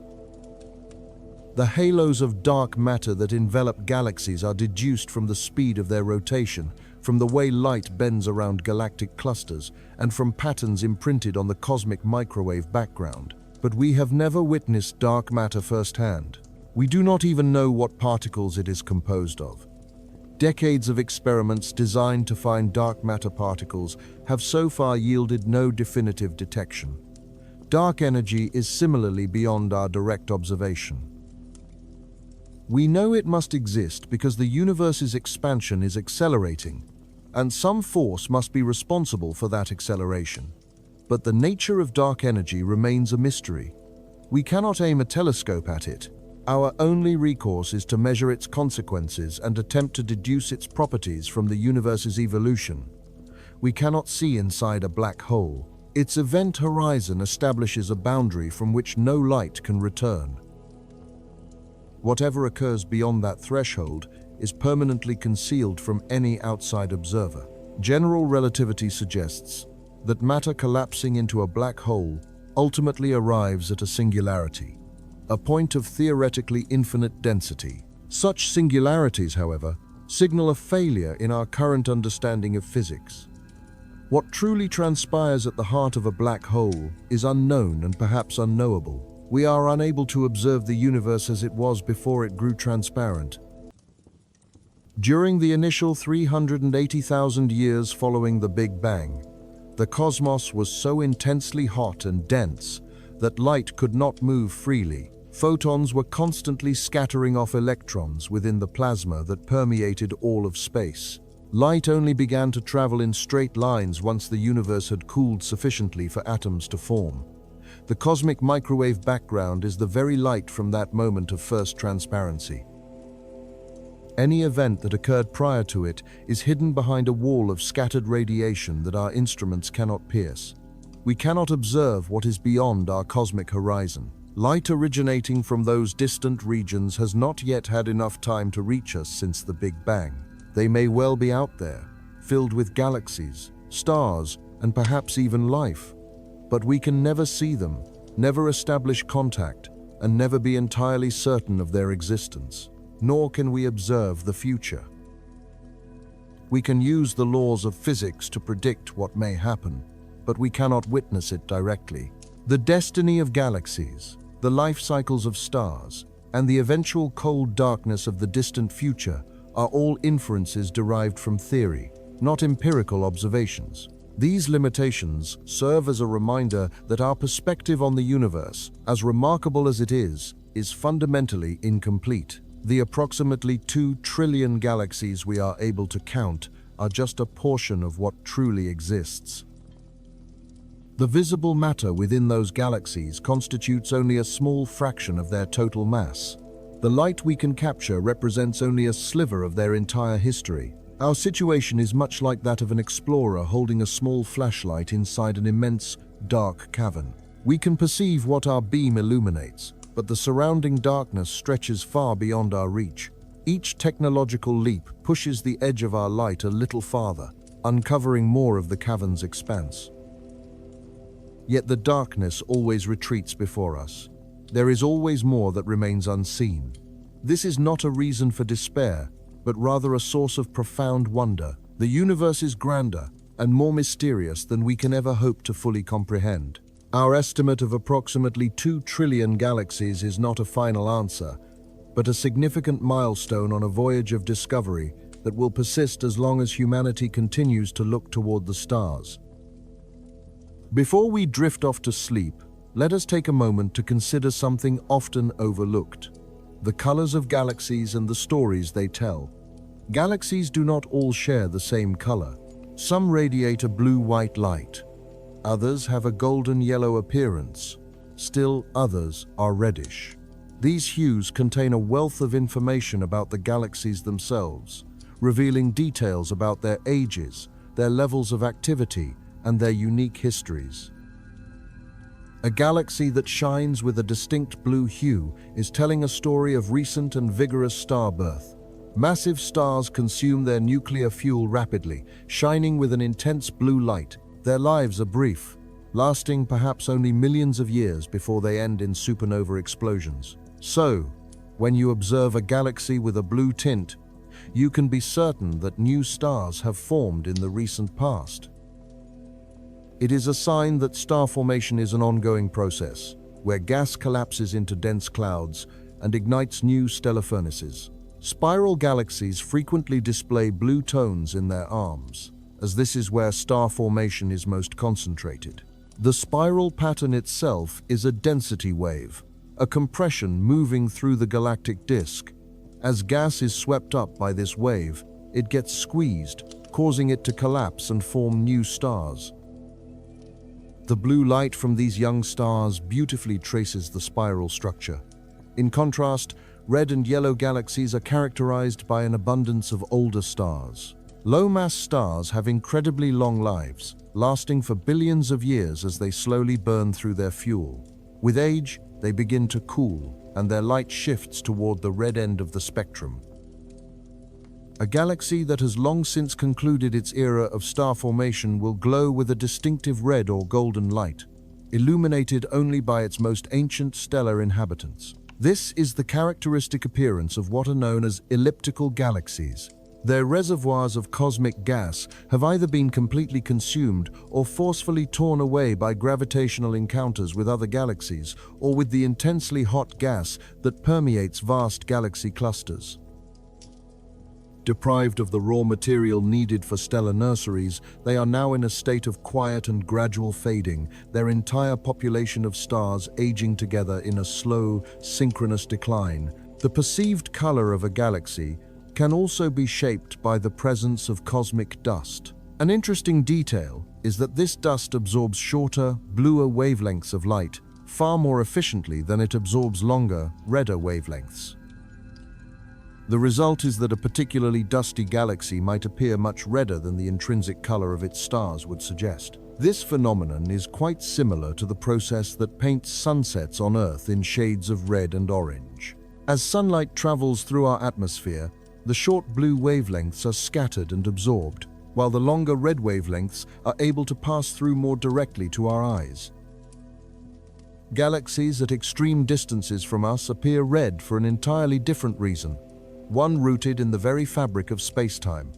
A: The halos of dark matter that envelop galaxies are deduced from the speed of their rotation, from the way light bends around galactic clusters, and from patterns imprinted on the cosmic microwave background. But we have never witnessed dark matter firsthand. We do not even know what particles it is composed of. Decades of experiments designed to find dark matter particles have so far yielded no definitive detection. Dark energy is similarly beyond our direct observation. We know it must exist because the universe's expansion is accelerating, and some force must be responsible for that acceleration. But the nature of dark energy remains a mystery. We cannot aim a telescope at it. Our only recourse is to measure its consequences and attempt to deduce its properties from the universe's evolution. We cannot see inside a black hole. Its event horizon establishes a boundary from which no light can return. Whatever occurs beyond that threshold is permanently concealed from any outside observer. General relativity suggests that matter collapsing into a black hole ultimately arrives at a singularity, a point of theoretically infinite density. Such singularities, however, signal a failure in our current understanding of physics. What truly transpires at the heart of a black hole is unknown and perhaps unknowable. We are unable to observe the universe as it was before it grew transparent. During the initial 380,000 years following the Big Bang, the cosmos was so intensely hot and dense that light could not move freely. Photons were constantly scattering off electrons within the plasma that permeated all of space. Light only began to travel in straight lines once the universe had cooled sufficiently for atoms to form. The cosmic microwave background is the very light from that moment of first transparency. Any event that occurred prior to it is hidden behind a wall of scattered radiation that our instruments cannot pierce. We cannot observe what is beyond our cosmic horizon. Light originating from those distant regions has not yet had enough time to reach us since the Big Bang. They may well be out there, filled with galaxies, stars, and perhaps even life. But we can never see them, never establish contact, and never be entirely certain of their existence. Nor can we observe the future. We can use the laws of physics to predict what may happen, but we cannot witness it directly. The destiny of galaxies, the life cycles of stars, and the eventual cold darkness of the distant future are all inferences derived from theory, not empirical observations. These limitations serve as a reminder that our perspective on the universe, as remarkable as it is fundamentally incomplete. The approximately 2 trillion galaxies we are able to count are just a portion of what truly exists. The visible matter within those galaxies constitutes only a small fraction of their total mass. The light we can capture represents only a sliver of their entire history. Our situation is much like that of an explorer holding a small flashlight inside an immense, dark cavern. We can perceive what our beam illuminates, but the surrounding darkness stretches far beyond our reach. Each technological leap pushes the edge of our light a little farther, uncovering more of the cavern's expanse. Yet the darkness always retreats before us. There is always more that remains unseen. This is not a reason for despair, but rather a source of profound wonder. The universe is grander and more mysterious than we can ever hope to fully comprehend. Our estimate of approximately 2 trillion galaxies is not a final answer, but a significant milestone on a voyage of discovery that will persist as long as humanity continues to look toward the stars. Before we drift off to sleep, let us take a moment to consider something often overlooked: the colors of galaxies and the stories they tell. Galaxies do not all share the same color. Some radiate a blue-white light. Others have a golden-yellow appearance. Still others are reddish. These hues contain a wealth of information about the galaxies themselves, revealing details about their ages, their levels of activity, and their unique histories. A galaxy that shines with a distinct blue hue is telling a story of recent and vigorous star birth. Massive stars consume their nuclear fuel rapidly, shining with an intense blue light. Their lives are brief, lasting perhaps only millions of years before they end in supernova explosions. So, when you observe a galaxy with a blue tint, you can be certain that new stars have formed in the recent past. It is a sign that star formation is an ongoing process, where gas collapses into dense clouds and ignites new stellar furnaces. Spiral galaxies frequently display blue tones in their arms, as this is where star formation is most concentrated. The spiral pattern itself is a density wave, a compression moving through the galactic disk. As gas is swept up by this wave, it gets squeezed, causing it to collapse and form new stars. The blue light from these young stars beautifully traces the spiral structure. In contrast, red and yellow galaxies are characterized by an abundance of older stars. Low-mass stars have incredibly long lives, lasting for billions of years as they slowly burn through their fuel. With age, they begin to cool, and their light shifts toward the red end of the spectrum. A galaxy that has long since concluded its era of star formation will glow with a distinctive red or golden light, illuminated only by its most ancient stellar inhabitants. This is the characteristic appearance of what are known as elliptical galaxies. Their reservoirs of cosmic gas have either been completely consumed or forcefully torn away by gravitational encounters with other galaxies or with the intensely hot gas that permeates vast galaxy clusters. Deprived of the raw material needed for stellar nurseries, they are now in a state of quiet and gradual fading, their entire population of stars aging together in a slow, synchronous decline. The perceived color of a galaxy can also be shaped by the presence of cosmic dust. An interesting detail is that this dust absorbs shorter, bluer wavelengths of light far more efficiently than it absorbs longer, redder wavelengths. The result is that a particularly dusty galaxy might appear much redder than the intrinsic color of its stars would suggest. This phenomenon is quite similar to the process that paints sunsets on Earth in shades of red and orange. As sunlight travels through our atmosphere, the short blue wavelengths are scattered and absorbed, while the longer red wavelengths are able to pass through more directly to our eyes. Galaxies at extreme distances from us appear red for an entirely different reason, one rooted in the very fabric of space-time.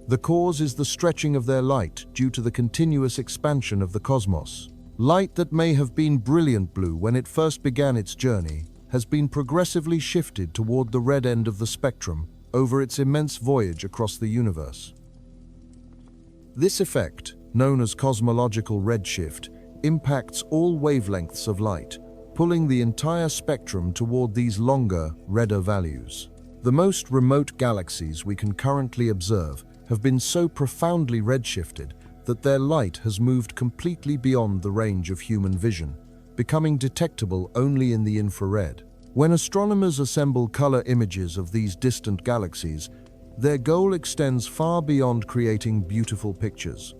A: The cause is the stretching of their light due to the continuous expansion of the cosmos. Light that may have been brilliant blue when it first began its journey has been progressively shifted toward the red end of the spectrum over its immense voyage across the universe. This effect, known as cosmological redshift, impacts all wavelengths of light, pulling the entire spectrum toward these longer, redder values. The most remote galaxies we can currently observe have been so profoundly redshifted that their light has moved completely beyond the range of human vision, becoming detectable only in the infrared. When astronomers assemble color images of these distant galaxies, their goal extends far beyond creating beautiful pictures.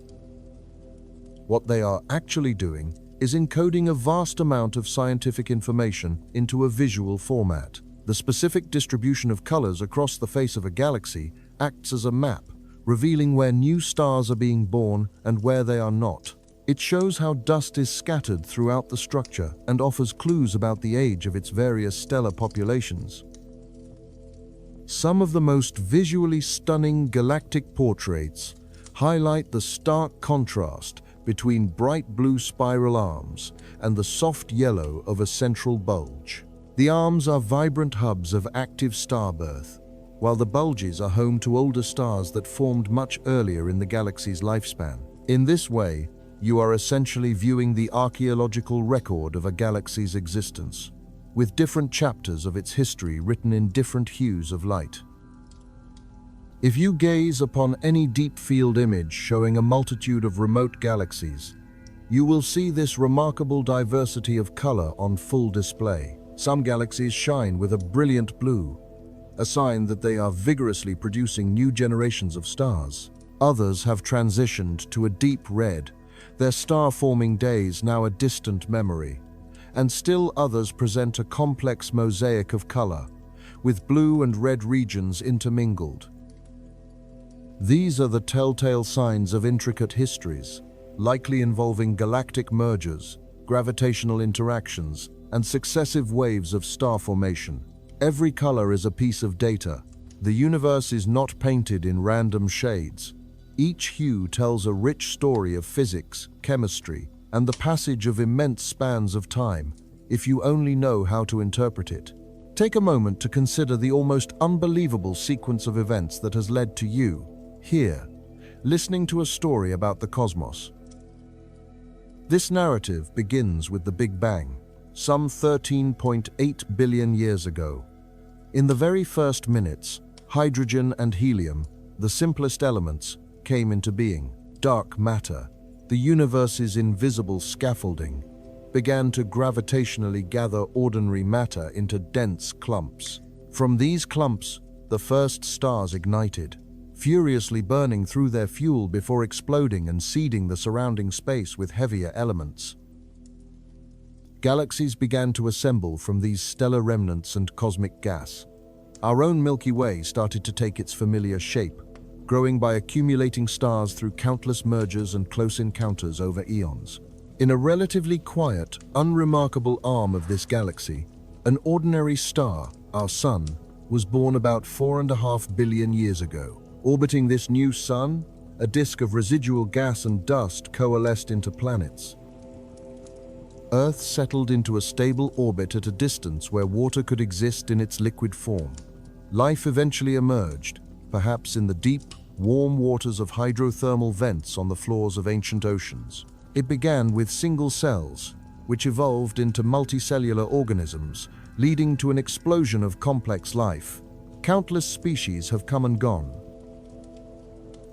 A: What they are actually doing is encoding a vast amount of scientific information into a visual format. The specific distribution of colors across the face of a galaxy acts as a map, revealing where new stars are being born and where they are not. It shows how dust is scattered throughout the structure and offers clues about the age of its various stellar populations. Some of the most visually stunning galactic portraits highlight the stark contrast between bright blue spiral arms and the soft yellow of a central bulge. The arms are vibrant hubs of active star birth, while the bulges are home to older stars that formed much earlier in the galaxy's lifespan. In this way, you are essentially viewing the archaeological record of a galaxy's existence, with different chapters of its history written in different hues of light. If you gaze upon any deep-field image showing a multitude of remote galaxies, you will see this remarkable diversity of color on full display. Some galaxies shine with a brilliant blue, a sign that they are vigorously producing new generations of stars. Others have transitioned to a deep red, their star-forming days now a distant memory. And still others present a complex mosaic of color, with blue and red regions intermingled. These are the telltale signs of intricate histories, likely involving galactic mergers, gravitational interactions, and successive waves of star formation. Every color is a piece of data. The universe is not painted in random shades. Each hue tells a rich story of physics, chemistry, and the passage of immense spans of time, if you only know how to interpret it. Take a moment to consider the almost unbelievable sequence of events that has led to you, here, listening to a story about the cosmos. This narrative begins with the Big Bang, some 13.8 billion years ago. In the very first minutes, hydrogen and helium, the simplest elements, came into being. Dark matter, the universe's invisible scaffolding began to gravitationally gather ordinary matter into dense clumps. From these clumps, the first stars ignited, furiously burning through their fuel before exploding and seeding the surrounding space with heavier elements. Galaxies began to assemble from these stellar remnants and cosmic gas. Our own Milky Way started to take its familiar shape, growing by accumulating stars through countless mergers and close encounters over eons. In a relatively quiet, unremarkable arm of this galaxy, an ordinary star, our Sun, was born about 4.5 billion years ago. Orbiting this new sun, a disk of residual gas and dust coalesced into planets. Earth settled into a stable orbit at a distance where water could exist in its liquid form. Life eventually emerged, perhaps in the deep, warm waters of hydrothermal vents on the floors of ancient oceans. It began with single cells, which evolved into multicellular organisms, leading to an explosion of complex life. Countless species have come and gone.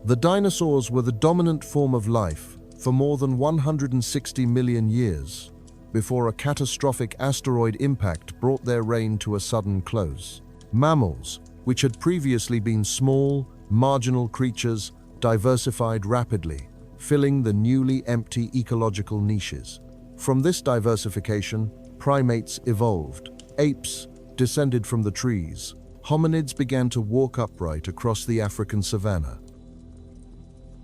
A: The dinosaurs were the dominant form of life for more than 160 million years, before a catastrophic asteroid impact brought their reign to a sudden close. Mammals, which had previously been small, marginal creatures, diversified rapidly, filling the newly empty ecological niches. From this diversification, primates evolved. Apes descended from the trees. Hominids began to walk upright across the African savanna.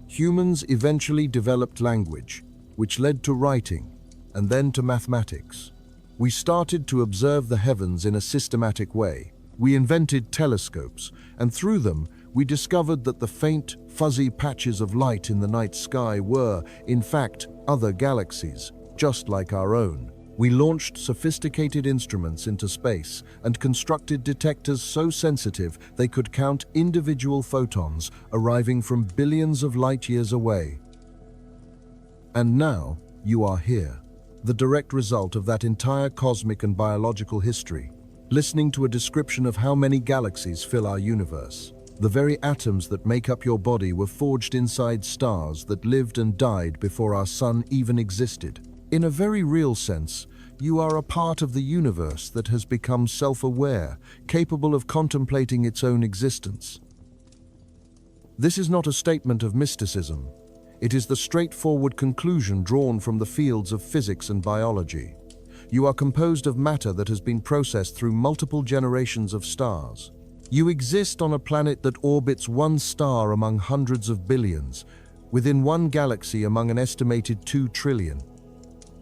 A: Humans eventually developed language, which led to writing, and then to mathematics. We started to observe the heavens in a systematic way. We invented telescopes, and through them, we discovered that the faint, fuzzy patches of light in the night sky were, in fact, other galaxies, just like our own. We launched sophisticated instruments into space and constructed detectors so sensitive they could count individual photons arriving from billions of light years away. And now, you are here, the direct result of that entire cosmic and biological history, listening to a description of how many galaxies fill our universe. The very atoms that make up your body were forged inside stars that lived and died before our sun even existed. In a very real sense, you are a part of the universe that has become self-aware, capable of contemplating its own existence. This is not a statement of mysticism. It is the straightforward conclusion drawn from the fields of physics and biology. You are composed of matter that has been processed through multiple generations of stars. You exist on a planet that orbits one star among hundreds of billions, within one galaxy among an estimated 2 trillion.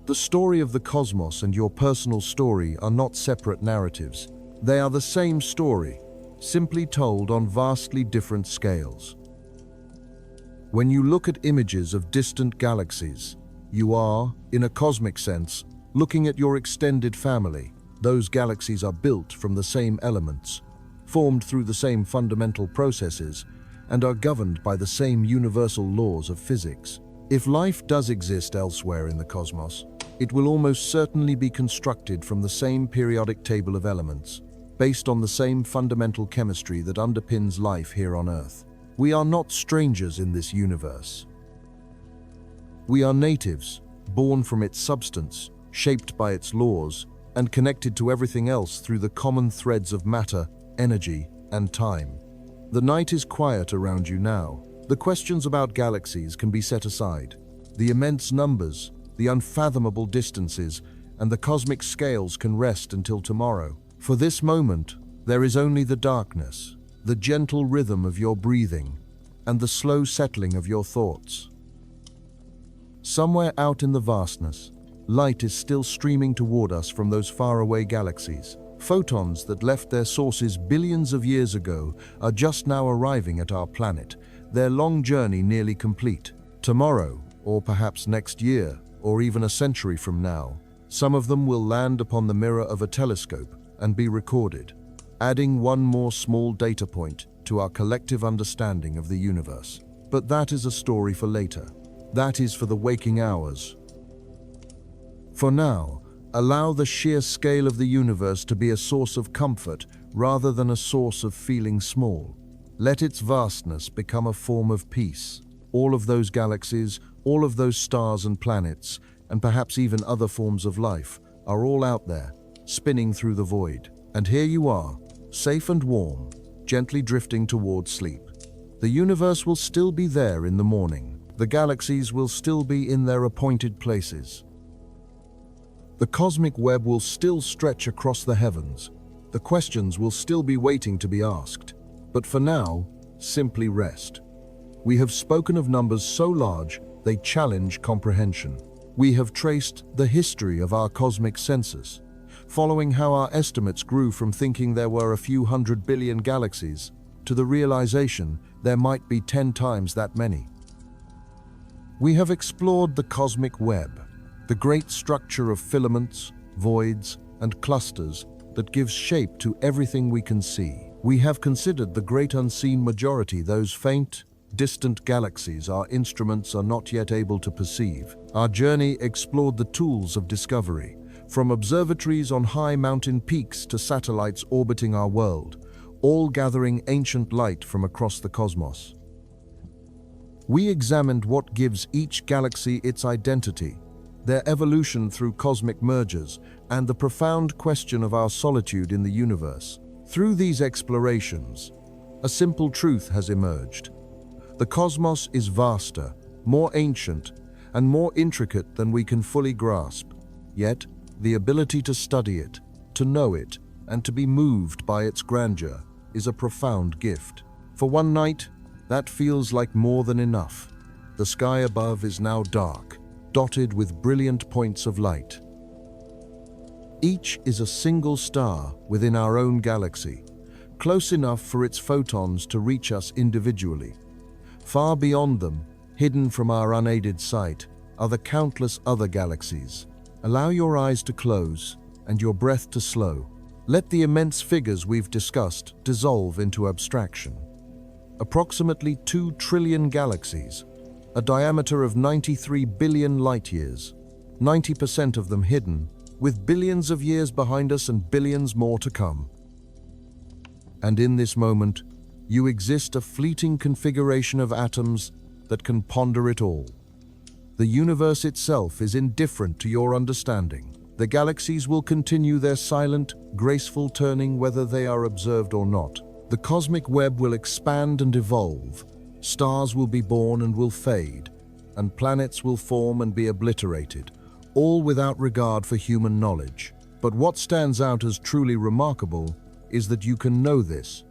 A: The story of the cosmos and your personal story are not separate narratives. They are the same story, simply told on vastly different scales. When you look at images of distant galaxies, you are, in a cosmic sense, looking at your extended family. Those galaxies are built from the same elements, formed through the same fundamental processes, and are governed by the same universal laws of physics. If life does exist elsewhere in the cosmos, it will almost certainly be constructed from the same periodic table of elements, based on the same fundamental chemistry that underpins life here on Earth. We are not strangers in this universe. We are natives, born from its substance, shaped by its laws, and connected to everything else through the common threads of matter, energy, and time. The night is quiet around you now. The questions about galaxies can be set aside. The immense numbers, the unfathomable distances, and the cosmic scales can rest until tomorrow. For this moment, there is only the darkness, the gentle rhythm of your breathing, and the slow settling of your thoughts. Somewhere out in the vastness, light is still streaming toward us from those faraway galaxies. Photons that left their sources billions of years ago are just now arriving at our planet, their long journey nearly complete. Tomorrow, or perhaps next year, or even a century from now, some of them will land upon the mirror of a telescope and be recorded, adding one more small data point to our collective understanding of the universe. But that is a story for later. That is for the waking hours. For now, allow the sheer scale of the universe to be a source of comfort rather than a source of feeling small. Let its vastness become a form of peace. All of those galaxies, all of those stars and planets, and perhaps even other forms of life, are all out there, spinning through the void. And here you are, safe and warm, gently drifting towards sleep. The universe will still be there in the morning. The galaxies will still be in their appointed places. The cosmic web will still stretch across the heavens. The questions will still be waiting to be asked. But for now, simply rest. We have spoken of numbers so large, they challenge comprehension. We have traced the history of our cosmic census, following how our estimates grew from thinking there were a few 100 billion galaxies to the realization there might be 10 times that many. We have explored the cosmic web, the great structure of filaments, voids, and clusters that gives shape to everything we can see. We have considered the great unseen majority, those faint, distant galaxies our instruments are not yet able to perceive. Our journey explored the tools of discovery, from observatories on high mountain peaks to satellites orbiting our world, all gathering ancient light from across the cosmos. We examined what gives each galaxy its identity, their evolution through cosmic mergers, and the profound question of our solitude in the universe. Through these explorations, a simple truth has emerged. The cosmos is vaster, more ancient, and more intricate than we can fully grasp. Yet, the ability to study it, to know it, and to be moved by its grandeur is a profound gift. For one night, that feels like more than enough. The sky above is now dark, dotted with brilliant points of light. Each is a single star within our own galaxy, close enough for its photons to reach us individually. Far beyond them, hidden from our unaided sight, are the countless other galaxies. Allow your eyes to close and your breath to slow. Let the immense figures we've discussed dissolve into abstraction. Approximately 2 trillion galaxies, a diameter of 93 billion light-years, 90% of them hidden, with billions of years behind us and billions more to come. And in this moment, you exist, a fleeting configuration of atoms that can ponder it all. The universe itself is indifferent to your understanding. The galaxies will continue their silent, graceful turning whether they are observed or not. The cosmic web will expand and evolve. Stars will be born and will fade, and planets will form and be obliterated, all without regard for human knowledge. But what stands out as truly remarkable is that you can know this.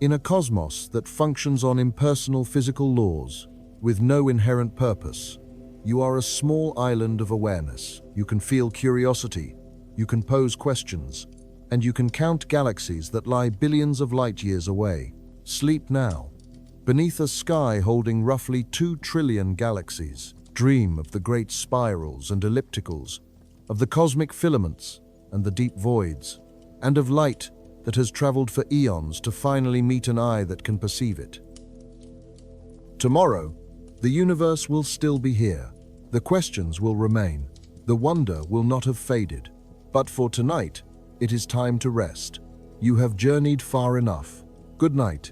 A: In a cosmos that functions on impersonal physical laws, with no inherent purpose, you are a small island of awareness. You can feel curiosity, you can pose questions, and you can count galaxies that lie billions of light-years away. Sleep now. Beneath a sky holding roughly 2 trillion galaxies, dream of the great spirals and ellipticals, of the cosmic filaments and the deep voids, and of light that has traveled for eons to finally meet an eye that can perceive it. Tomorrow, the universe will still be here. The questions will remain. The wonder will not have faded. But for tonight, it is time to rest. You have journeyed far enough. Good night.